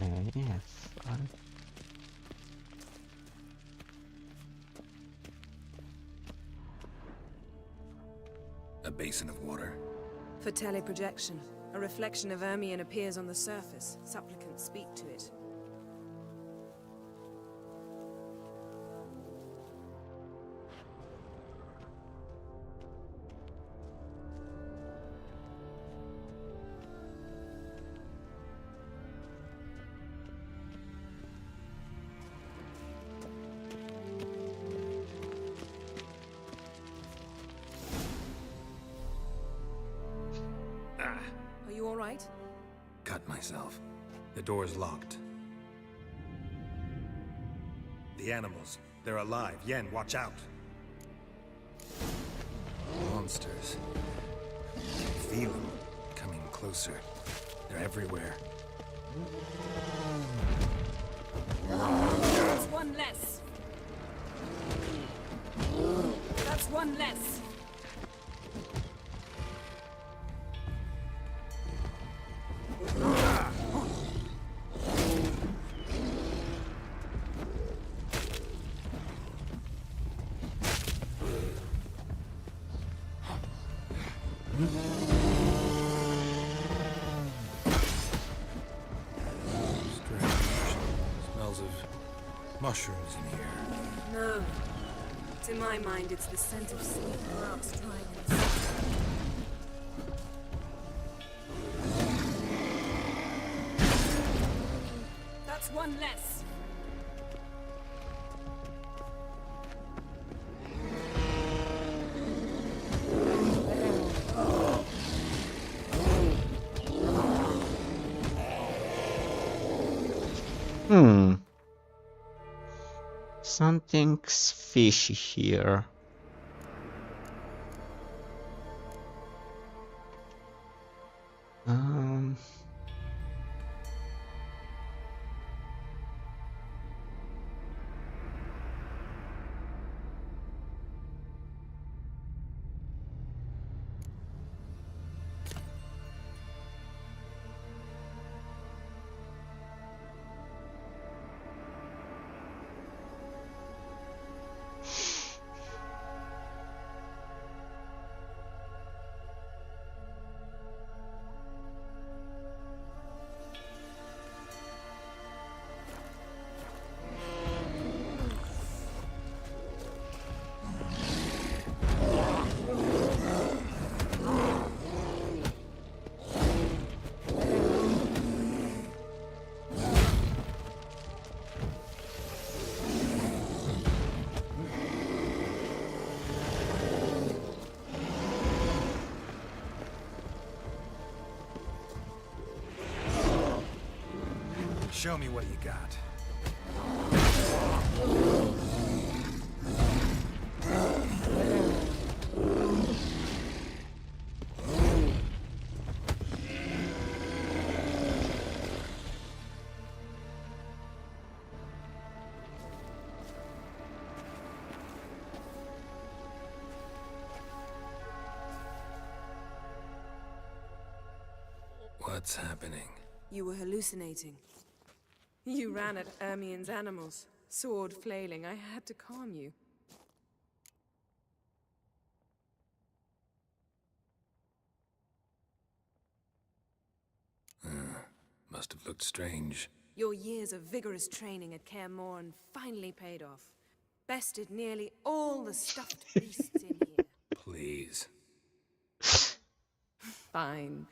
Okay, F5. A basin of water. For teleprojection, a reflection of Ermion appears on the surface. Supplicants speak to it. Are you all right? Cut myself. The door's locked. The animals. They're alive. Yen, watch out. Monsters. Feel them. Coming closer. They're everywhere. That's one less. That's one less. Smells of mushrooms in here. No. To my mind, it's the scent of sleep grass dryness. That's one less. Something's fishy here. Show me what you got. What's happening? You were hallucinating. You ran at Ermion's animals, sword flailing. I had to calm you. Must have looked strange. Your years of vigorous training at Kaer Morhen finally paid off. Bested nearly all the stuffed beasts in here. Fine.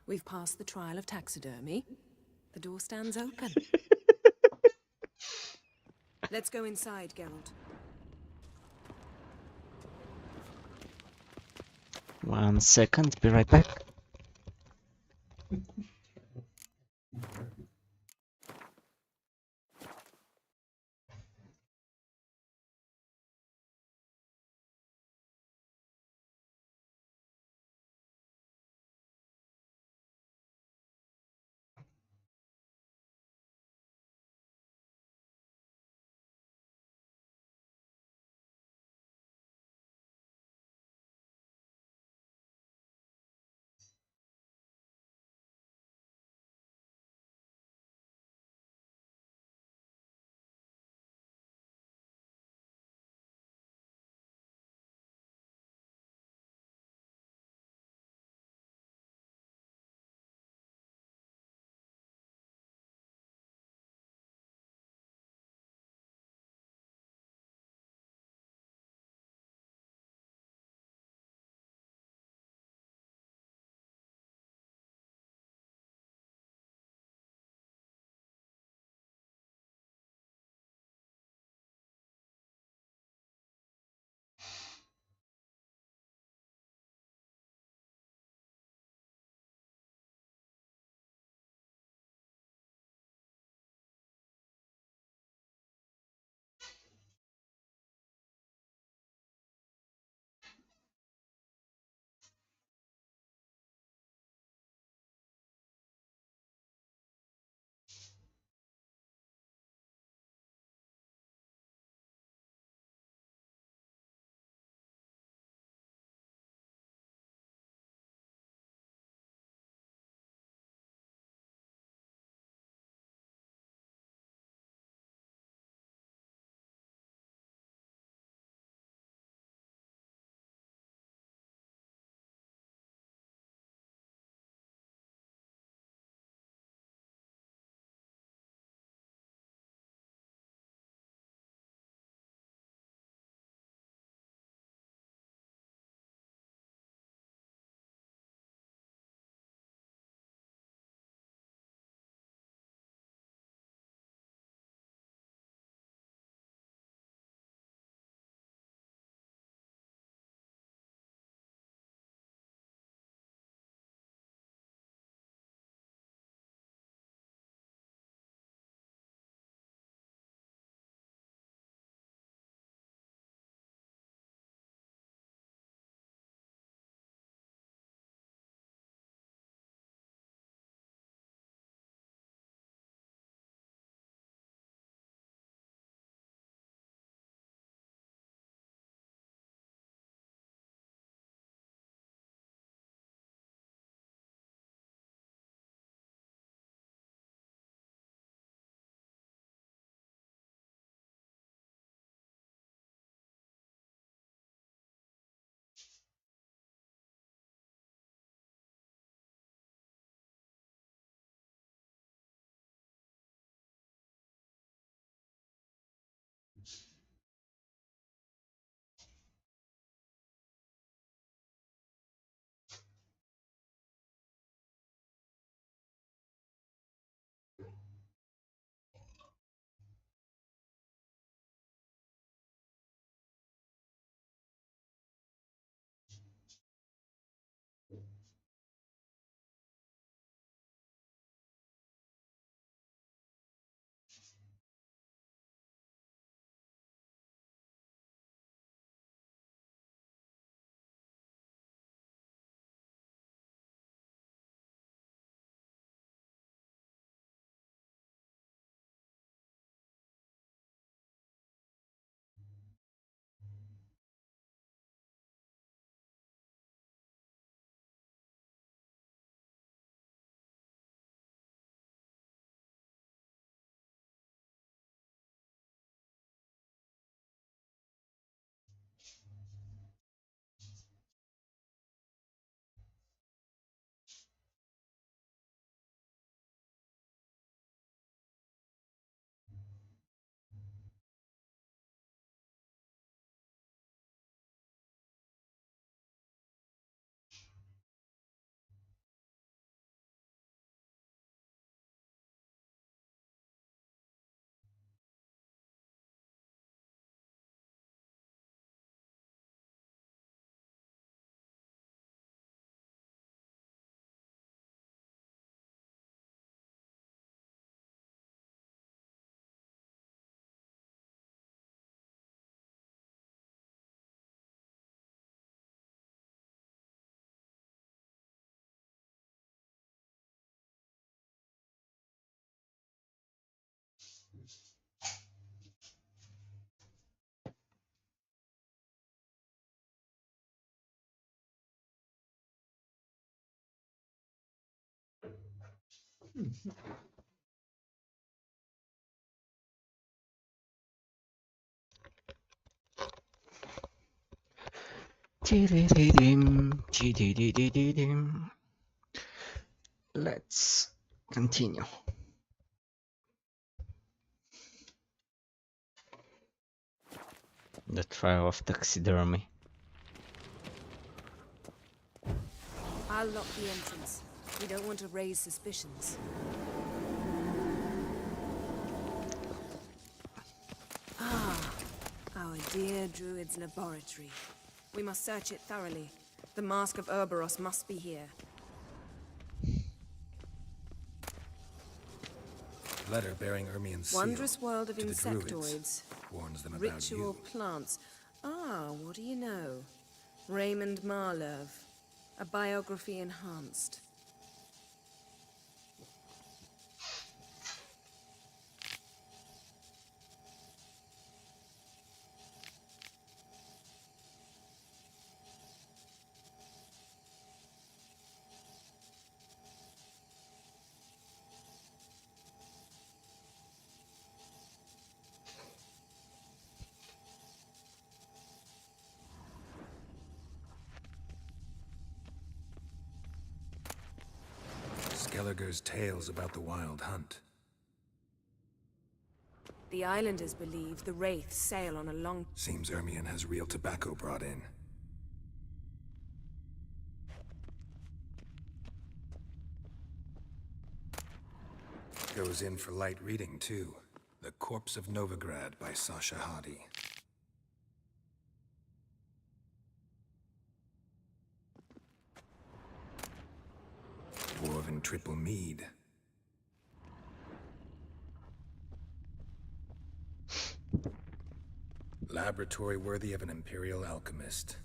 We've passed the trial of taxidermy. The door stands open. Let's go inside, Geralt. 1 second, be right back. Let's continue. The trial of taxidermy. I'll lock the entrance. We don't want to raise suspicions. Ah, our dear druid's laboratory. We must search it thoroughly. The Mask of Ouroboros must be here. Letter bearing Ermien's seal. Wondrous world of to the insectoids. druids. Warns them about Ritual you. plants. Ah, what do you know? Raymond Marlove. A biography enhanced. Skelliger's tales about the wild hunt. The islanders believe the wraiths sail on a long... Seems Ermien has real tobacco brought in. Goes in for light reading, too. The Corpse of Novigrad by Sasha Hadi. Dwarven Triple Mead. Laboratory worthy of an imperial alchemist.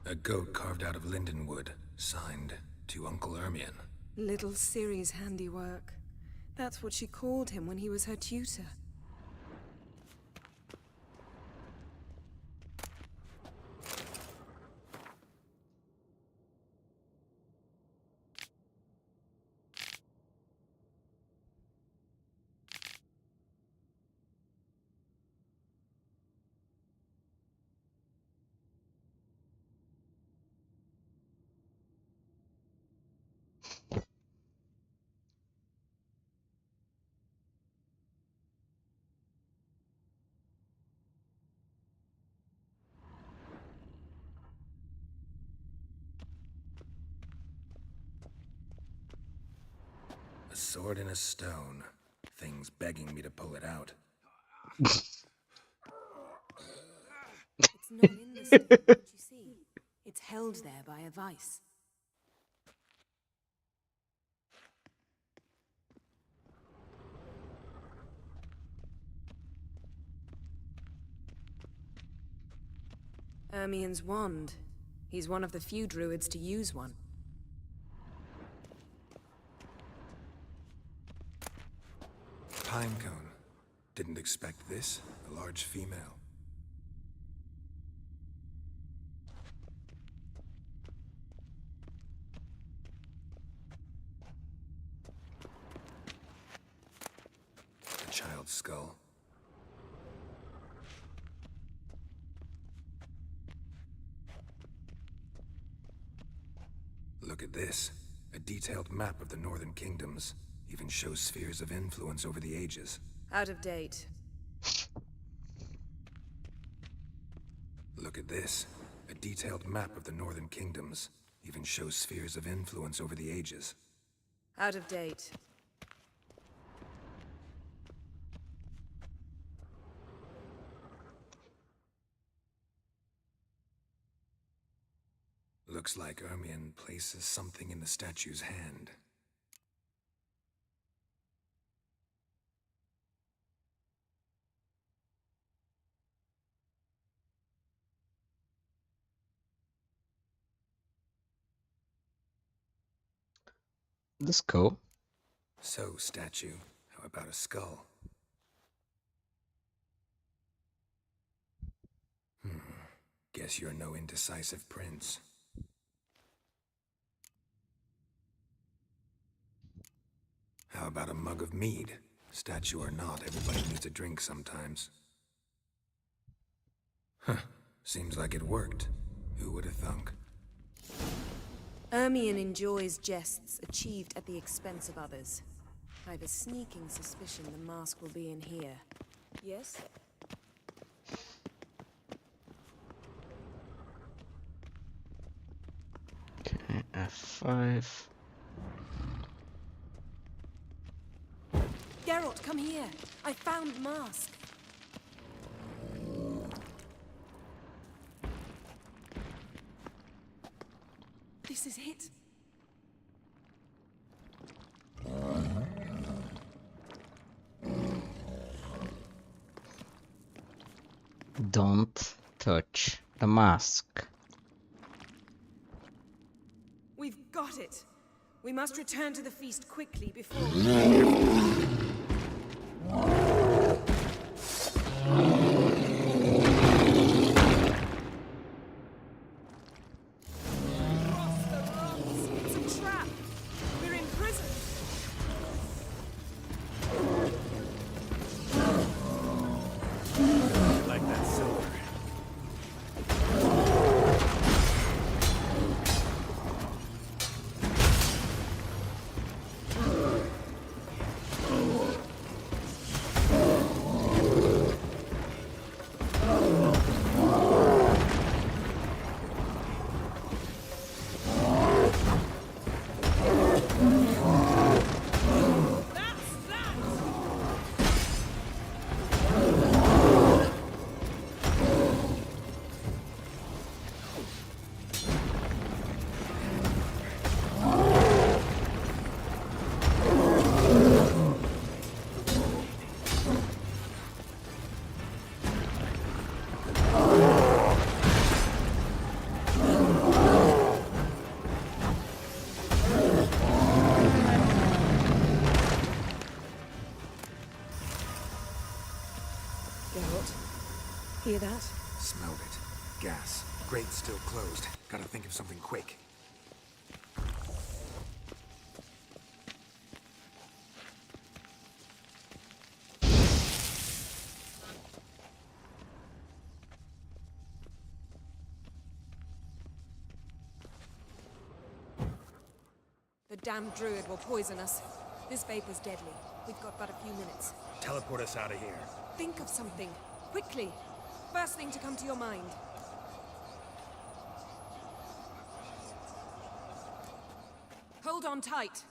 A goat carved out of lindenwood, signed to Uncle Ermien. Little Ciri's handiwork. That's what she called him when he was her tutor. A sword in a stone. Things begging me to pull it out. It's not in the stone, don't you see? It's held there by a vice. Ermien's wand. He's one of the few druids to use one. Pinecone. Didn't expect this. A large female. A child's skull. Look at this. A detailed map of the Northern Kingdoms. Even shows spheres of influence over the ages. Out of date. Look at this. A detailed map of the Northern Kingdoms. Even shows spheres of influence over the ages. Out of date. Looks like Ermien places something in the statue's hand. The skull. So, statue, how about a skull? Guess you're no indecisive prince. How about a mug of mead? Statue or not, everybody needs a drink sometimes. Huh. Seems like it worked. Who would have thunk? Ermion enjoys jests achieved at the expense of others. I've a sneaking suspicion the mask will be in here. Yes? Okay, F5. Geralt, come here. I found the mask. This is it. Don't touch the mask. We've got it. We must return to the feast quickly before... Hear that? Smelled it. Gas. Grate's still closed. Gotta think of something quick. The damned druid will poison us. This vapor's deadly. We've got but a few minutes. Teleport us out of here. Think of something. Quickly. First thing to come to your mind. Hold on tight.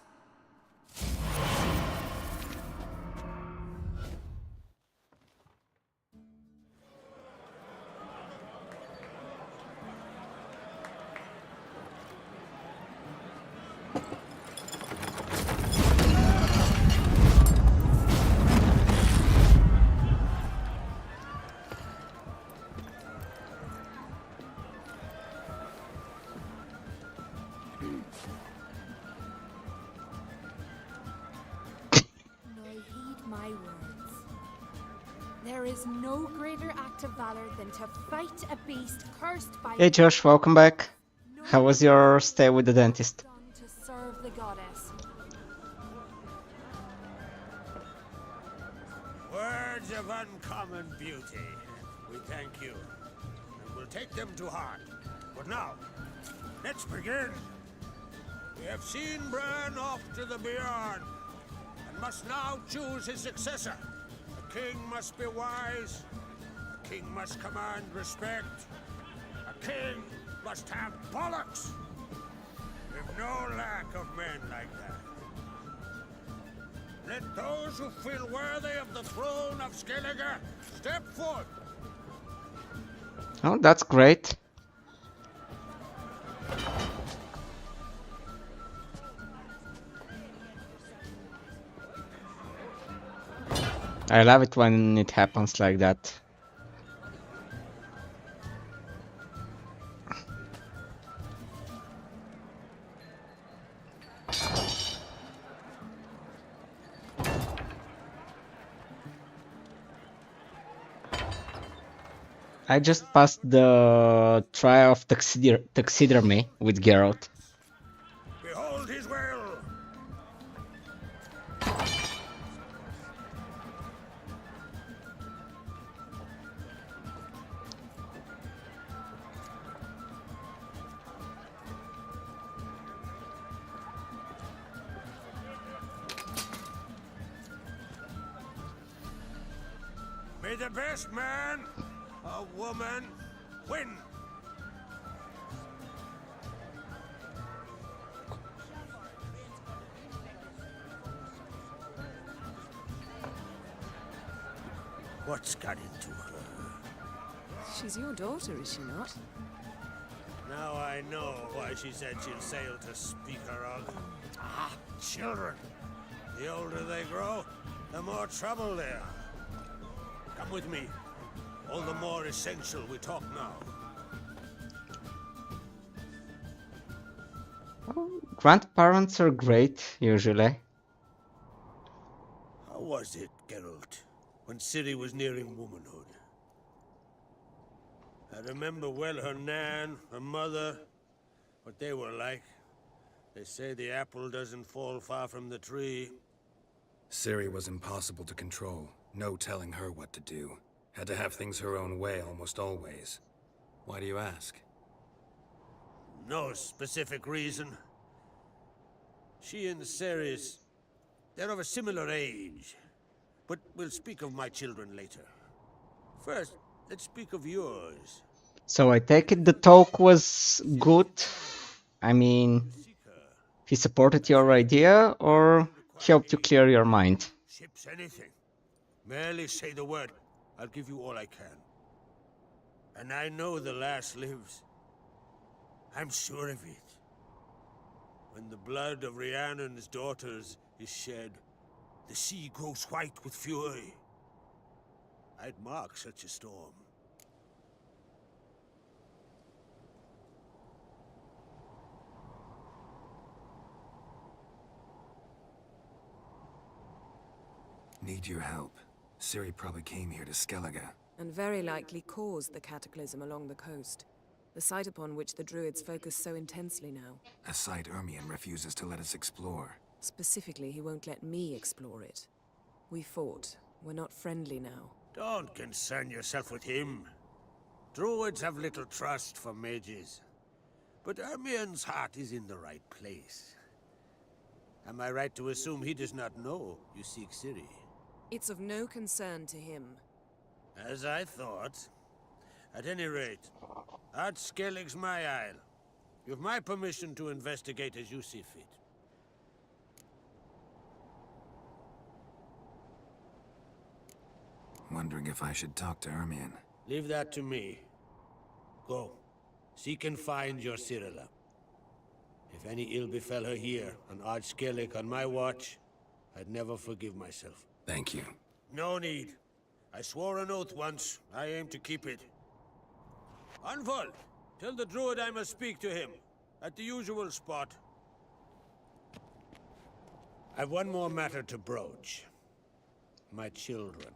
There is no greater act of valor than to fight a beast cursed by Hey Josh, welcome back. How was your stay with the dentist? to serve the goddess. Words of uncommon beauty. We thank you, and we'll take them to heart. But now, let's begin. We have seen Bran off to the Beyond, and must now choose his successor. A king must be wise. A king must command respect. A king must have bollocks. We've no lack of men like that. Let those who feel worthy of the throne of Skellige step forth. Oh, that's great. I love it when it happens like that. I just passed the trial of taxidermy with Geralt. Behold his will. the best man or woman win. What's got into her? She's your daughter, is she not? Now I know why she said she'll sail to speak her of. Ah, children. The older they grow, the more trouble they are. Come with me. All the more essential we talk now. Grandparents are great, usually. How was it, Geralt, when Ciri was nearing womanhood? I remember well her nan, her mother, what they were like. They say the apple doesn't fall far from the tree. Ciri was impossible to control. No telling her what to do. Had to have things her own way almost always. Why do you ask? No specific reason. She and Ceres, they're of a similar age. But we'll speak of my children later. First, let's speak of yours. So I take it the talk was good. I mean, he supported your idea or helped you clear your mind? Ships anything. Merely say the word. I'll give you all I can. And I know the lass lives. I'm sure of it. When the blood of Rhiannon's daughters is shed, the sea grows white with fury. I'd mark such a storm. Need your help. Ciri probably came here to Skellige. And very likely caused the cataclysm along the coast. The site upon which the Druids focus so intensely now. A site Ermion refuses to let us explore. Specifically, he won't let me explore it. We fought. We're not friendly now. Don't concern yourself with him. Druids have little trust for mages. But Ermion's heart is in the right place. Am I right to assume he does not know you seek Ciri? It's of no concern to him. As I thought. At any rate, Art Skellig's my isle. You've my permission to investigate as you see fit. Wondering if I should talk to Ermion. Leave that to me. Go. Seek and find your Cyrilla. If any ill befell her here, on Ard Skellig on my watch, I'd never forgive myself. Thank you. No need. I swore an oath once. I aim to keep it. Anvald, tell the druid I must speak to him. At the usual spot. I've one more matter to broach. My children.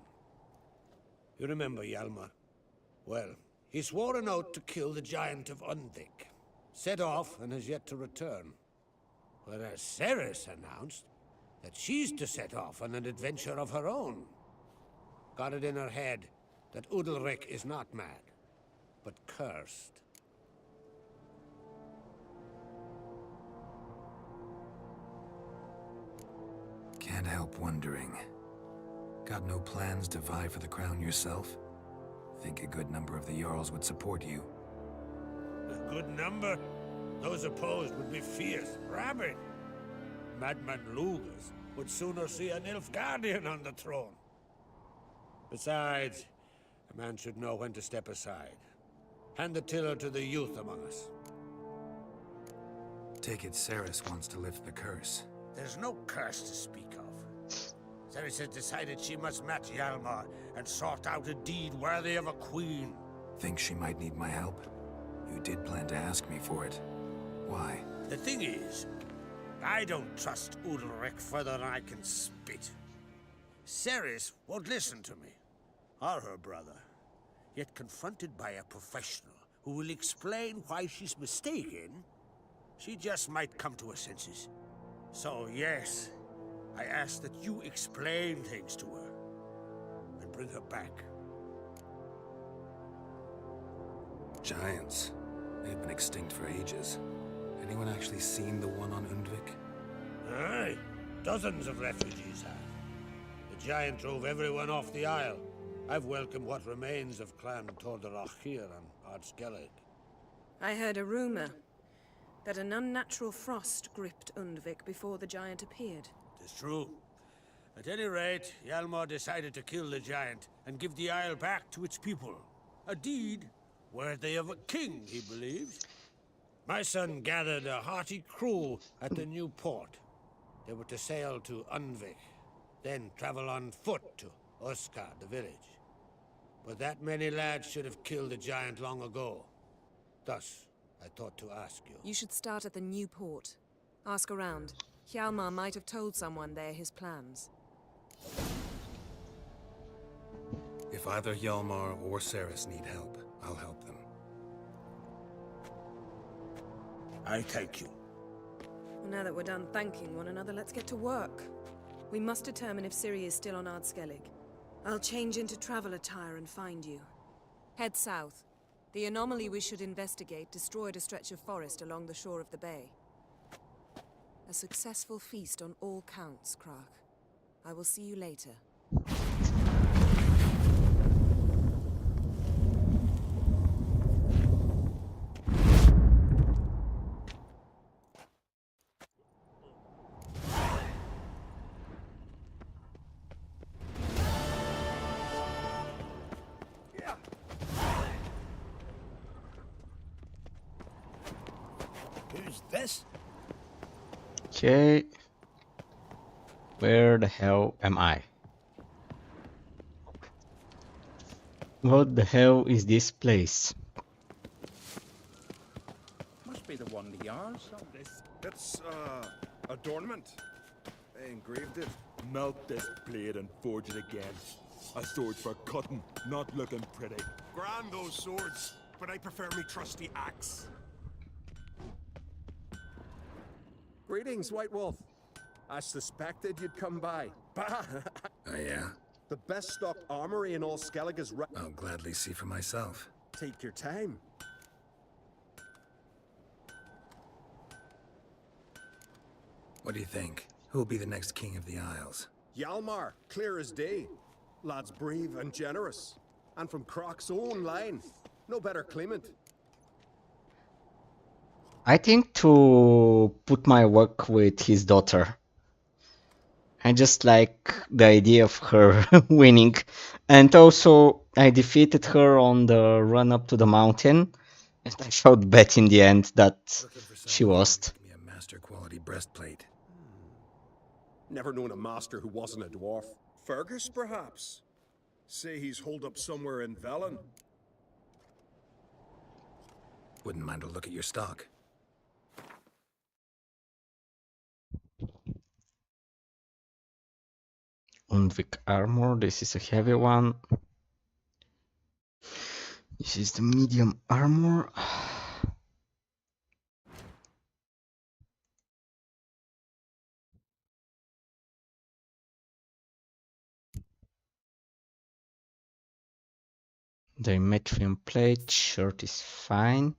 You remember Hjalmar? Well, he swore an oath to kill the giant of Undvik. Set off and has yet to return. Whereas Ceres announced that she's to set off on an adventure of her own. Got it in her head that Udalric is not mad, but cursed. Can't help wondering. Got no plans to vie for the crown yourself? Think a good number of the Jarls would support you. A good number? Those opposed would be fierce, rabid. Madman Lugas would sooner see an Nilfgaardian on the throne. Besides, a man should know when to step aside. Hand the tiller to the youth among us. Take it Ceres wants to lift the curse. There's no curse to speak of. Ceres has decided she must match Hjalmar and sort out a deed worthy of a queen. Think she might need my help? You did plan to ask me for it. Why? The thing is, I don't trust Udalric further than I can spit. Ceres won't listen to me, or her brother. Yet confronted by a professional who will explain why she's mistaken, she just might come to her senses. So yes, I ask that you explain things to her and bring her back. Giants. They've been extinct for ages. Anyone actually seen the one on Undvik? Aye, dozens of refugees have. The giant drove everyone off the isle. I've welcomed what remains of Clan Tordarach here on Ardskellig. I heard a rumor that an unnatural frost gripped Undvik before the giant appeared. It's true. At any rate, Hjalmar decided to kill the giant and give the isle back to its people. A deed worthy of a king, he believes. My son gathered a hearty crew at the new port. They were to sail to Undvik, then travel on foot to Oskar, the village. But that many lads should have killed the giant long ago. Thus, I thought to ask you. You should start at the new port. Ask around. Hjalmar might have told someone there his plans. If either Hjalmar or Ceres need help, I'll help them. I thank you. Well, now that we're done thanking one another, let's get to work. We must determine if Ciri is still on Ardskellig. I'll change into travel attire and find you. Head south. The anomaly we should investigate destroyed a stretch of forest along the shore of the bay. A successful feast on all counts, Krak. I will see you later. Who's this? Okay. Where the hell am I? What the hell is this place? Must be the one the Jarls. It's, adornment. They engraved it. Melt this blade and forge it again. A sword for cutting, not looking pretty. Grand those swords, but I prefer me trusty axe. Greetings, White Wolf. I suspected you'd come by. Bah! Oh, yeah? The best stocked armory in all Skellig is right. I'll gladly see for myself. Take your time. What do you think? Who'll be the next king of the Isles? Hjalmar, clear as day. Lad's brave and generous. And from Krok's own line. No better claimant. I think to put my work with his daughter. I just like the idea of her winning. And also, I defeated her on the run up to the mountain. And I showed bet in the end that she lost. Give me a master quality breastplate. Never known a master who wasn't a dwarf. Fergus, perhaps? Say he's holed up somewhere in Velen. Wouldn't mind a look at your stock. Undvik armor, this is a heavy one. This is the medium armor. Dimetrium plate, shirt is fine.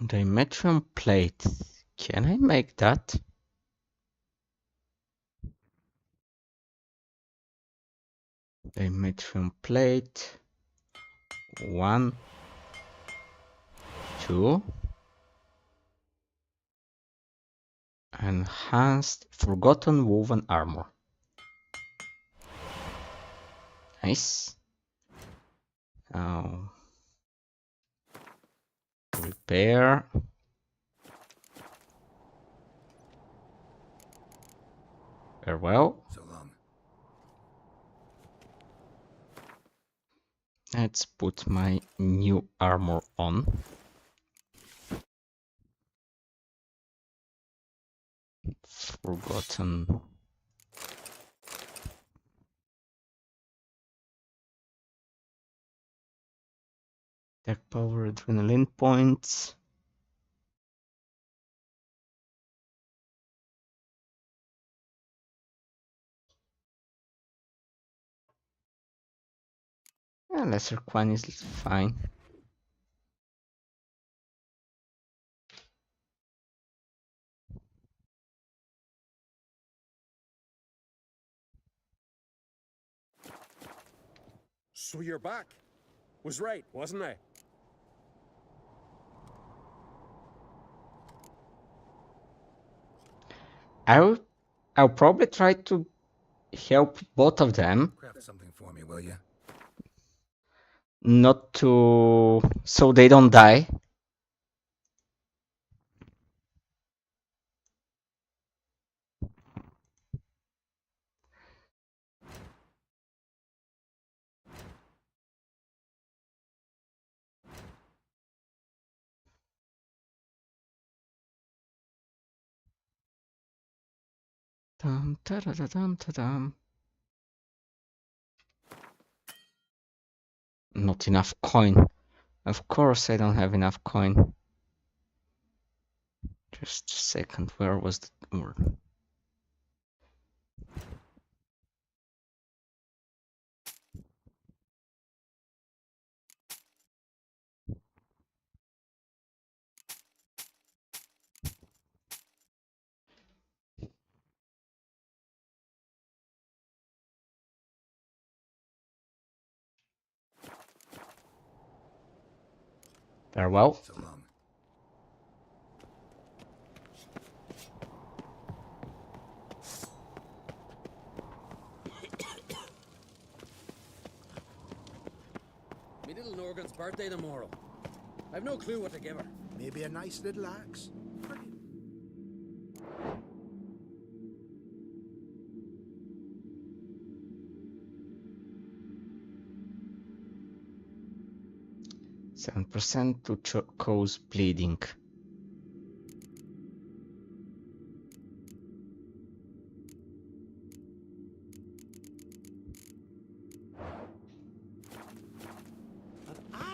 Dimetrium plate. Can I make that? Dimetrium plate. 1, 2. Enhanced Forgotten Woven Armor. Nice. Now repair. Farewell. So long. Let's put my new armor on. Forgotten. Attack power, adrenaline points. Yeah, lesser Quan is fine. So you're back. Was right, wasn't I? I'll probably try to help both of them. Craft something for me, will you? Not to... so they don't die. Dum, ta-da-da-dum, ta-dum. Not enough coin. Of course I don't have enough coin. Just a second, where was the word? Farewell. So long. Me little Norgan's birthday tomorrow. I've no clue what to give her. Maybe a nice little axe. 7% to cause bleeding.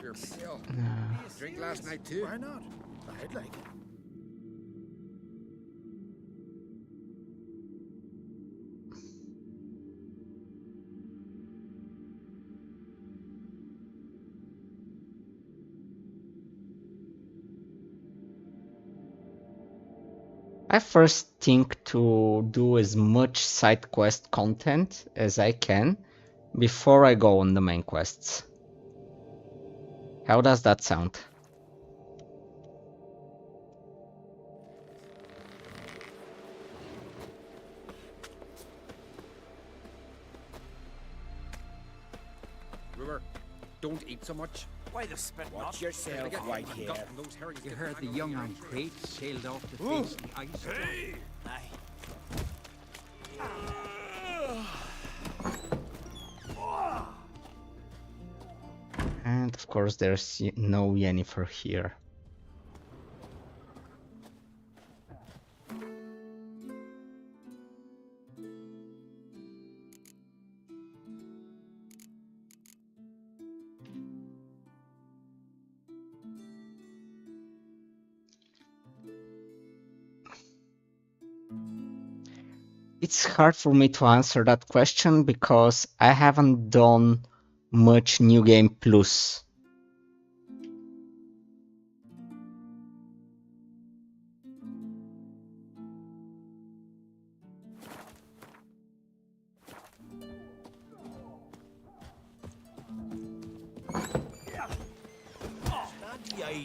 Your pale. Drink last night too. Why not? I'd like it. I first think to do as much side quest content as I can before I go on the main quests. How does that sound? River, don't eat so much. Why the spit Watch not? yourself right here. You heard the young on crate sailed off to face the ice. Hey! And of course there's no Yennefer here. It's hard for me to answer that question because I haven't done much New Game Plus.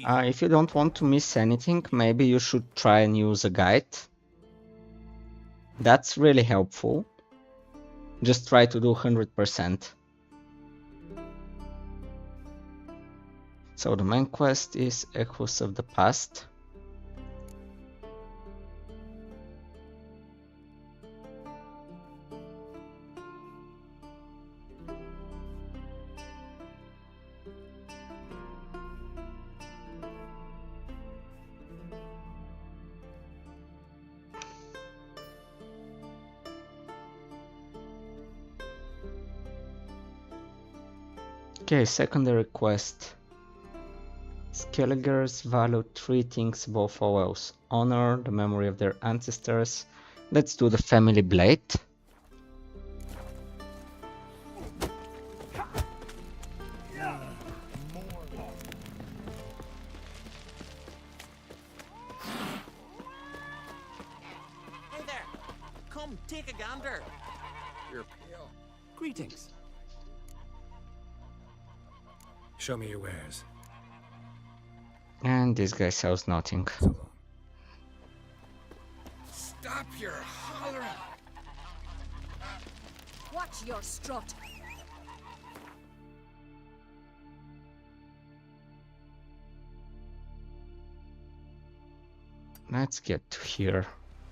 If you don't want to miss anything, maybe you should try and use a guide. That's really helpful. Just try to do 100%. So the main quest is Echoes of the Past. Okay, secondary quest. Skelligers value 3 things above all else. Honor, the memory of their ancestors. Let's do the family blade. Hey there! Come, take a gander. You're pale. Greetings. Show me your wares. And this guy sells nothing. Stop your hollering! Watch your strut. Let's get to here.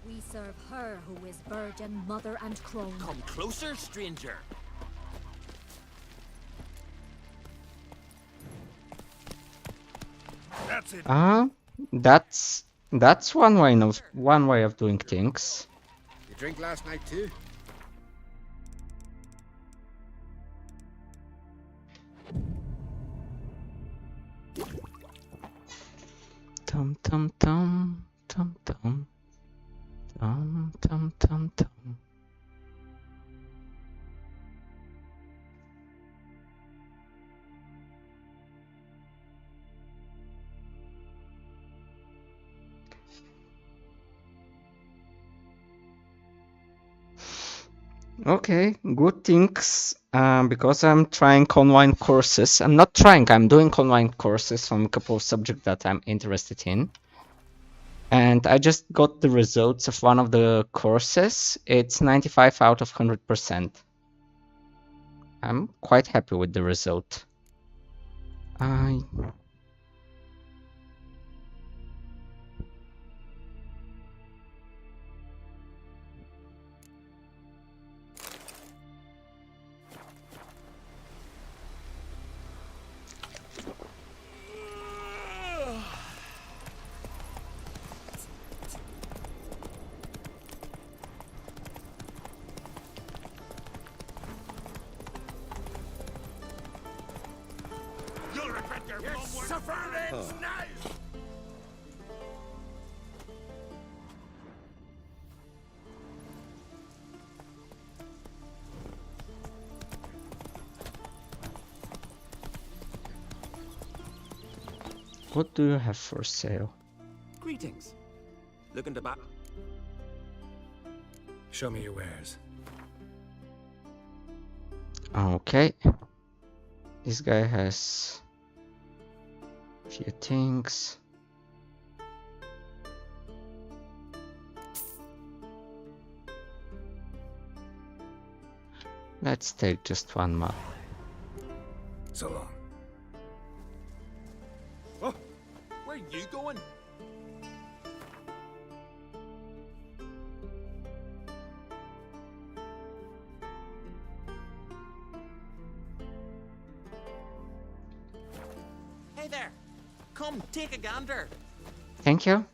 We serve her who is virgin, mother, and crone. Come closer, stranger. That's it. That's one way of doing things. You drink last night too? Tum tum tum tum tum tum tum tum tum. Okay, good things, because I'm trying online courses. I'm not trying, I'm doing online courses on a couple of subjects that I'm interested in. And I just got the results of one of the courses. It's 95 out of 100%. I'm quite happy with the result. You'll regret your sufferings now! What do you have for sale? Greetings. Looking to buy. Show me your wares. Okay. This guy has a few things. Let's take just one more. So long. Oh, where are you going? Hey there. Come, take a gander. Thank you.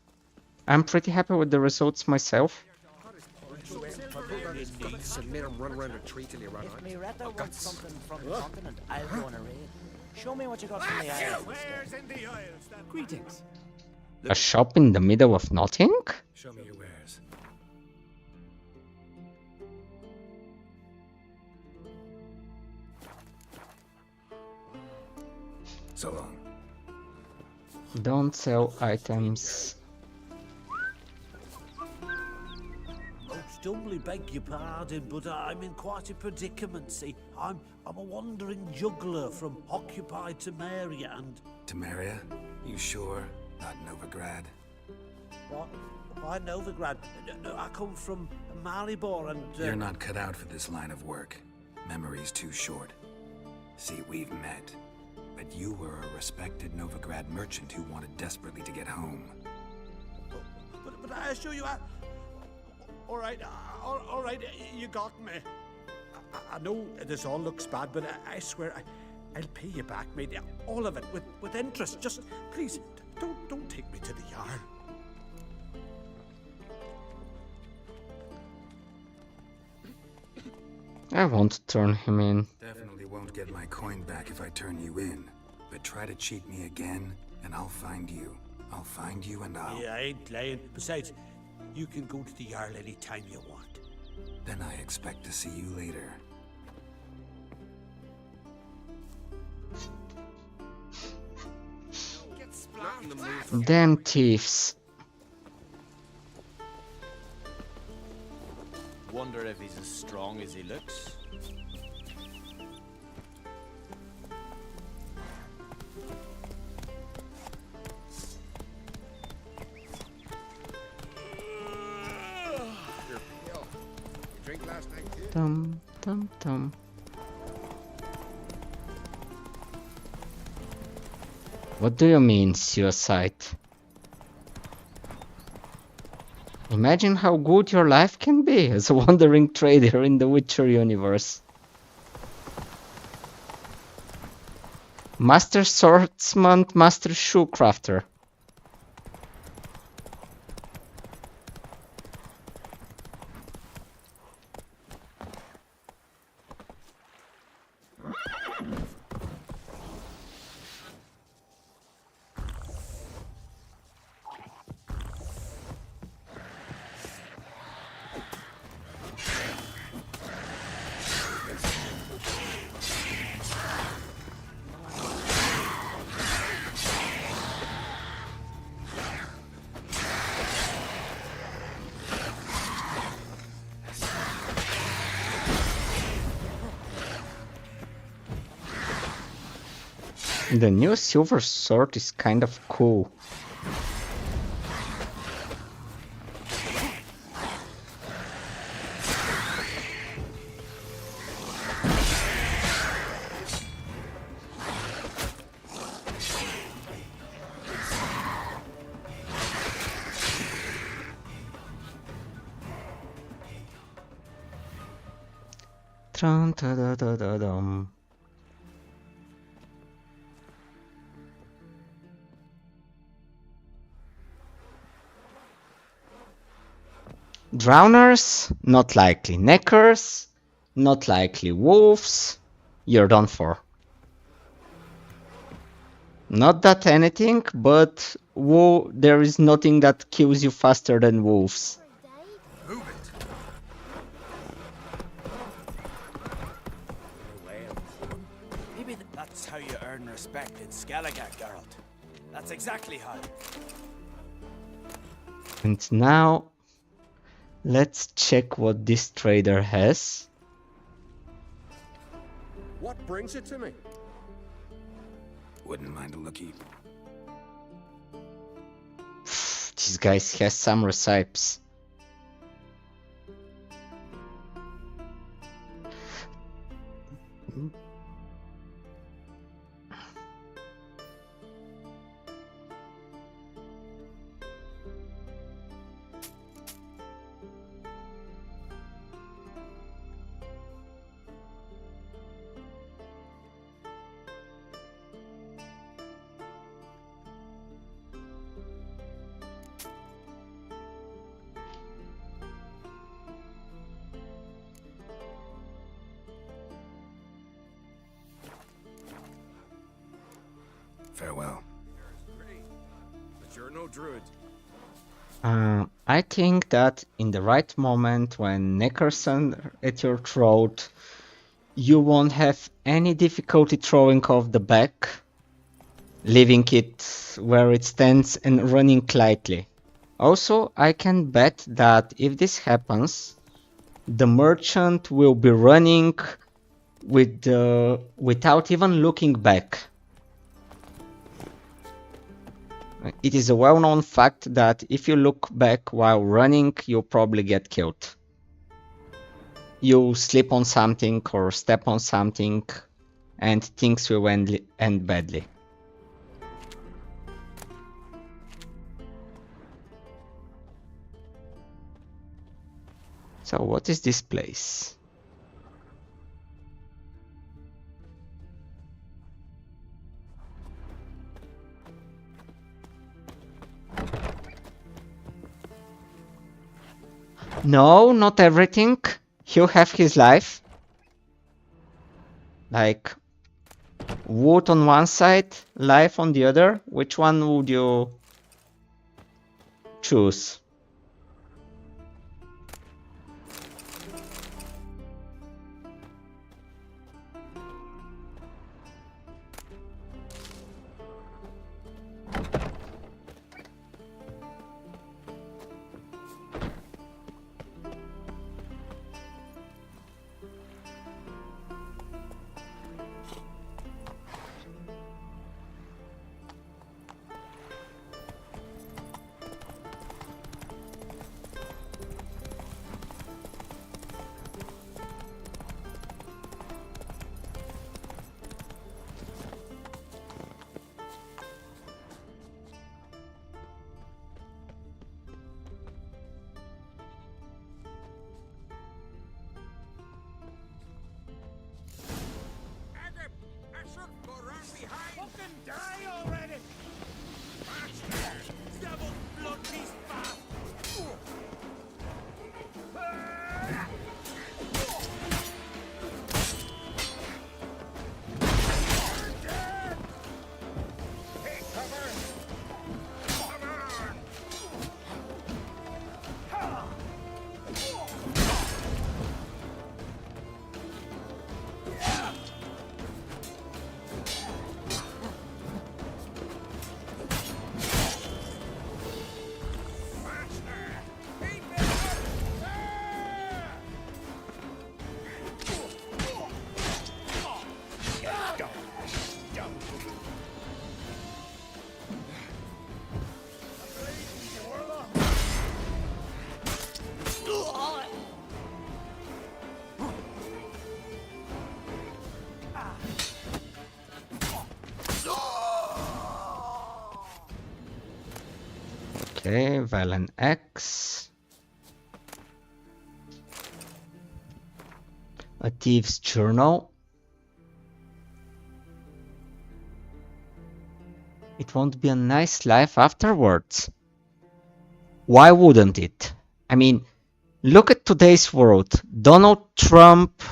I'm pretty happy with the results myself. Submit and run around a tree till you run out. If Miretta wants something from the continent, I'll go on a raid. Show me what you got from the isles. Greetings. A shop in the middle of nothing? Show me your wares. So long. Don't sell items. Humbly beg your pardon, but I'm in quite a predicament. See, I'm a wandering juggler from occupied Temeria and... Temeria? You sure? Not Novigrad? What? Why Novigrad? No, I come from Maribor and... You're not cut out for this line of work. Memory's too short. See, we've met. But you were a respected Novigrad merchant who wanted desperately to get home. But I assure you, all right, you got me. I know this all looks bad, but I swear I'll pay you back, mate. All of it, with interest. Just, please, don't take me to the Jarl. I won't turn him in. Definitely won't get my coin back if I turn you in. But try to cheat me again, and I'll find you. I'll find you and I'll... Yeah, I ain't lying. Besides, you can go to the Jarl any time you want. Then I expect to see you later. Damn thieves. Wonder if he's as strong as he looks. Dum dum dum. What do you mean, suicide? Imagine how good your life can be as a wandering trader in the Witcher universe. Master swordsman, master shoe crafter. The new silver sword is kind of cool. Tran ta da da da dum. Drowners? Not likely. Neckers? Not likely. Wolves? You're done for. Not that anything, but there is nothing that kills you faster than wolves. Maybe that's how you earn respect in Skellige, Geralt. That's exactly how. And now, let's check what this trader has. What brings it to me? Wouldn't mind a lookie. This guy has some recipes. Farewell. But you're no druid. I think that in the right moment, when neckers are at your throat, you won't have any difficulty throwing off the back, leaving it where it stands and running lightly. Also, I can bet that if this happens, the merchant will be running without even looking back. It is a well-known fact that if you look back while running, you'll probably get killed. You'll slip on something or step on something, and things will end badly. So what is this place? No, not everything. He'll have his life. Like wood on one side, life on the other. Which one would you choose? Okay, Valen X. A thief's journal. It won't be a nice life afterwards. Why wouldn't it? I mean, look at today's world. Donald Trump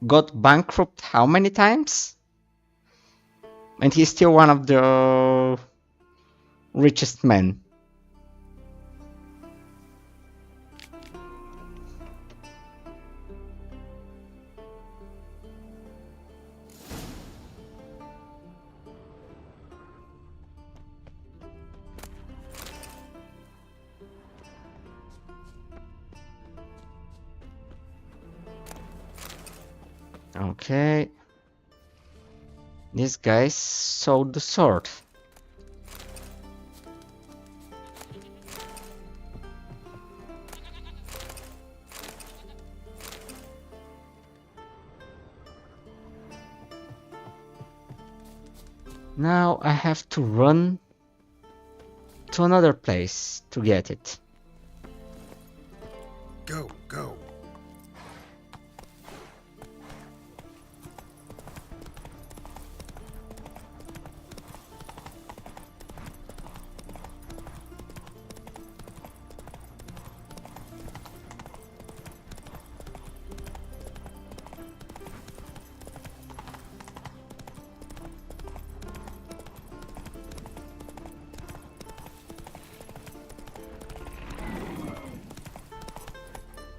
got bankrupt how many times? And he's still one of the richest men. Okay. These guys sold the sword. Now I have to run to another place to get it. Go, go.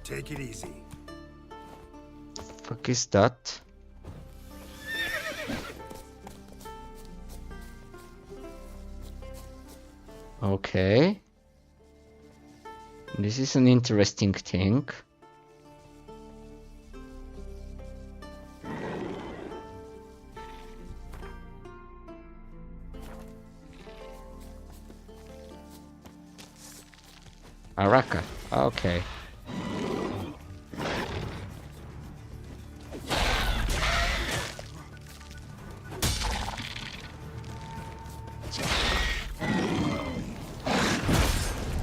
Take it easy. Fuck is that? Okay. This is an interesting thing. Araka. Okay.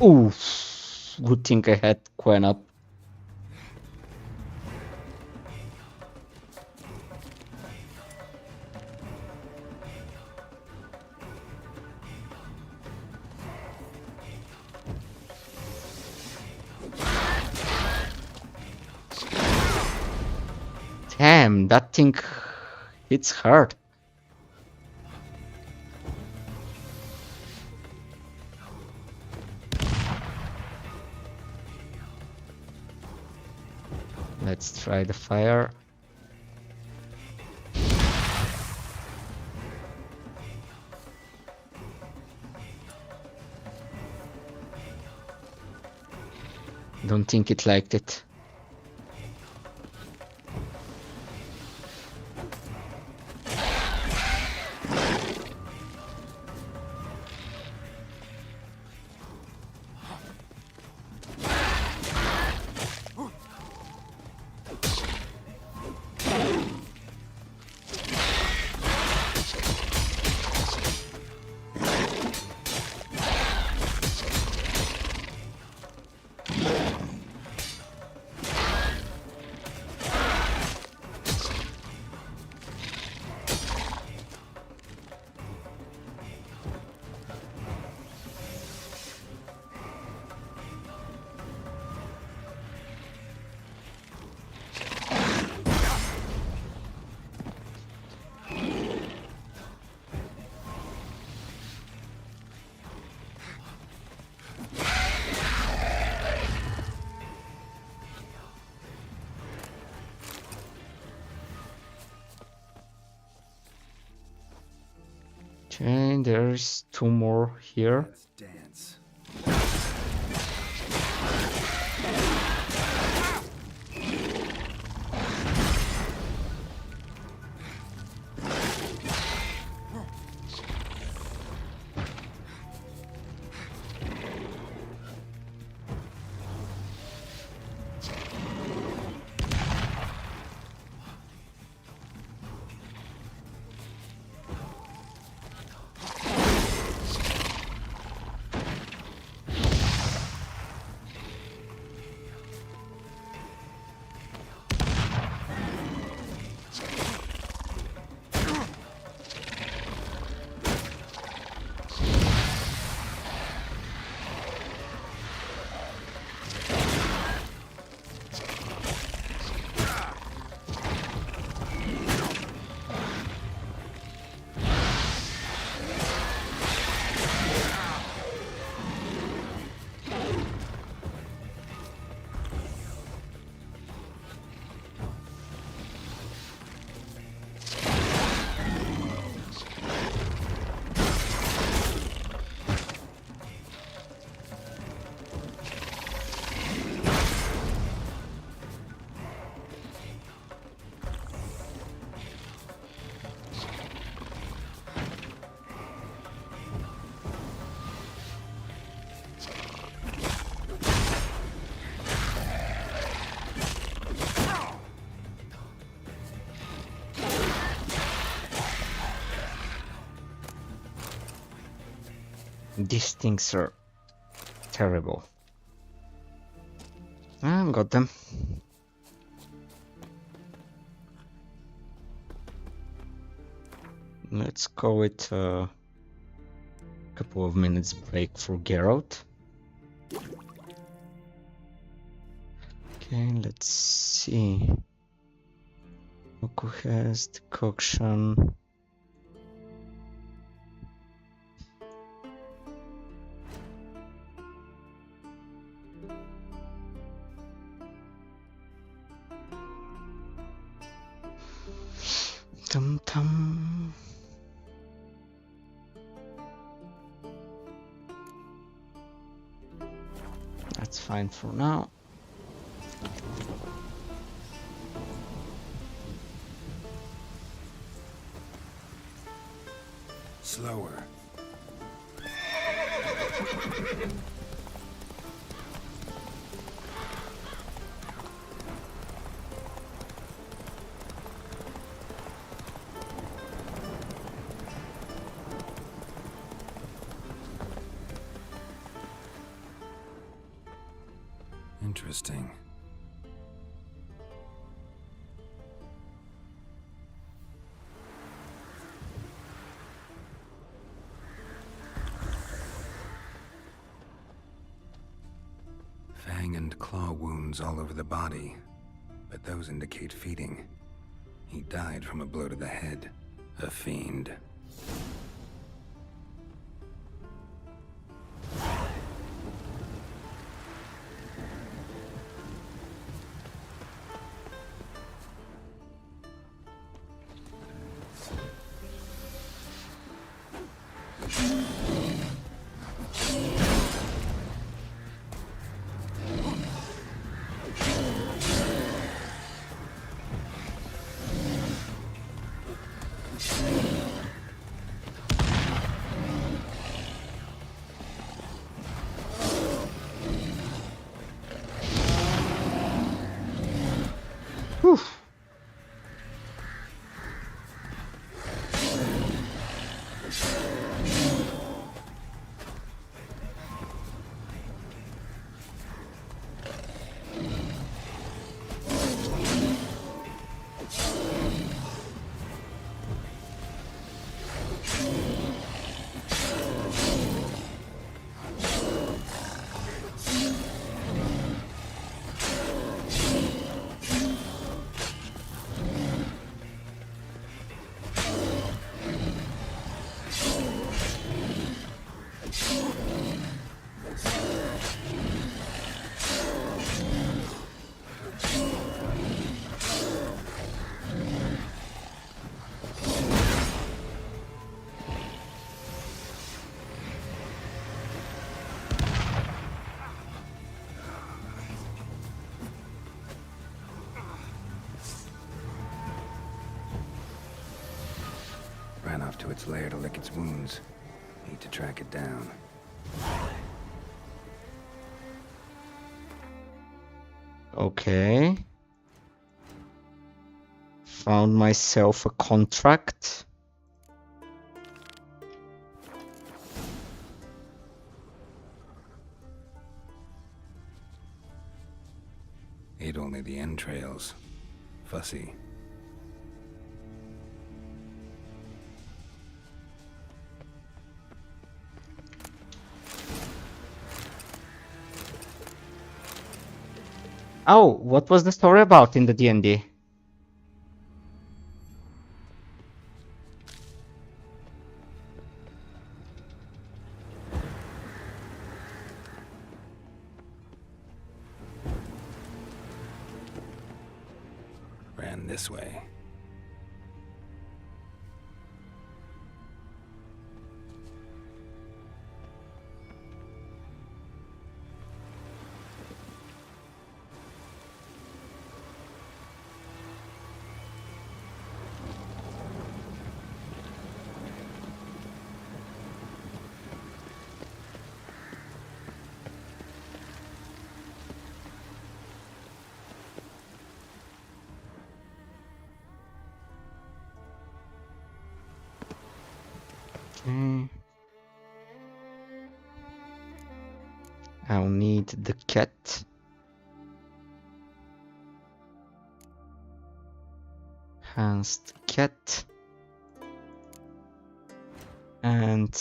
Ooh, good thing I had Quen up. Damn, that thing hits hard. Let's try the fire. Don't think it liked it. Okay, there's two more here. Dance. These things are terrible. Got them. Let's go with a couple of minutes break for Geralt. Okay, let's see. Who has decoction? Tum tum. That's fine for now. Slower. Interesting. Fang and claw wounds all over the body, but those indicate feeding. He died from a blow to the head. A fiend. Whew. Ran off to its lair to lick its wounds. Need to track it down. Okay. Found myself a contract. Ate only the entrails. Fussy. Oh, what was the story about in the D&D? Ran this way. I'll need the cat. Enhanced cat. And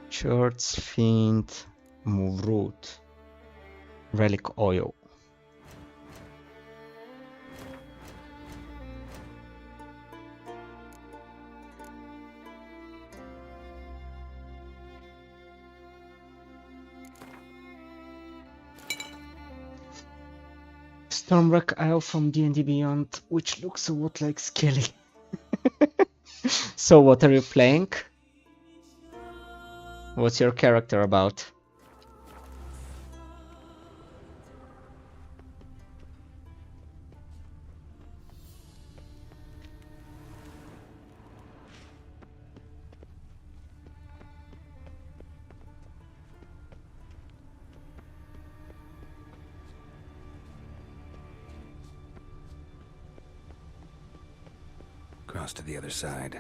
Shirts, Fiend, Move Root, Relic Oil. Stormwreck Isle from D&D Beyond, which looks a lot like Skelly. So what are you playing? What's your character about? Cross to the other side.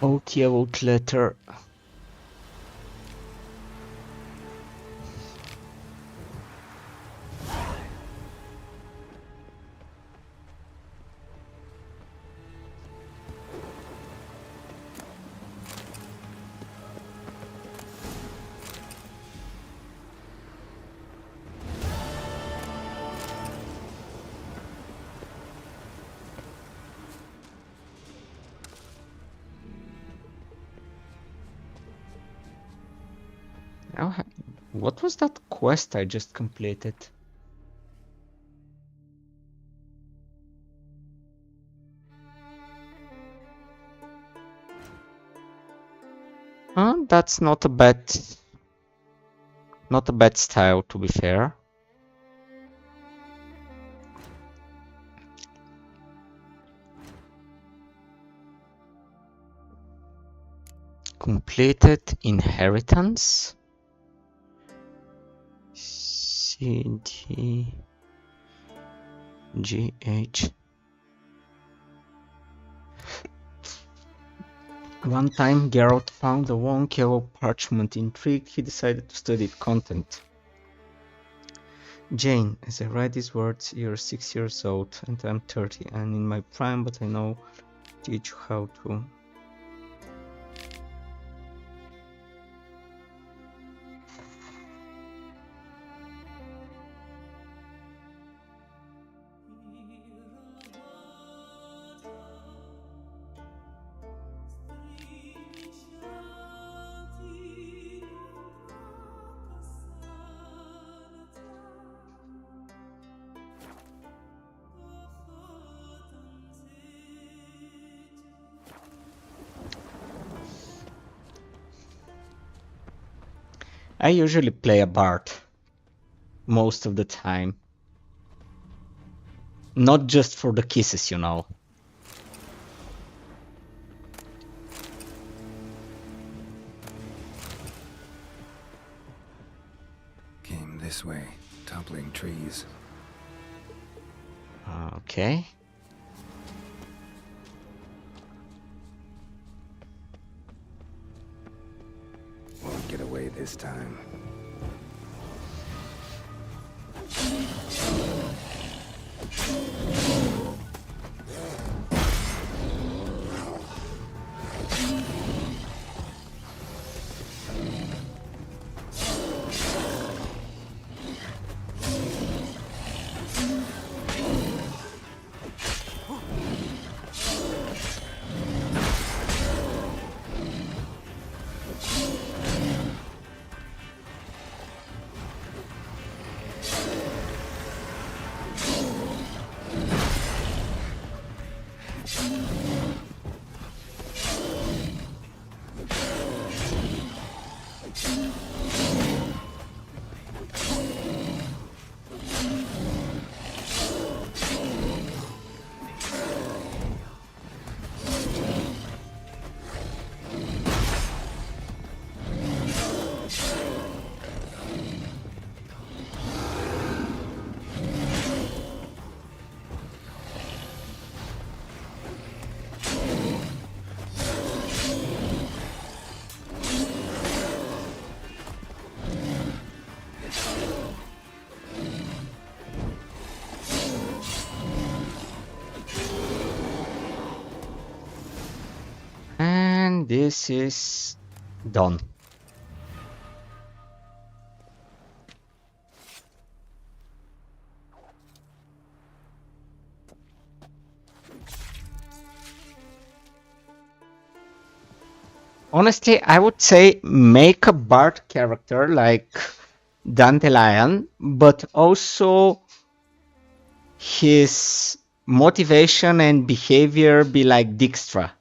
Old letter. What was that quest I just completed? That's not a bad style, to be fair. Completed inheritance. CDGH. One time Geralt found a long yellow parchment. Intrigued, he decided to study its content. Jane, as I write these words, you're 6 years old and I'm 30. I'm in my prime, but I know teach you how to. I usually play a bard most of the time. Not just for the kisses, you know. Came this way, toppling trees. Okay. Won't get away this time. And this is done. Honestly, I would say make a Bard character like Dandelion, but also his motivation and behavior be like Dijkstra.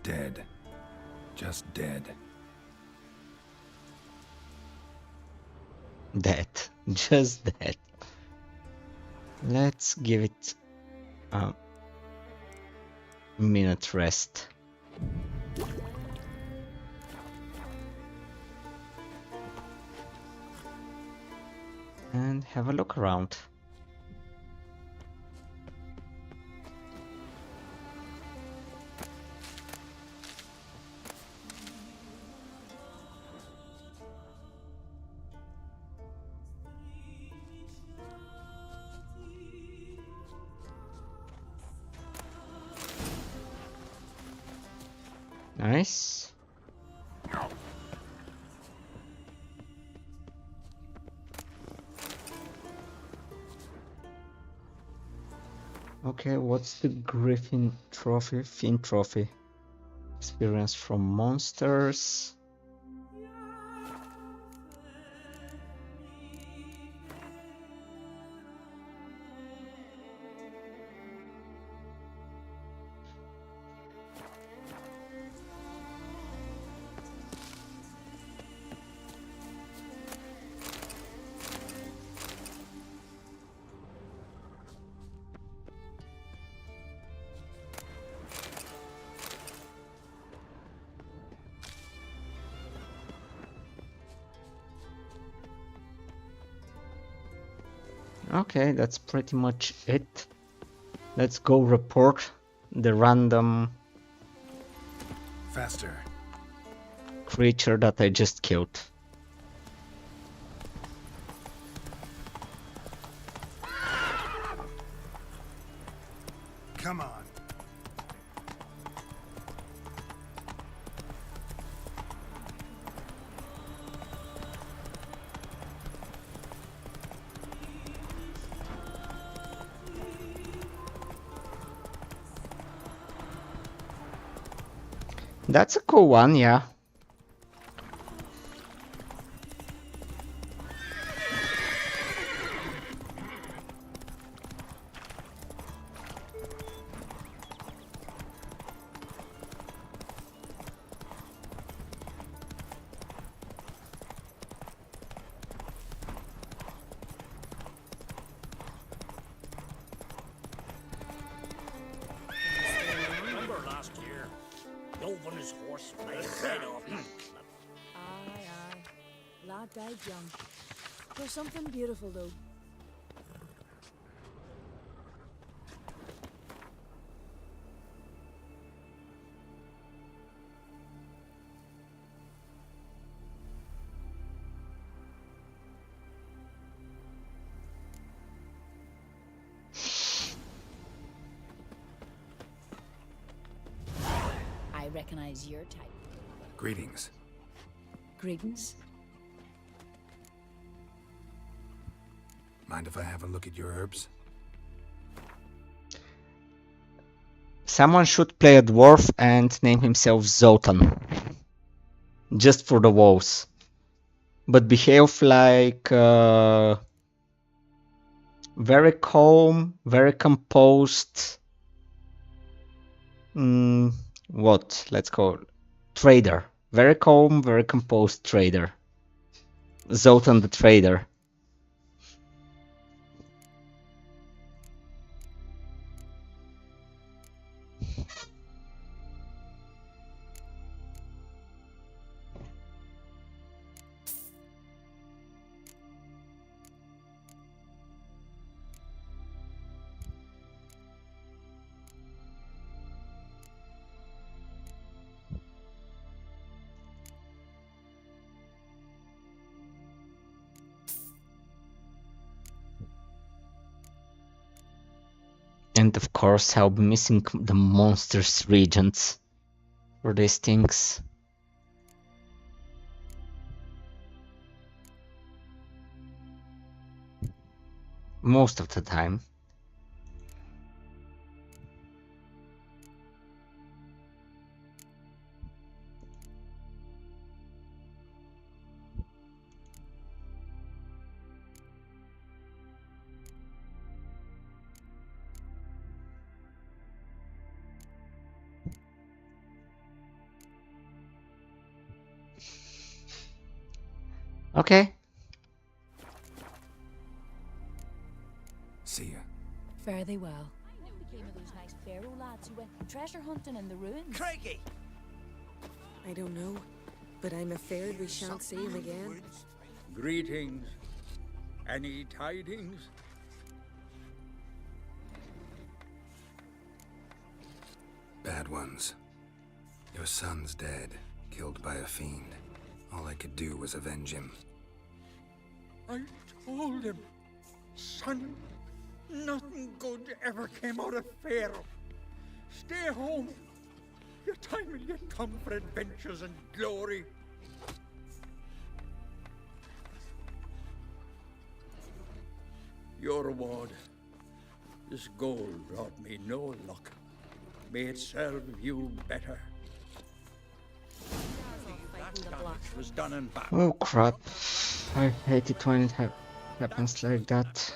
Dead. Just dead. Dead. Just dead. Let's give it a minute rest. And have a look around. Nice. Okay, what's the Griffin trophy? Fin trophy. Experience from monsters. Okay, that's pretty much it. Let's go report the random Faster. creature that I just killed. Come on. That's a cool one, yeah. Remember last year? Dove on his horse, made his head off. Aye, aye. Lad died young. There's something beautiful, though. I recognize your type. Greetings. Greetings. Mind if I have a look at your herbs? Someone should play a dwarf and name himself Zotan. Just for the walls. But behave like very calm, very composed. What? Let's call it trader. Very calm, very composed trader. Zoltan the trader. And of course, I'll be missing the monsters regents for these things. Most of the time. Okay. See ya. Fare thee well. What became of those nice Pharaoh lads who went treasure hunting in the ruins? Craigie! I don't know, but I'm afraid we shan't see him again. Greetings. Any tidings? Bad ones. Your son's dead, killed by a fiend. All I could do was avenge him. I told him, son, nothing good ever came out of Pharaoh. Stay home. Your time will yet come for adventures and glory. Your reward. This gold brought me no luck. May it serve you better. Was done in battle. Oh crap. I hate it when it happens like that.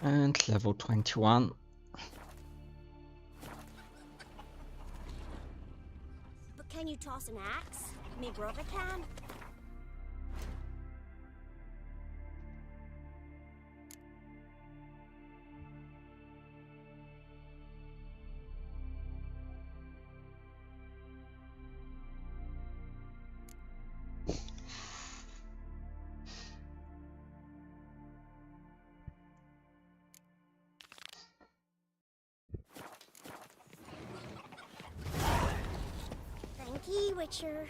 And level 21. But can you toss an axe? Me brother can. Thank you, Witcher.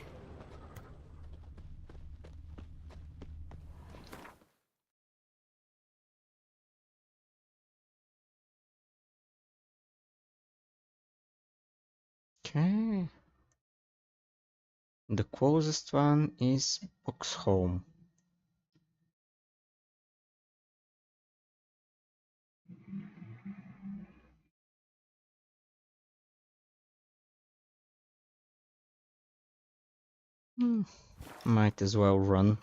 Okay. The closest one is Boxholm. Might as well run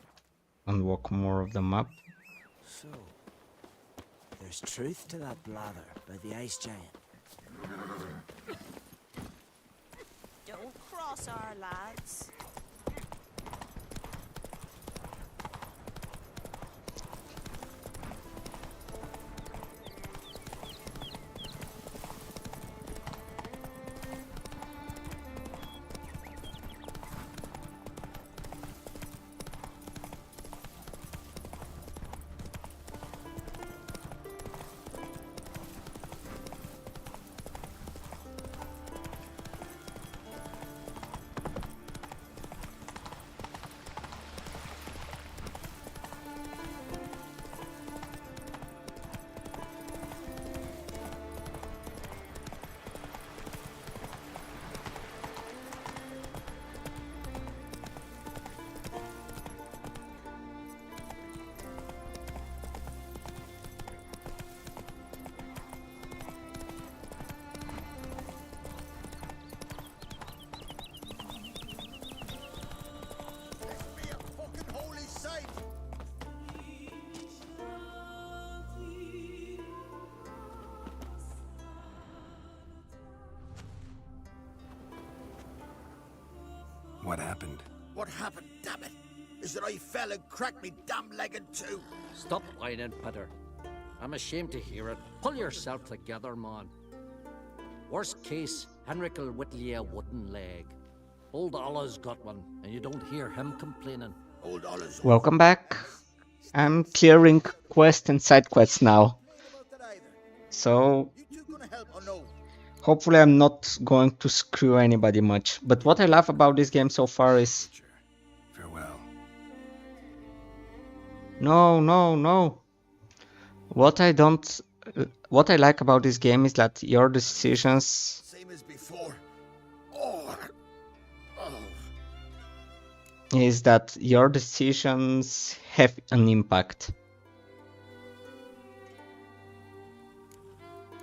and walk more of the map. So, there's truth to that blather by the ice giant. Don't cross our lads. What happened? What happened, damn it, is that I fell and cracked me damn leg in two. Stop whining, Peter. I'm ashamed to hear it. Pull yourself together, man. Worst case, Henrik'll whittle you a wooden leg. Old Ollah's got one, and you don't hear him complaining. Old Ollah's Welcome back. I'm clearing quests and side quests now. So hopefully I'm not going to screw anybody much. But what I love about this game so far is... Farewell. No. What I like about this game is that your decisions... Same as before. Is that your decisions have an impact.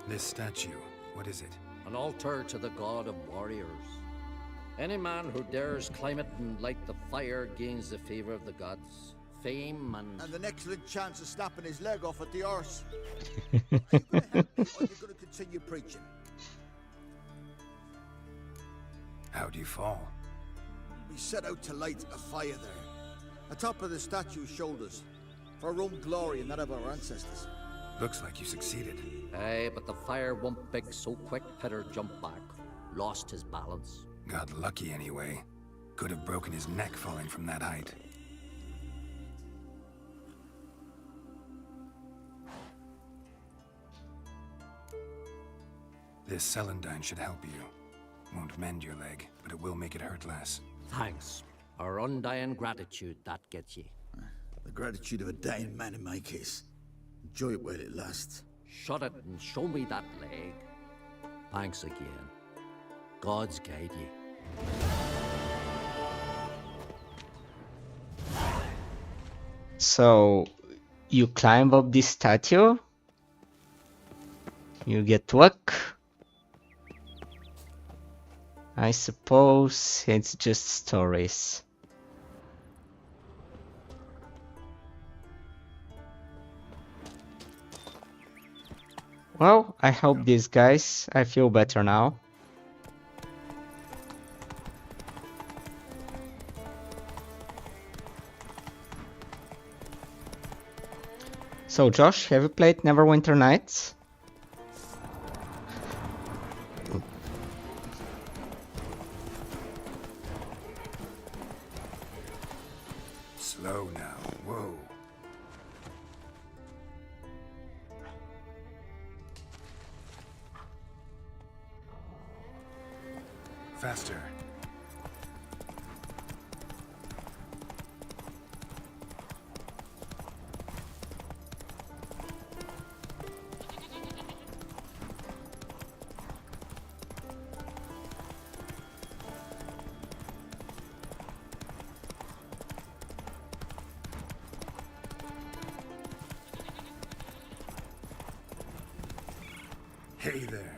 This statue, what is it? An altar to the god of warriors. Any man who dares climb it and light the fire gains the favor of the gods, fame and an excellent chance of snapping his leg off at the arse. Are you going to help me, or are you going to continue preaching? How'd you fall? We set out to light a fire there, atop of the statue's shoulders, for our own glory and that of our ancestors. Looks like you succeeded. Aye, but the fire went big so quick Peter jumped back, lost his balance. Got lucky anyway. Could have broken his neck falling from that height. This celandine should help you. Won't mend your leg, but it will make it hurt less. Thanks. Our undying gratitude, that gets ye. The gratitude of a dying man in my case. Enjoy it while it lasts. Shut it and show me that leg. Thanks again. God's guide ye. So, you climb up this statue, you get luck. I suppose it's just stories. Well, I hope these guys, I feel better now. So Josh, have you played Neverwinter Nights? Slow now, whoa. Faster. Hey there.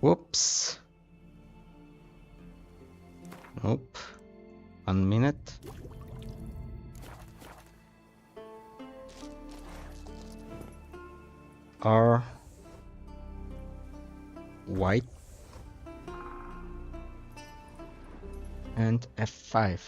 Whoops. Nope. 1 minute. R white and F5.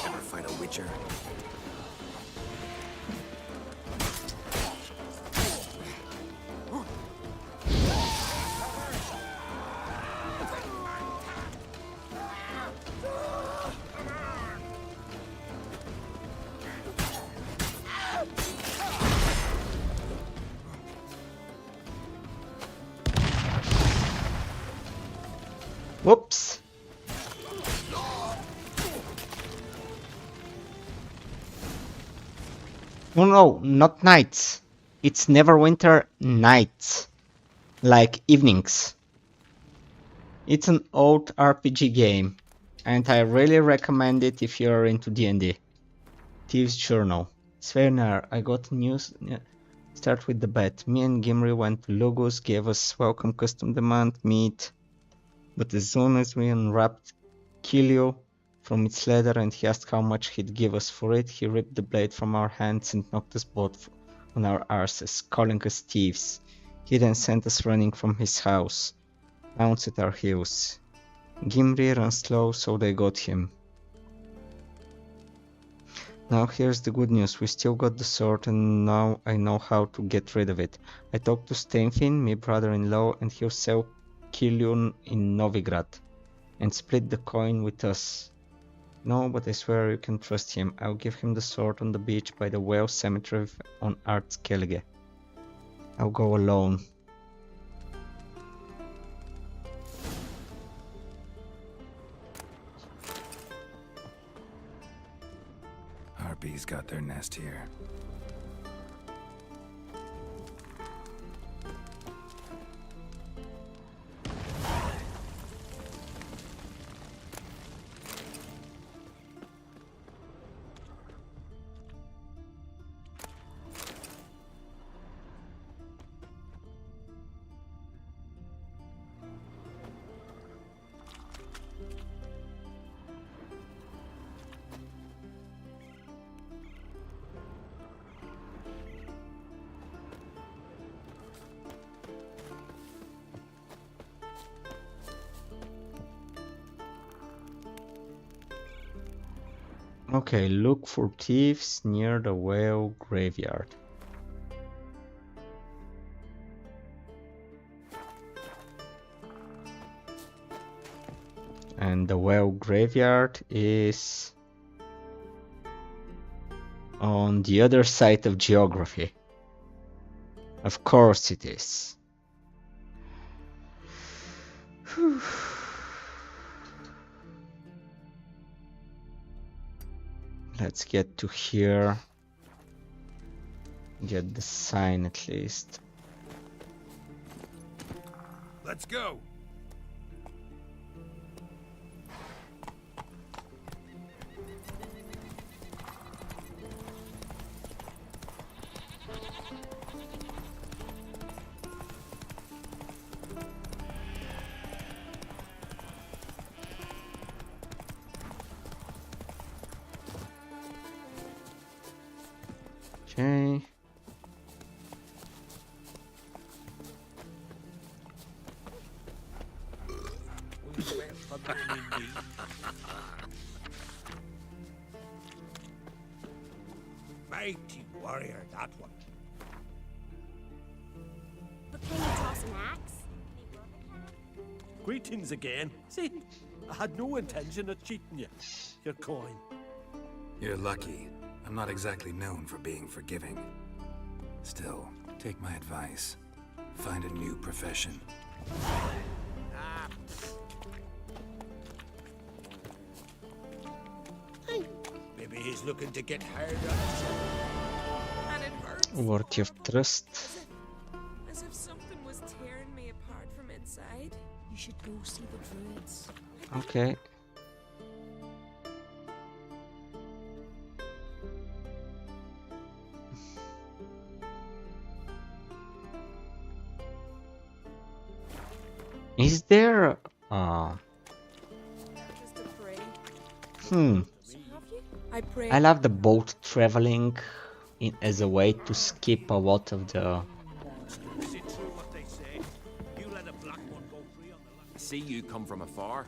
Ever fight a witcher? Whoops. Oh no, not knights. it's Neverwinter nights, like evenings. It's an old RPG game, and I really recommend it if you're into D&D. Thieves Journal. Sverner, I got news. Start with the bet. Me and Gimri went to Logos, gave us welcome custom demand meat, but as soon as we unwrapped Kilio from its leather and he asked how much he'd give us for it, he ripped the blade from our hands and knocked us both on our arses, calling us thieves. He then sent us running from his house, mounts at our heels. Gimri ran slow, so they got him. Now here's the good news, we still got the sword and now I know how to get rid of it. I talked to Steinfinn, my brother-in-law, and he'll sell Kilion in Novigrad and split the coin with us. No, but I swear you can trust him. I'll give him the sword on the beach by the whale cemetery on Artskellige. I'll go alone. Harpies got their nest here. Okay, look for thieves near the whale graveyard. And the whale graveyard is on the other side of geography. Of course it is. Whew. Let's get to here. Get the sign at least. Let's go. Okay. Mighty warrior, that one. But can you toss an axe? Greetings again. See, I had no intention of cheating you. Your coin. You're lucky. I'm not exactly known for being forgiving. Still, take my advice. Find a new profession. Maybe he's looking to get hired on us. And it hurts. Worthy of trust. As if something was tearing me apart from inside. You should go see the druids. Okay. Is there Just to pray. I pray. I love the boat traveling as a way to skip a lot of the See you come from afar.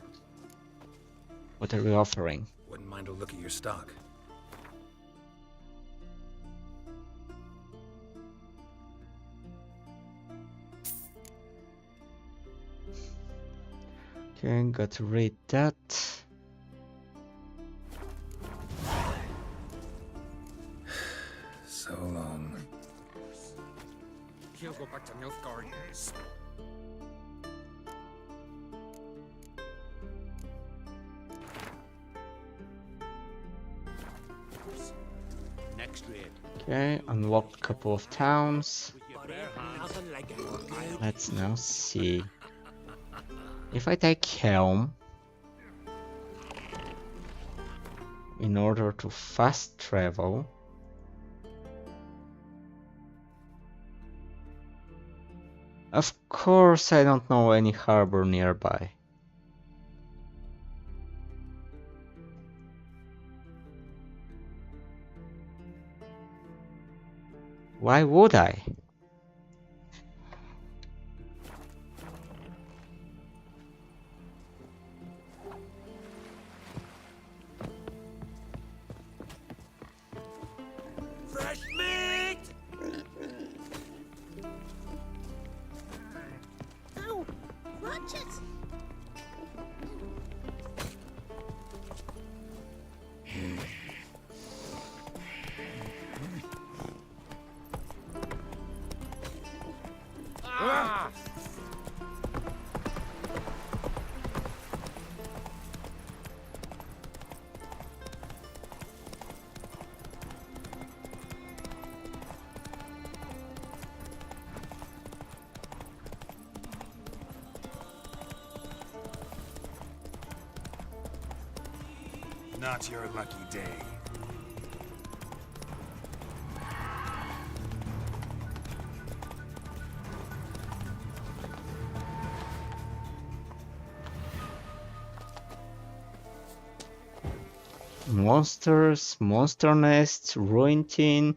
what are we offering? Wouldn't mind a look at your stock. Okay, got to read that. So long. He'll go back to Nilfgaard. Next raid, Okay, unlocked a couple of towns. Nothing like Let's now see. If I take Helm in order to fast travel, of course I don't know any harbor nearby. Why would I? fresh meat! Ow! Watch it! Ah! Not your lucky day. Monsters, monster nests, ruin tin.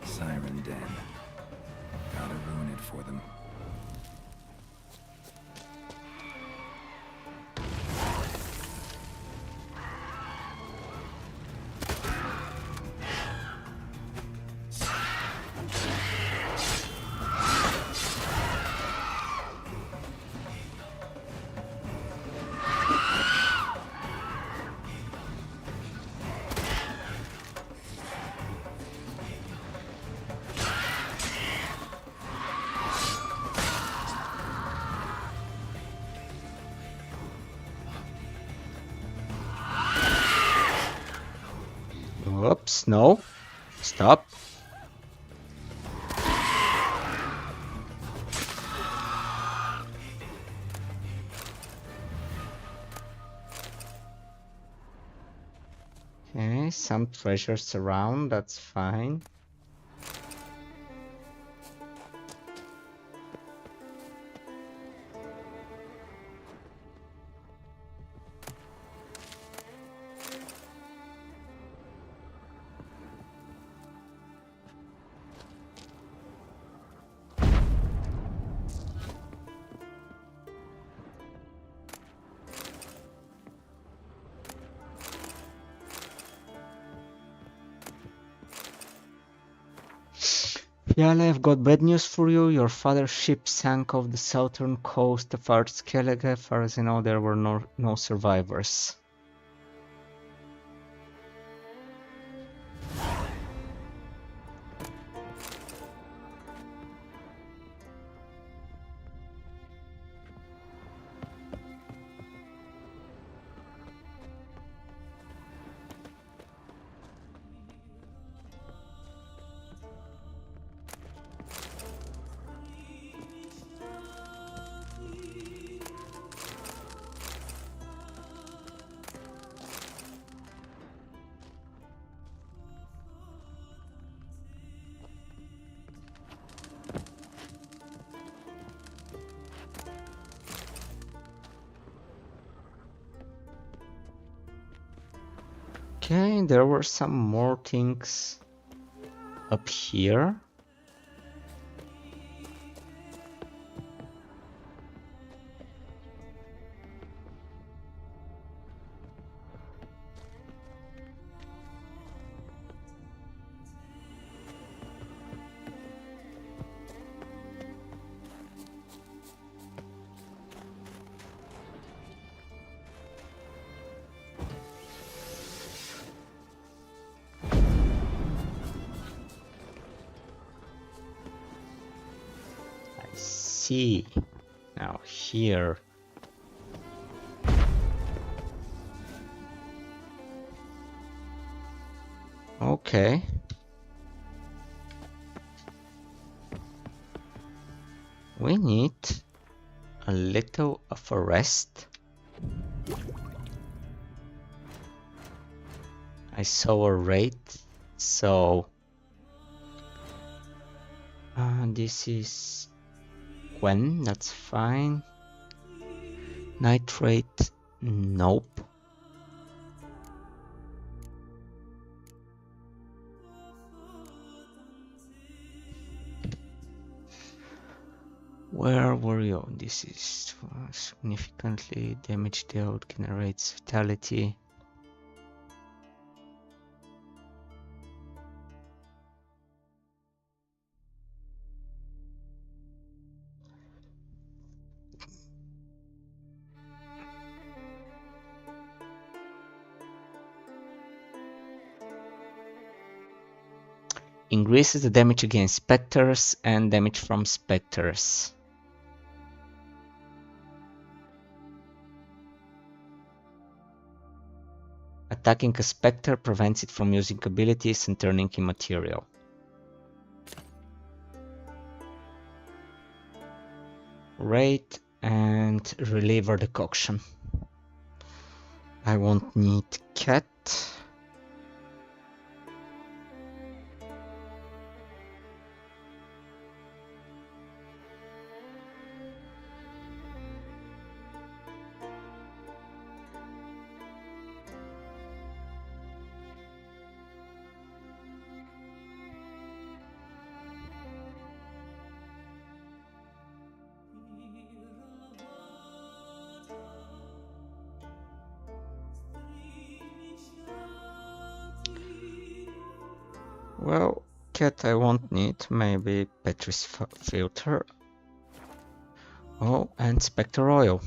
Siren Den. Gotta ruin it for them. Whoops, no. Stop. Okay, some treasures around, that's fine. Fiala, I've got bad news for you. Your father's ship sank off the southern coast of Skellige. As far as I know, there were no survivors. Okay, there were some more things up here. see. Now here. Okay. We need a little of a rest. I saw a raid, so this is when, that's fine. Nitrate, nope. Where were you? This is significantly damage dealt, generates fatality. Increases the damage against specters and damage from specters. Attacking a specter prevents it from using abilities and turning immaterial. Raid and reliever decoction. I won't need cat. Well, cat I won't need, maybe Petri's filter. Oh, and Spectre Oil.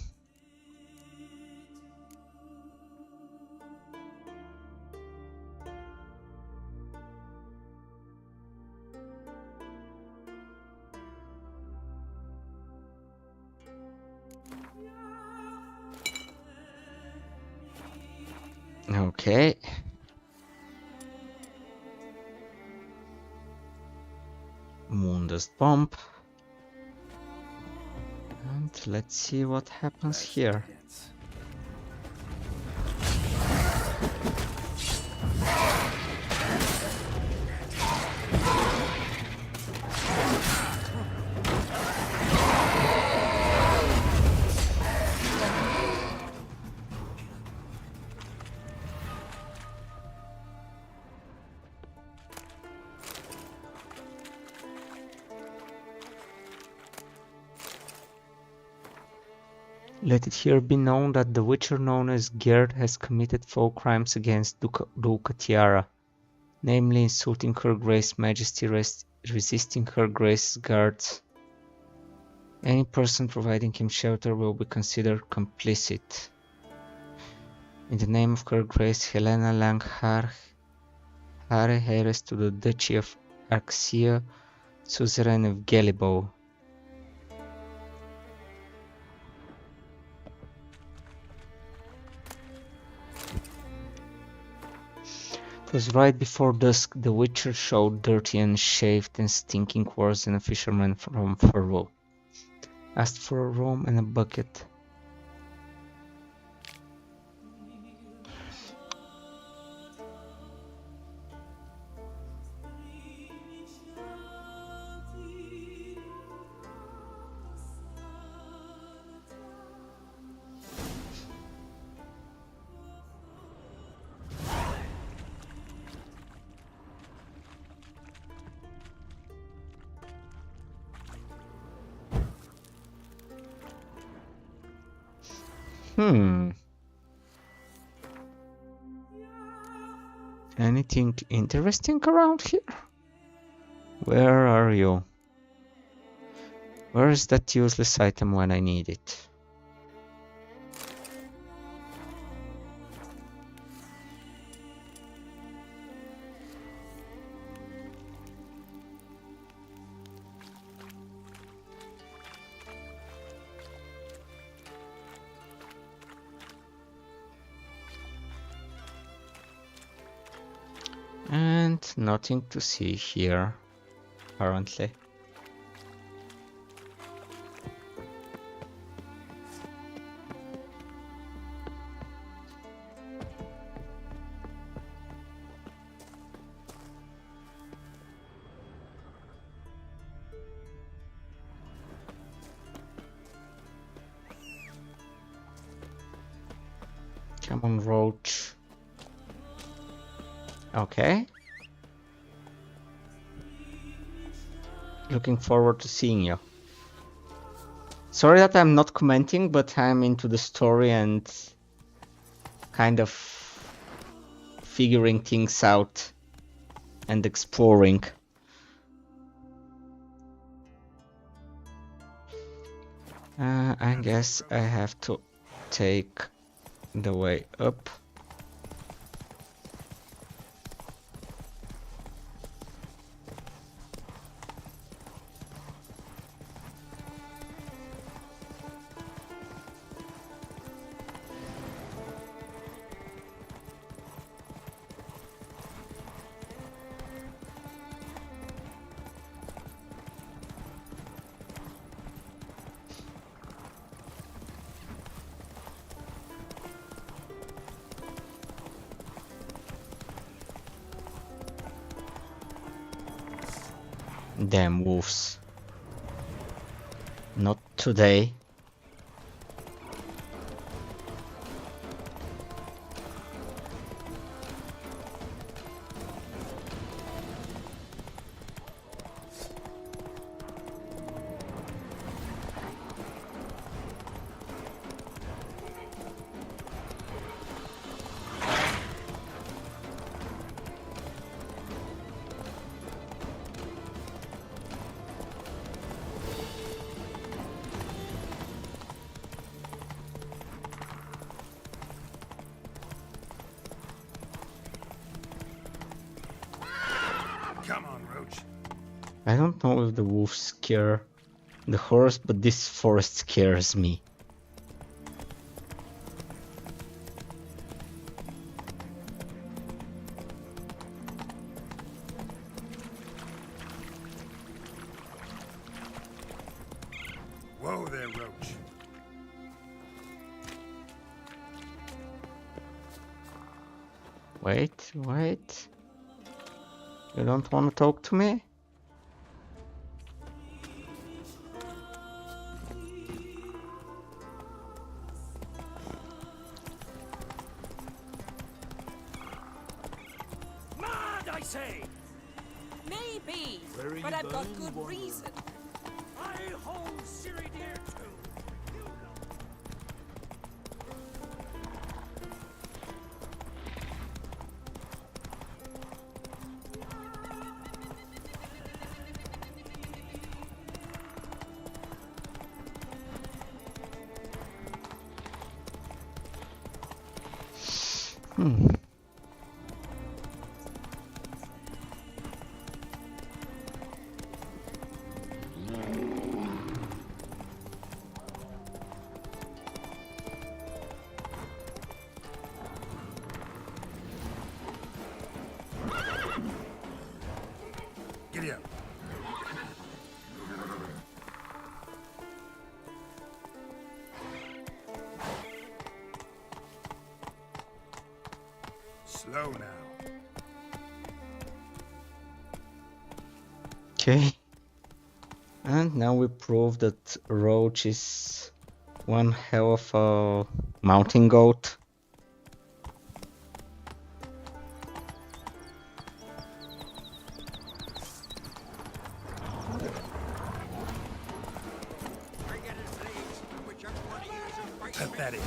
Okay. Moondust Bomb. And let's see what happens here. Let it here be known that the Witcher known as Gerd has committed foul crimes against Duca Tiara, namely insulting Her Grace's Majesty, resisting Her Grace's guards. Any person providing him shelter will be considered complicit. In the name of Her Grace Helena Langhar, Hare heiress to the Duchy of Arxia, suzerain of Gelibo. It was right before dusk. The Witcher showed dirty and shaved and stinking worse than a fisherman from Furwo. Asked for a room and a bucket. Anything interesting around here? Where are you? Where is that useless item when I need it? nothing to see here, apparently. Come on, Roach. Okay. Looking forward to seeing you. Sorry that I'm not commenting, but I'm into the story and kind of figuring things out and exploring. I guess I have to take the way up. Damn wolves. Not today. I don't know if the wolves scare the horse, but this forest scares me. Whoa there, Roach. Wait. You don't want to talk to me? I say! Maybe, Where are but you I've got going, good wanderer? reason. I hold Siri dear too. Giddy up. Slow now. Okay. And now we prove that Roach is one hell of a mountain goat. Pathetic.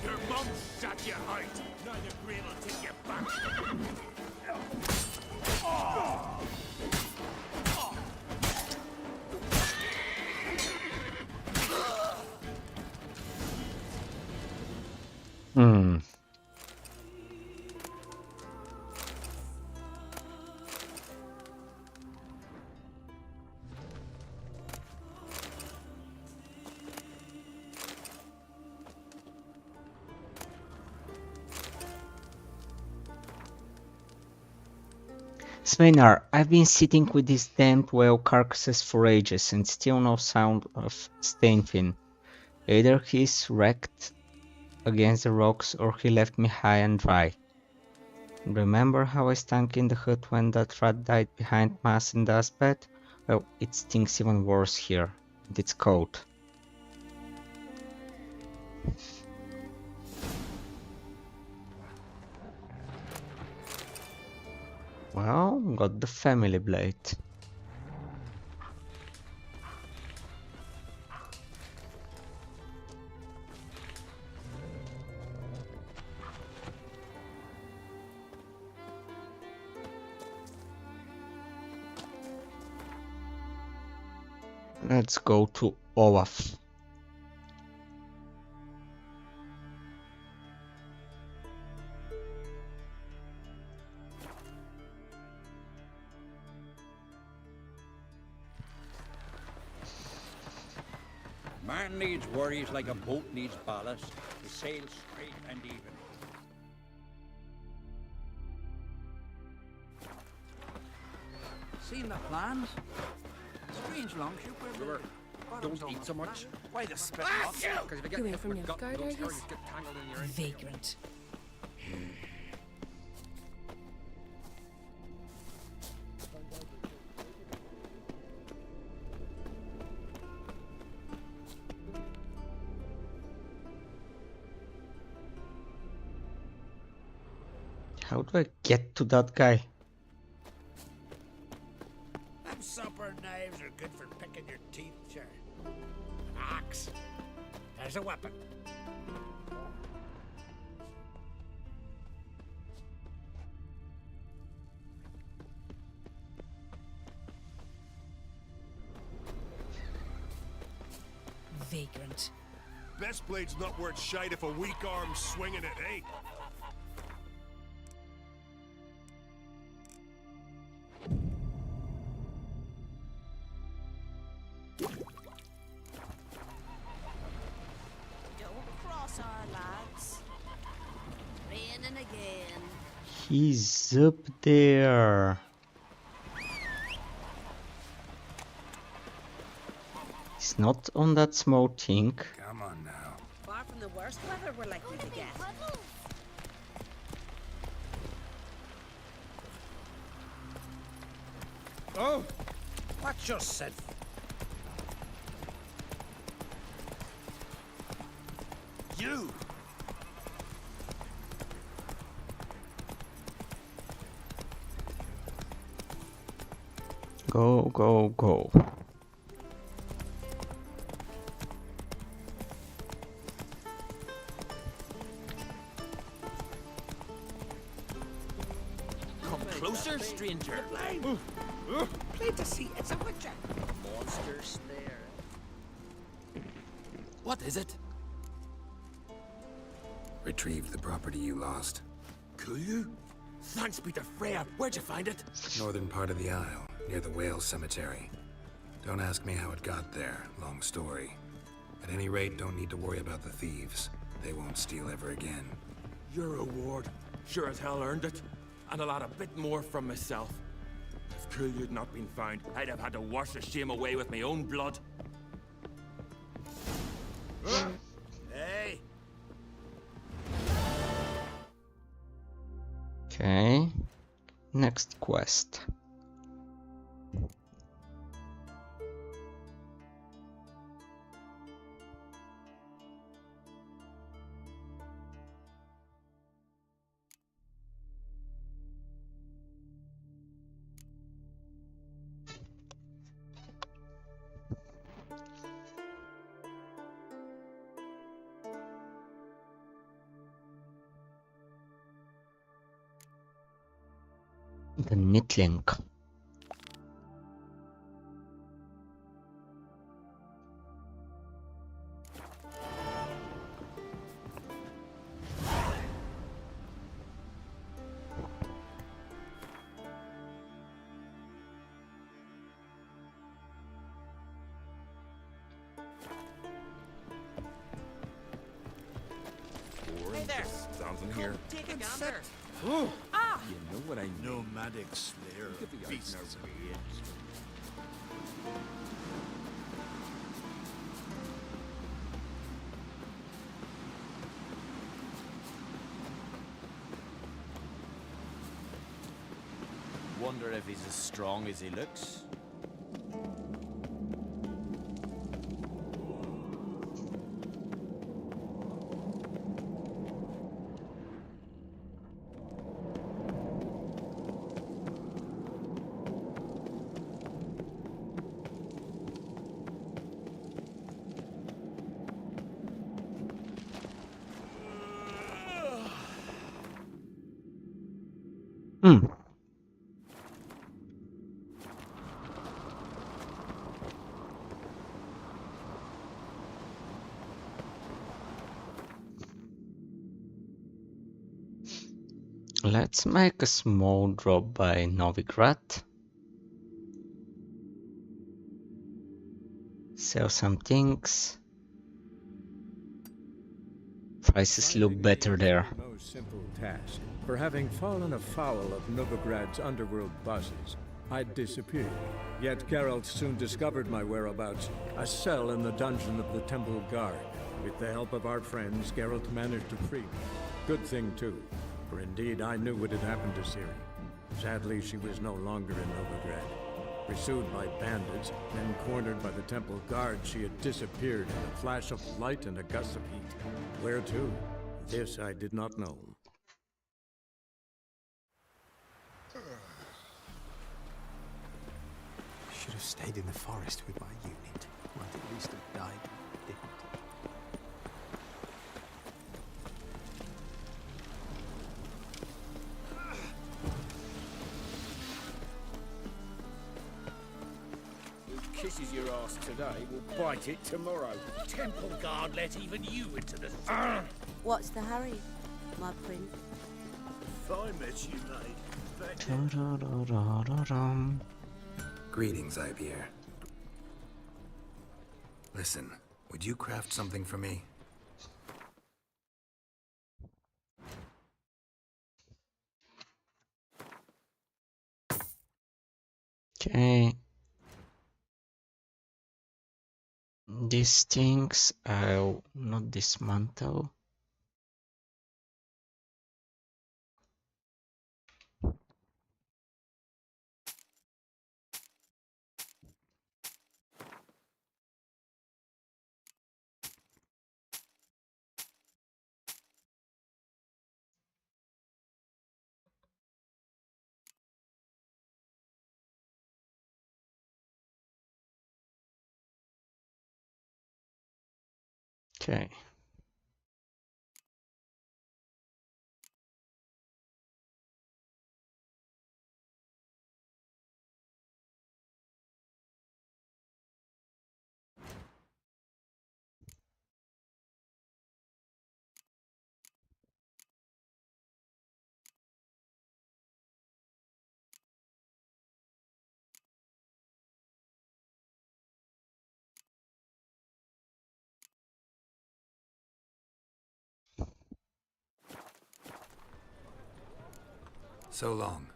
Your mum shot you hard. Neither grave will take you back. Sveinar, I've been sitting with these damned whale carcasses for ages and still no sound of Stainfin. Either he's wrecked against the rocks or he left me high and dry. Remember how I stunk in the hut when that rat died behind mass in the dustbed? Well, it stinks even worse here, and it's cold. Well, got the family blade. Let's go to Olaf. Man needs worries like a boat needs ballast to sail straight and even. Seen the plans? Strange longship where Don't eat so much. Why the spit? Because if you get You're hit from with gut, Novigrad, those are you? hairs get tangled in your Vagrant. How do I get to that guy? Them supper knives are good for picking your teeth, sure. An axe. There's a weapon. Vagrant. Best blade's not worth shite if a weak arm's swinging it, eh? Don't cross our lads. Raining again. He's up there. He's not on that smoke thing. Come on now. Far from the worst weather we're likely to get. Oh! What just said? You! Go, go, go. Come closer, stranger. Plain to see, it's a witcher. monsters there. What is it? Retrieved the property you lost. Could you? Thanks be to Freya. Where'd you find it? Northern part of the Isle, near the whale cemetery. Don't ask me how it got there. Long story. At any rate, don't need to worry about the thieves. They won't steal ever again. Your reward. Sure as hell earned it. And I'll add a bit more from myself. If Coolio'd not been found, I'd have had to wash the shame away with my own blood. Hey! Okay. Next quest. The Knitling. Hey there. Stands something here. Take a gander. Oh, Ah! you know what I mean. Nomadic slayer Look at the of beasts ice of nerve. beings. Wonder if he's as strong as he looks. Hmm. Let's make a small drop by Novigrad. Sell some things. Prices look better there. Most simple task. For having fallen afoul of Novigrad's underworld bosses, I'd disappeared. Yet Geralt soon discovered my whereabouts, a cell in the dungeon of the Temple Guard. With the help of our friends, Geralt managed to free me. Good thing, too, for indeed I knew what had happened to Ciri. Sadly, she was no longer in Novigrad. Pursued by bandits, then cornered by the Temple Guard, she had disappeared in a flash of light and a gust of heat. Where to? This I did not know. Should have stayed in the forest with my unit. Might at least have died with dignity. Who kisses your ass today will bite it tomorrow. Temple Guard let even you into the city. What's the hurry, my prince? If I met you, mate. Da-da-da-da-da-dum. Greetings, Ivier. Listen, would you craft something for me? Okay. These things I'll not dismantle. Okay. So long.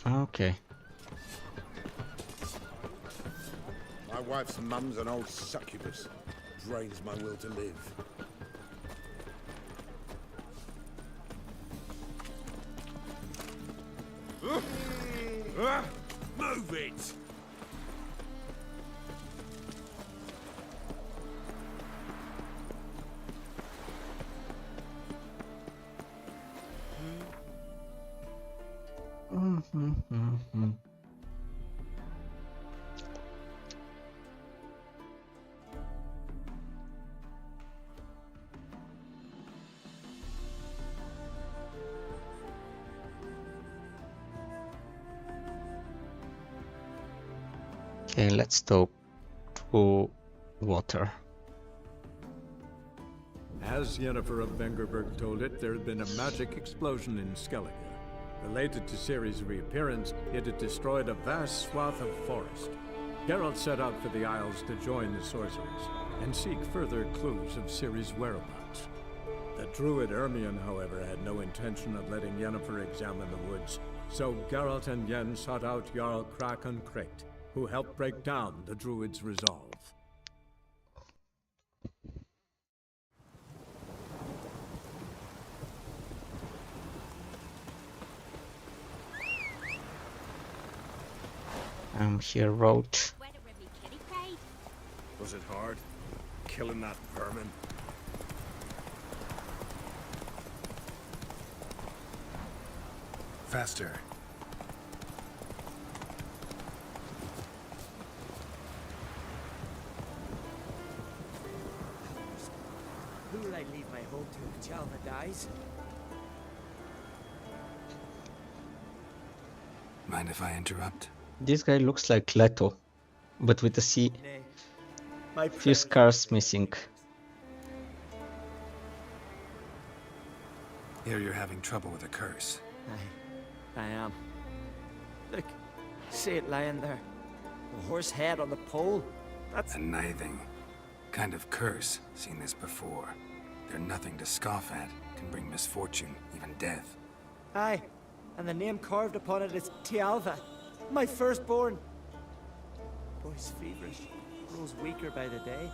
Okay. My wife's mum's an old succubus. Drains my will to live. Move it! Okay, let's talk to water. As Yennefer of Vengerberg told it, there had been a magic explosion in Skellige. Related to Ciri's reappearance, it had destroyed a vast swath of forest. Geralt set out for the Isles to join the sorcerers and seek further clues of Ciri's whereabouts. The druid Ermion, however, had no intention of letting Yennefer examine the woods, so Geralt and Yen sought out Jarl Kraken Kricht, who helped break down the druid's resolve. I'm here, Roach. Was it hard? Killing that vermin? Faster. Who will I leave my home to if Chalva dies? Mind if I interrupt? This guy looks like Leto, but with a few scars missing. Here you're having trouble with a curse. I am. Look, see it lying there. A horse head on the pole. That's a nithing. Kind of curse. Seen this before. They're nothing to scoff at. Can bring misfortune, even death. Aye, and the name carved upon it is Tialva, my firstborn. Boy's feverish, grows weaker by the day.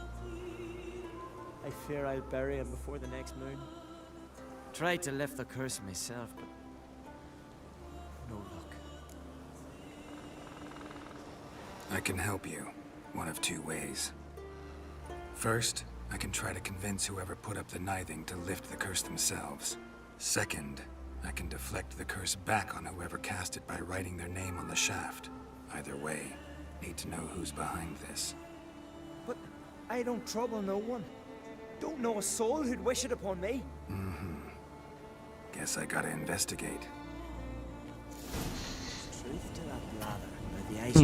I fear I'll bury him before the next moon. Tried to lift the curse myself, but no luck. I can help you, one of two ways. First, I can try to convince whoever put up the nithing to lift the curse themselves. Second, I can deflect the curse back on whoever cast it by writing their name on the shaft. Either way, need to know who's behind this. But I don't trouble no one. Don't know a soul who'd wish it upon me. Guess I gotta investigate. Truth to that blather, or the ice.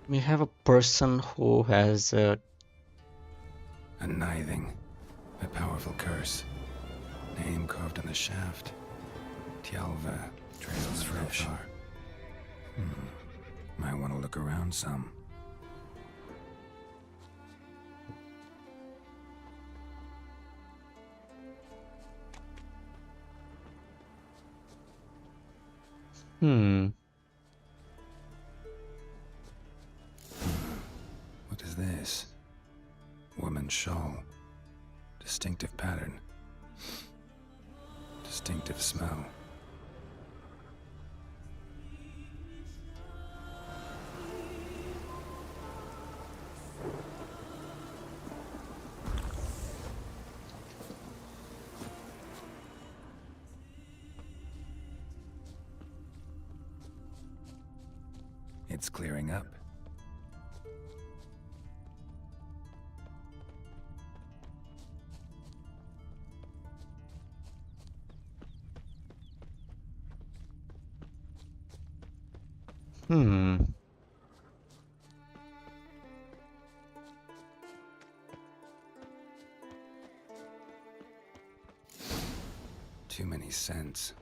We have a person who has a nithing, a powerful curse. Name carved on the shaft. Tialva, trails fresh. Might want to look around some. What is this? Woman's shawl. Distinctive pattern. Distinctive smell. It's clearing up. Too many scents.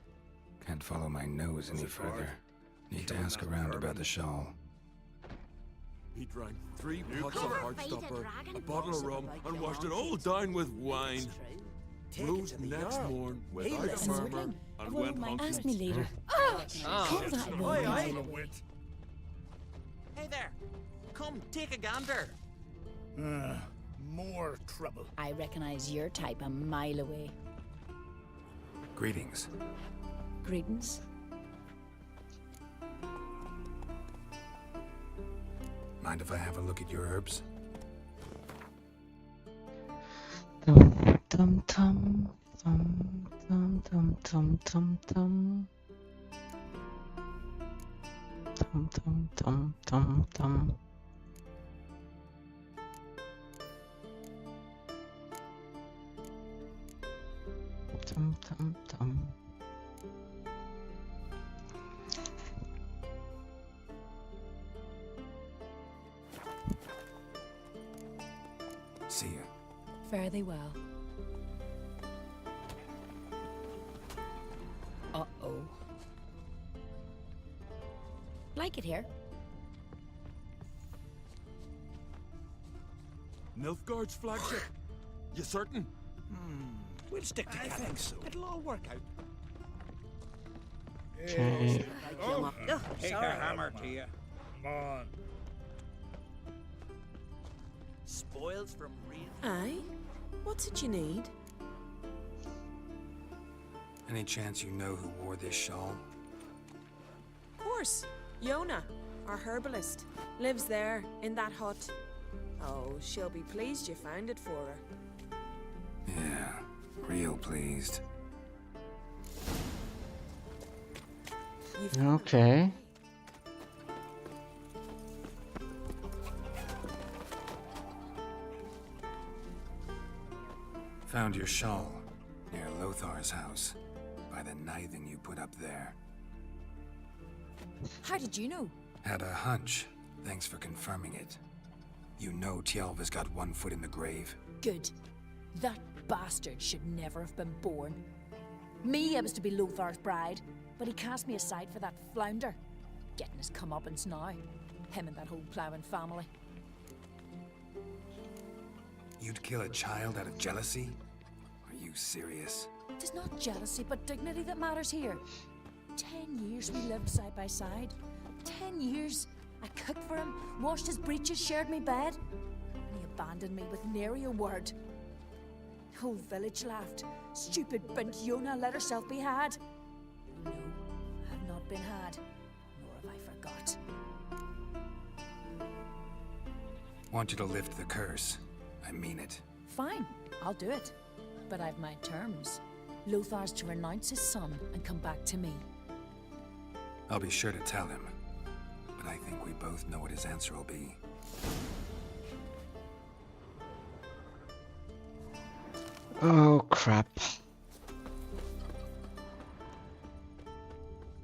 Can't follow my nose any further. Need to ask around about the shawl. He drank 3 pots of Heartstopper, a bottle of rum, and washed it all down with wine. Rose next morn without a murmur and went hunting. Ask me later. Call that one. Hey there! Come, take a gander! More trouble. I recognize your type a mile away. Greetings. Greetings. Mind if I have a look at your herbs? Tum tum tum tum tum tum tum tum tum tum tum tum tum. Tum tum tum. See ya. Fare thee well. Uh-oh. Like it here? Nilfgaard's flagship. You certain? We'll stick together. I think so. It'll all work out. Okay. Oh, Take sorry. a hammer to you. Come on. Spoils from real. Aye? What's it you need? Any chance you know who wore this shawl? Of course. Yona, our herbalist, lives there, in that hut. Oh, she'll be pleased you found it for her. Yeah, real pleased. Okay. Found your shawl near Lothar's house by the knithing you put up there. How did you know? Had a hunch. Thanks for confirming it. You know Tjalva's got one foot in the grave. Good. That bastard should never have been born. Me, I was to be Lothar's bride, but he cast me aside for that flounder. Getting his comeuppance now. Him and that whole ploughing family. You'd kill a child out of jealousy? Are you serious? It is not jealousy, but dignity that matters here. 10 years we lived side by side. 10 years. I cooked for him, washed his breeches, shared my bed. And he abandoned me with nary a word. The whole village laughed. Stupid bint Yona let herself be had. No, I have not been had, nor have I forgot. Want you to lift the curse. I mean it. Fine, I'll do it. But I've my terms. Lothar's to renounce his son and come back to me. I'll be sure to tell him. But I think we both know what his answer will be. Oh crap.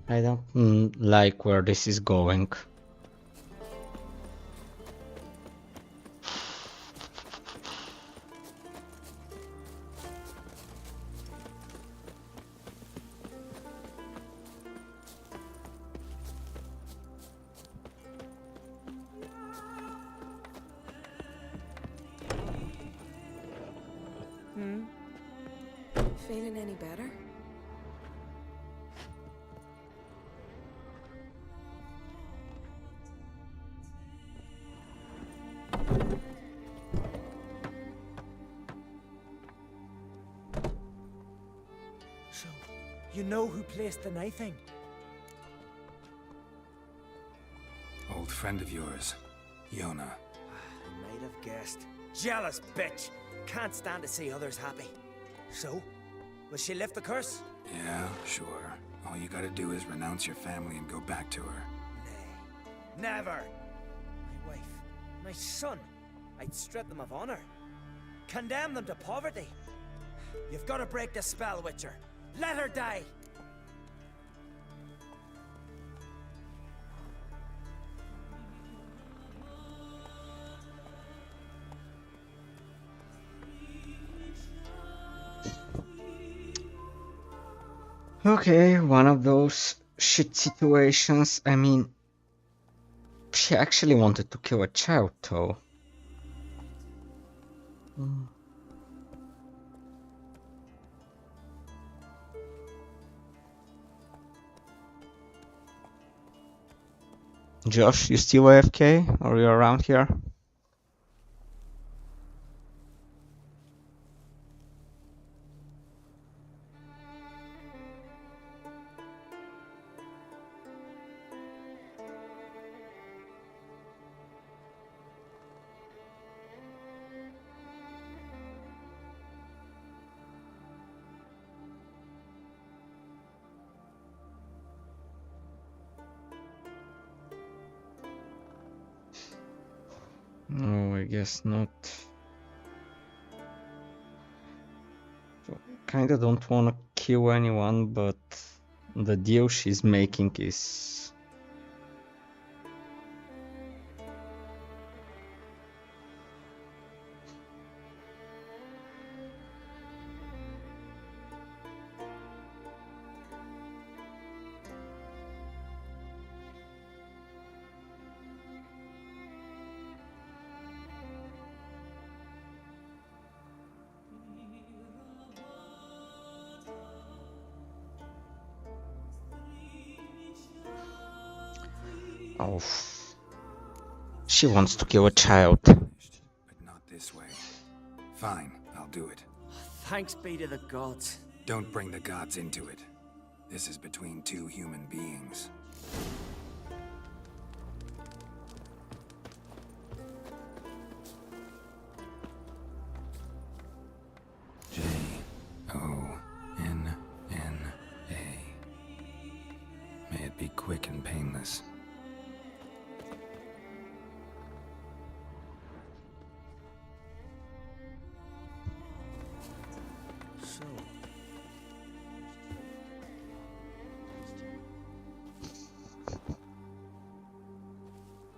I don't like where this is going. Feeling any better? So, you know who placed the knifing? Old friend of yours, Yona. I might have guessed. Jealous bitch! Can't stand to see others happy. So, will she lift the curse? Yeah, sure. All you gotta do is renounce your family and go back to her. Nay, never! My wife, my son, I'd strip them of honor. Condemn them to poverty. You've got to break the spell, Witcher. Let her die! Okay, one of those shit situations. I mean, she actually wanted to kill a child, though. Josh, you still AFK? Or you around here? No, I guess not. So, kinda don't wanna kill anyone, but the deal she's making is... Oh. She wants to kill a child. But not this way. Fine, I'll do it. Thanks be to the gods. Don't bring the gods into it. This is between two human beings. J-O-N-N-A. May it be quick and painless.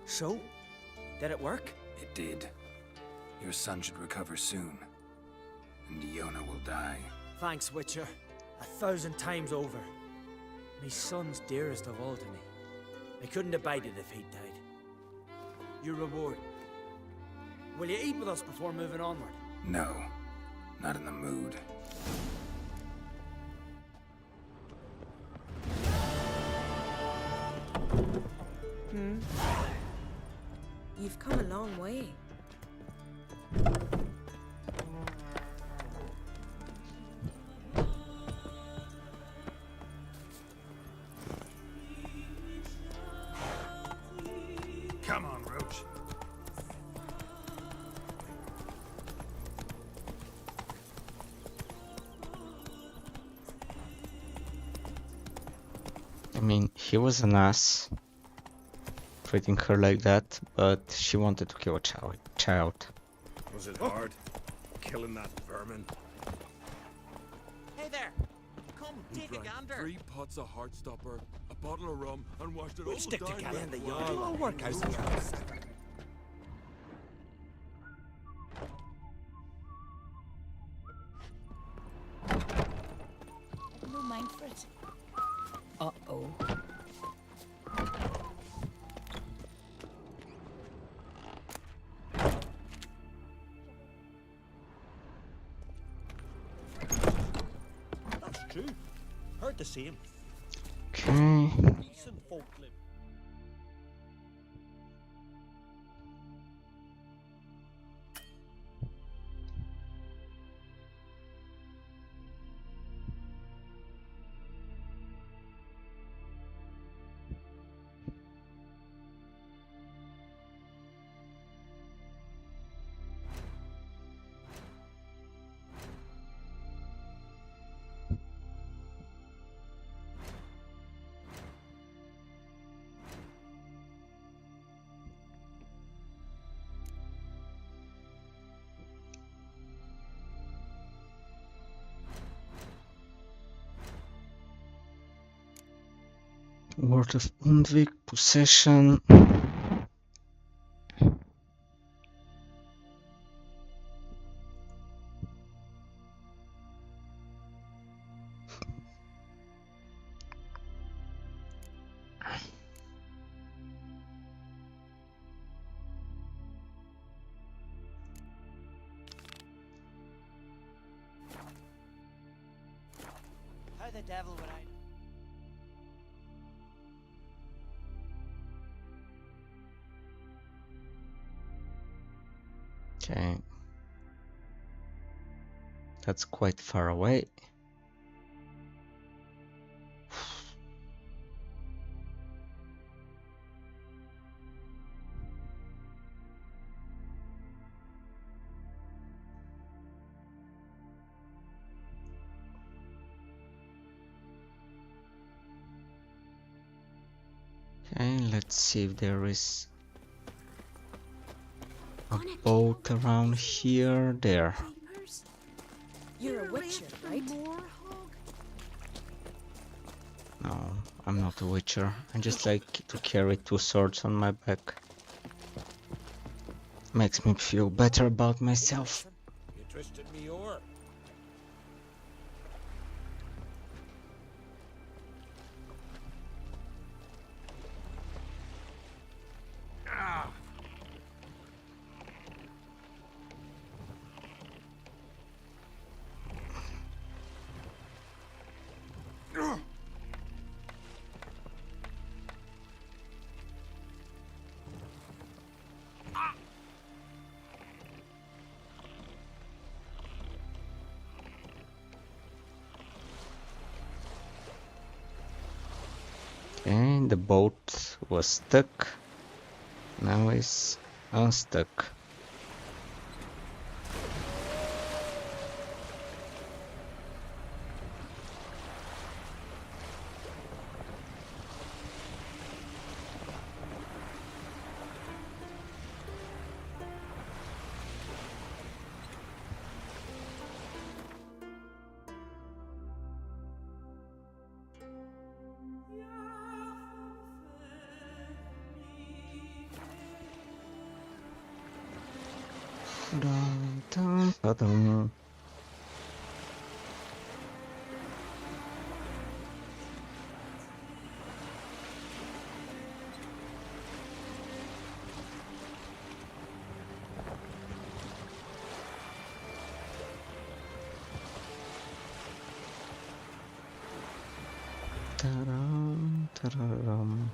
So, did it work? It did. Your son should recover soon. And Iona will die. Thanks, Witcher. 1,000 times over. My son's dearest of all to me. I couldn't abide it if he died. Your reward. Will you eat with us before moving onward? No, not in the mood. You've come a long way. Come on, Roach. I mean, he was an ass treating her like that, but she wanted to kill a child. Was it hard? Killing that vermin? Hey there! Come, He take a drank gander. 3 pots of Heartstopper, a bottle of rum, and washed it We'll all stick down together with in the wine. yard. We'll work out the kinks. No mind for it. Uh-oh. That's true. Heard the same. Okay. Decent folk live. Word of Undvik, possession. How the devil would I... Okay. That's quite far away. Okay, let's see if there is a boat around here. There. You're a witcher, right? No, I'm not a witcher. I just like to carry 2 swords on my back. Makes me feel better about myself. You twisted me oar. The boat was stuck. Now it's unstuck. Dun, dun, dun, dun. Ta-dum, ta-da-dum.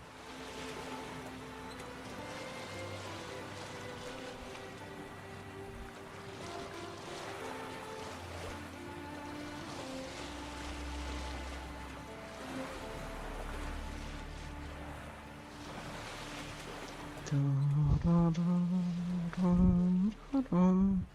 Dun-dun-dun-dun-dun-dun.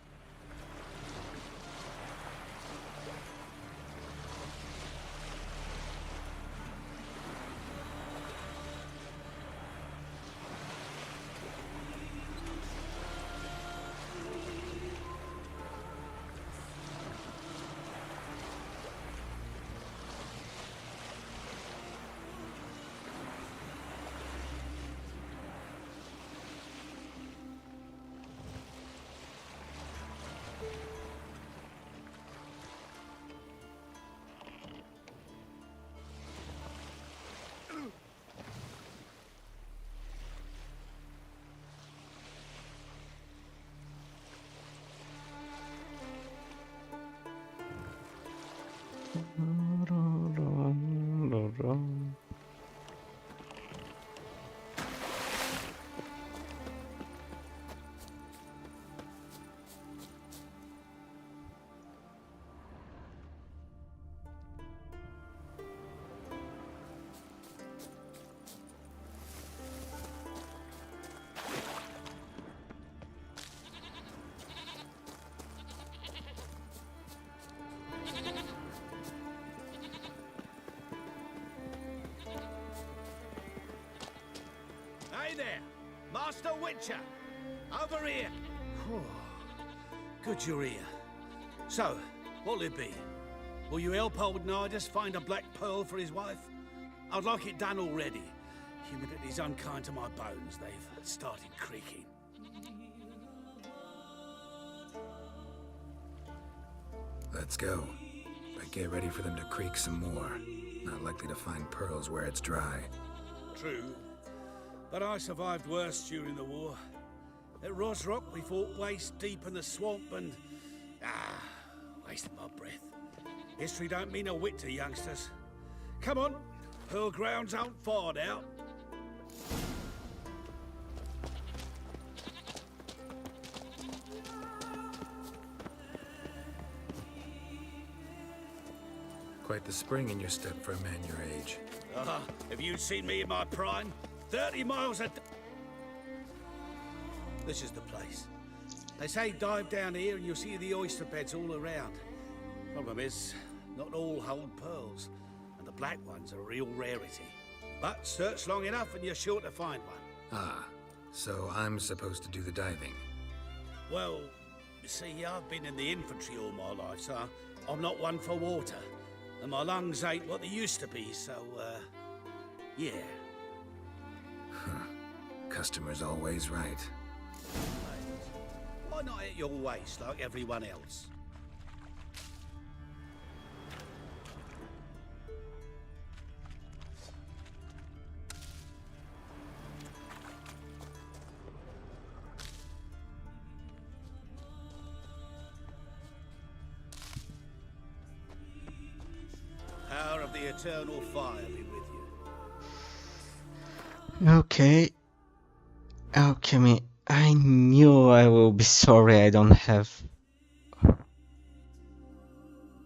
Dun-dun-dun-dun-dun. Hey there, Master Witcher! Over here! Good you're here. So, what'll it be? Will you help old Nidus find a black pearl for his wife? I'd like it done already. Humidity's unkind to my bones. They've started creaking. Let's go. But get ready for them to creak some more. Not likely to find pearls where it's dry. True. But I survived worse during the war. At Rosrock, we fought waist deep in the swamp and... wasted my breath. History don't mean a whit to youngsters. Come on, pearl grounds aren't far now. Quite the spring in your step for a man your age. Have you seen me in my prime? 30 miles a... This is the place. They say dive down here and you'll see the oyster beds all around. Problem is, not all hold pearls, and the black one's a real rarity. But search long enough and you're sure to find one. Ah, so I'm supposed to do the diving. Well, you see, I've been in the infantry all my life, so I'm not one for water. And my lungs ain't what they used to be, so, yeah. Customer's always right. Why not at your waist like everyone else? Power of the eternal fire be with you. Okay. Alchemy. I knew I will be sorry I don't have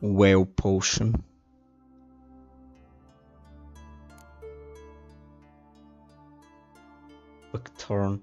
whale potion. buckthorn.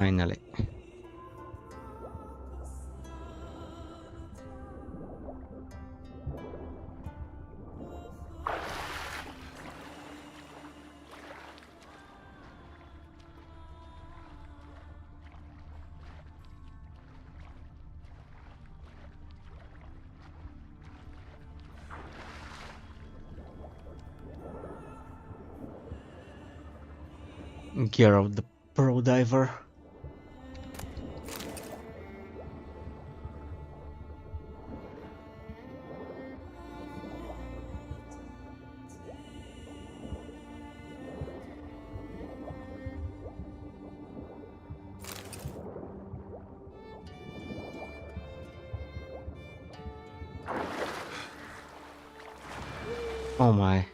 Finally. gear of the pro diver. Oh my.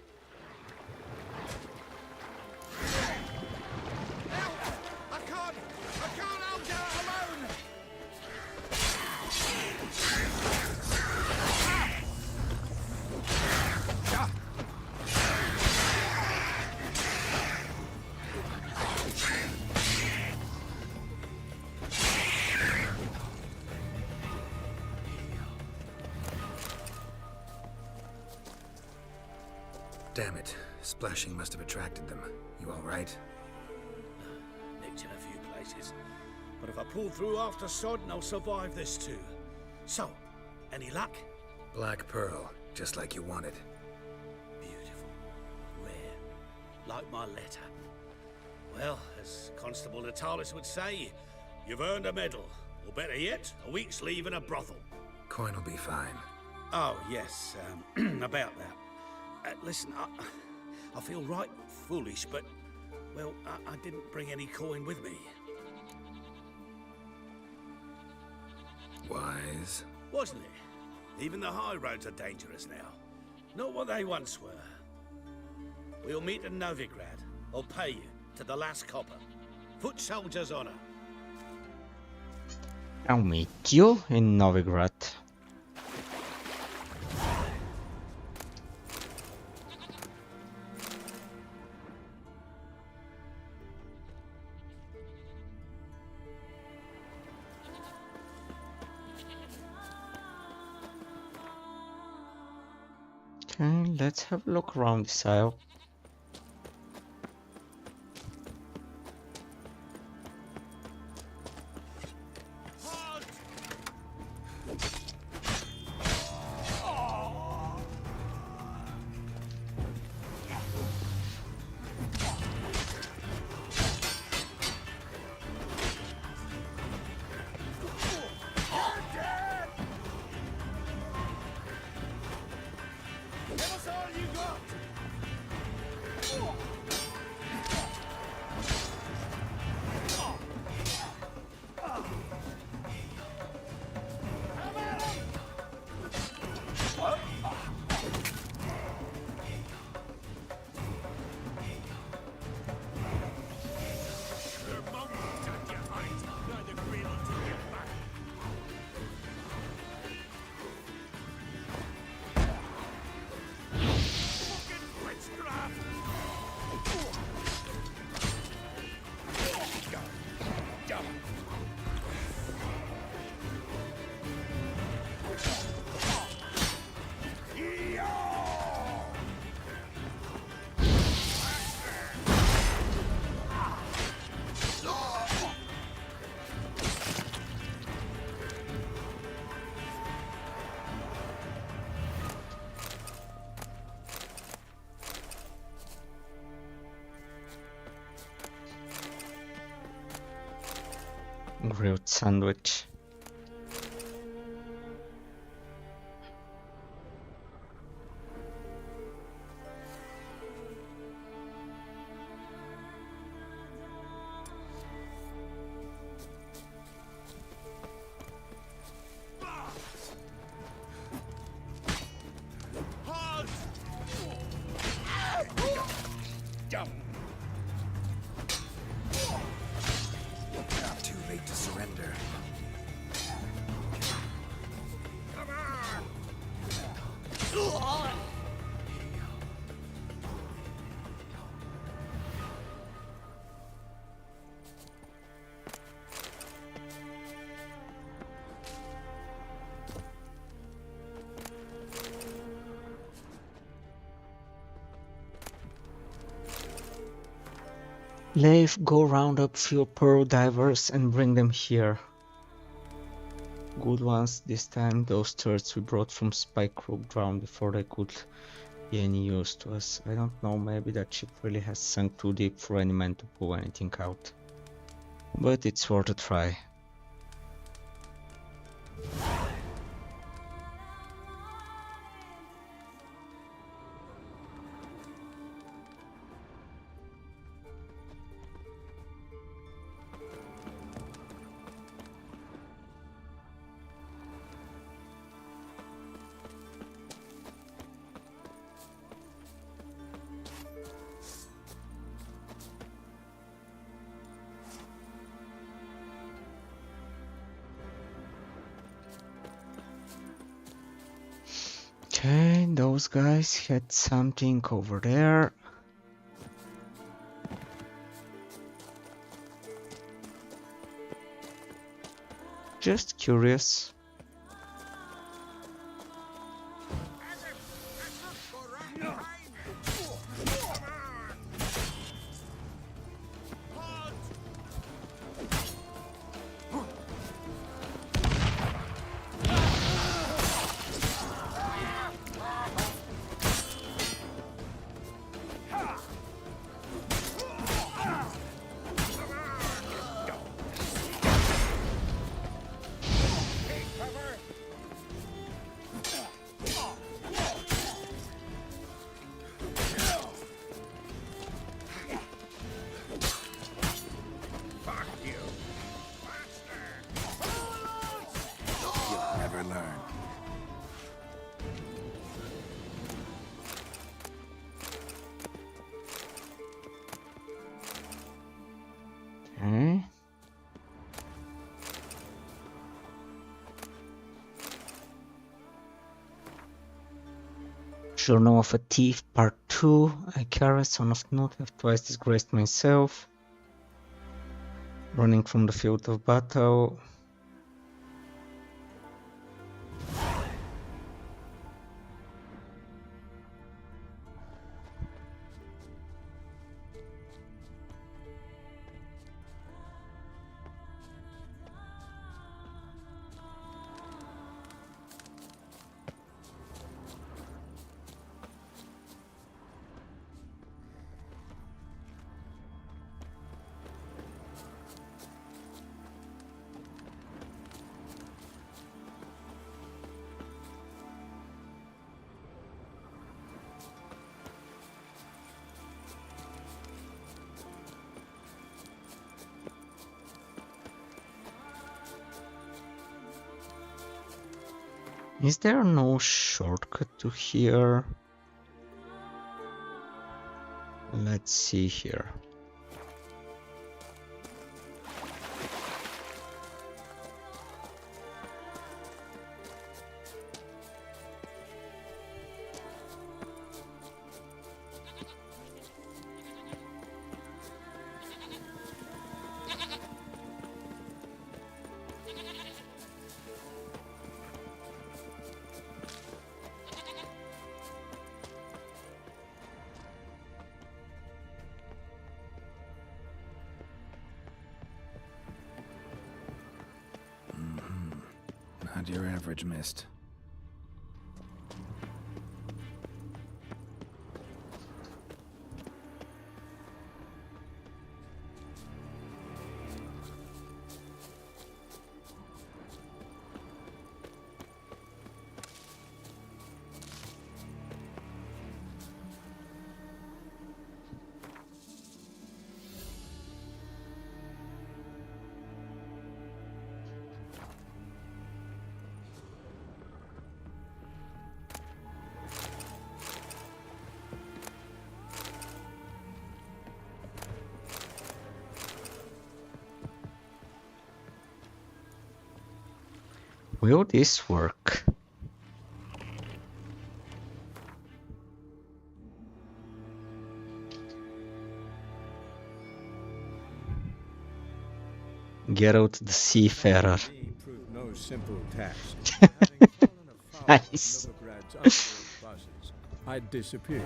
Damn it. Splashing must have attracted them. You alright? Nicked in a few places. But if I pull through after sodden, I'll survive this too. So, any luck? Black pearl, just like you wanted. Beautiful. Rare. Like my letter. Well, as Constable Natalis would say, you've earned a medal. Or better yet, a week's leave in a brothel. Coin will be fine. Oh, yes, about that. Listen, I feel right foolish, but, well, I didn't bring any coin with me. Wise. Wasn't it? Even the high roads are dangerous now. Not what they once were. We'll meet in Novigrad. I'll pay you to the last copper. Foot soldier's honor. I'll meet you in Novigrad. Okay, let's have a look around this isle. Grilled sandwich. Too late to surrender. Leif, go round up few pearl divers and bring them here. Good ones this time. Those turrets we brought from Spike Rook drowned before they could be any use to us. I don't know, maybe that ship really has sunk too deep for any man to pull anything out. But it's worth a try. Okay, those guys had something over there. Just curious. Okay. Journal of a Thief Part 2. I carry son of Nut, have twice disgraced myself. Running from the field of battle. Is there no shortcut to here? Let's see here. Not your average mist. Will this work? Get out the seafarer. No simple task. Nice. I disappeared,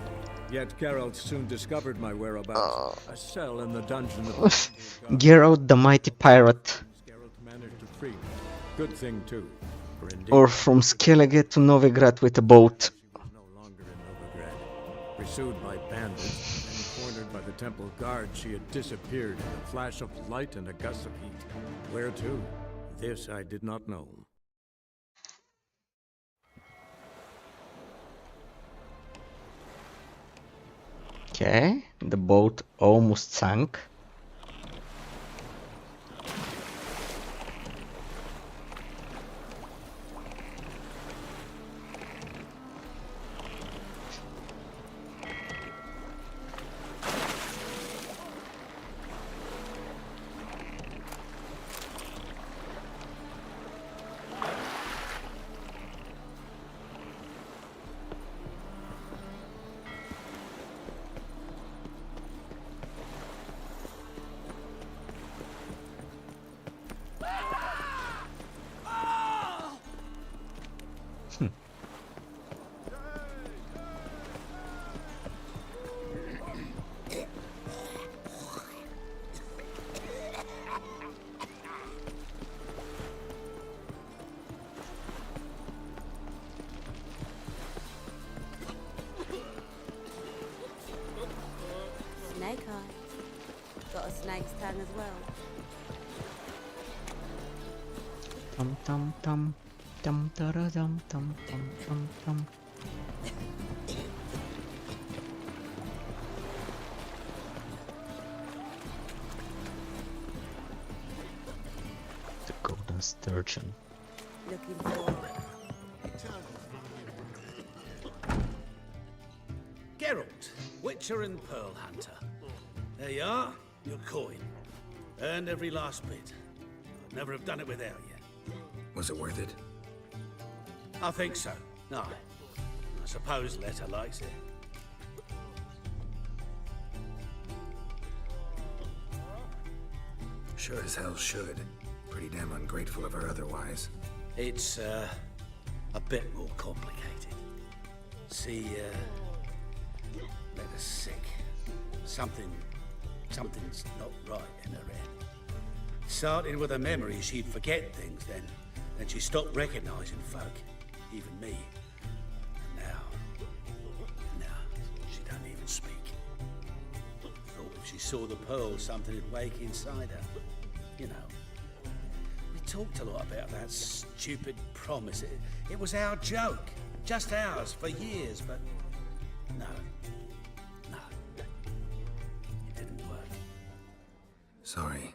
yet Geralt soon discovered my whereabouts. A cell in the dungeon of Geralt the mighty pirate. Geralt managed to free me. Good thing too. Or from Skellige to Novigrad with a boat. No longer in Novigrad. Pursued by bandits and cornered by the temple guard, she had disappeared in a flash of light and a gust of heat. Where to? This I did not know. Okay, the boat almost sank. Snake eye. Got a snake's tongue as well. Tum tum tum tum tum tum tum tum tum. The golden sturgeon. Looking for Geralt, Witcher and Pearl Hunter. There you are, your coin. Earned every last bit. I'd never have done it without you. Was it worth it? I think so. No. I suppose Letta likes it. Sure as hell should. Pretty damn ungrateful of her otherwise. It's, a bit more complicated. See, Letta's sick. Something's not right in her head. Starting with her memory, she'd forget things then she stopped recognizing folk, even me. And now, she don't even speak. Thought if she saw the pearl, something would wake inside her. You know. We talked a lot about that stupid promise. It was our joke. Just ours for years, but no. It didn't work. Sorry.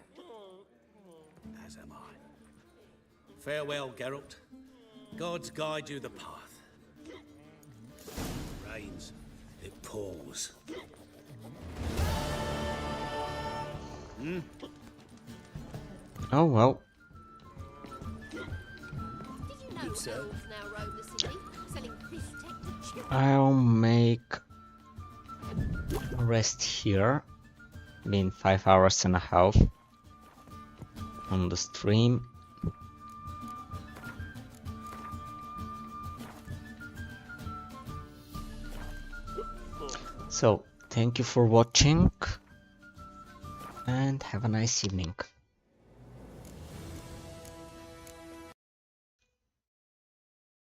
As am I. Farewell, Geralt. Gods guide you the path. It rains, it pours. Hmm? Oh well. I'll make rest here. Been 5 hours and a half on the stream. So thank you for watching and have a nice evening.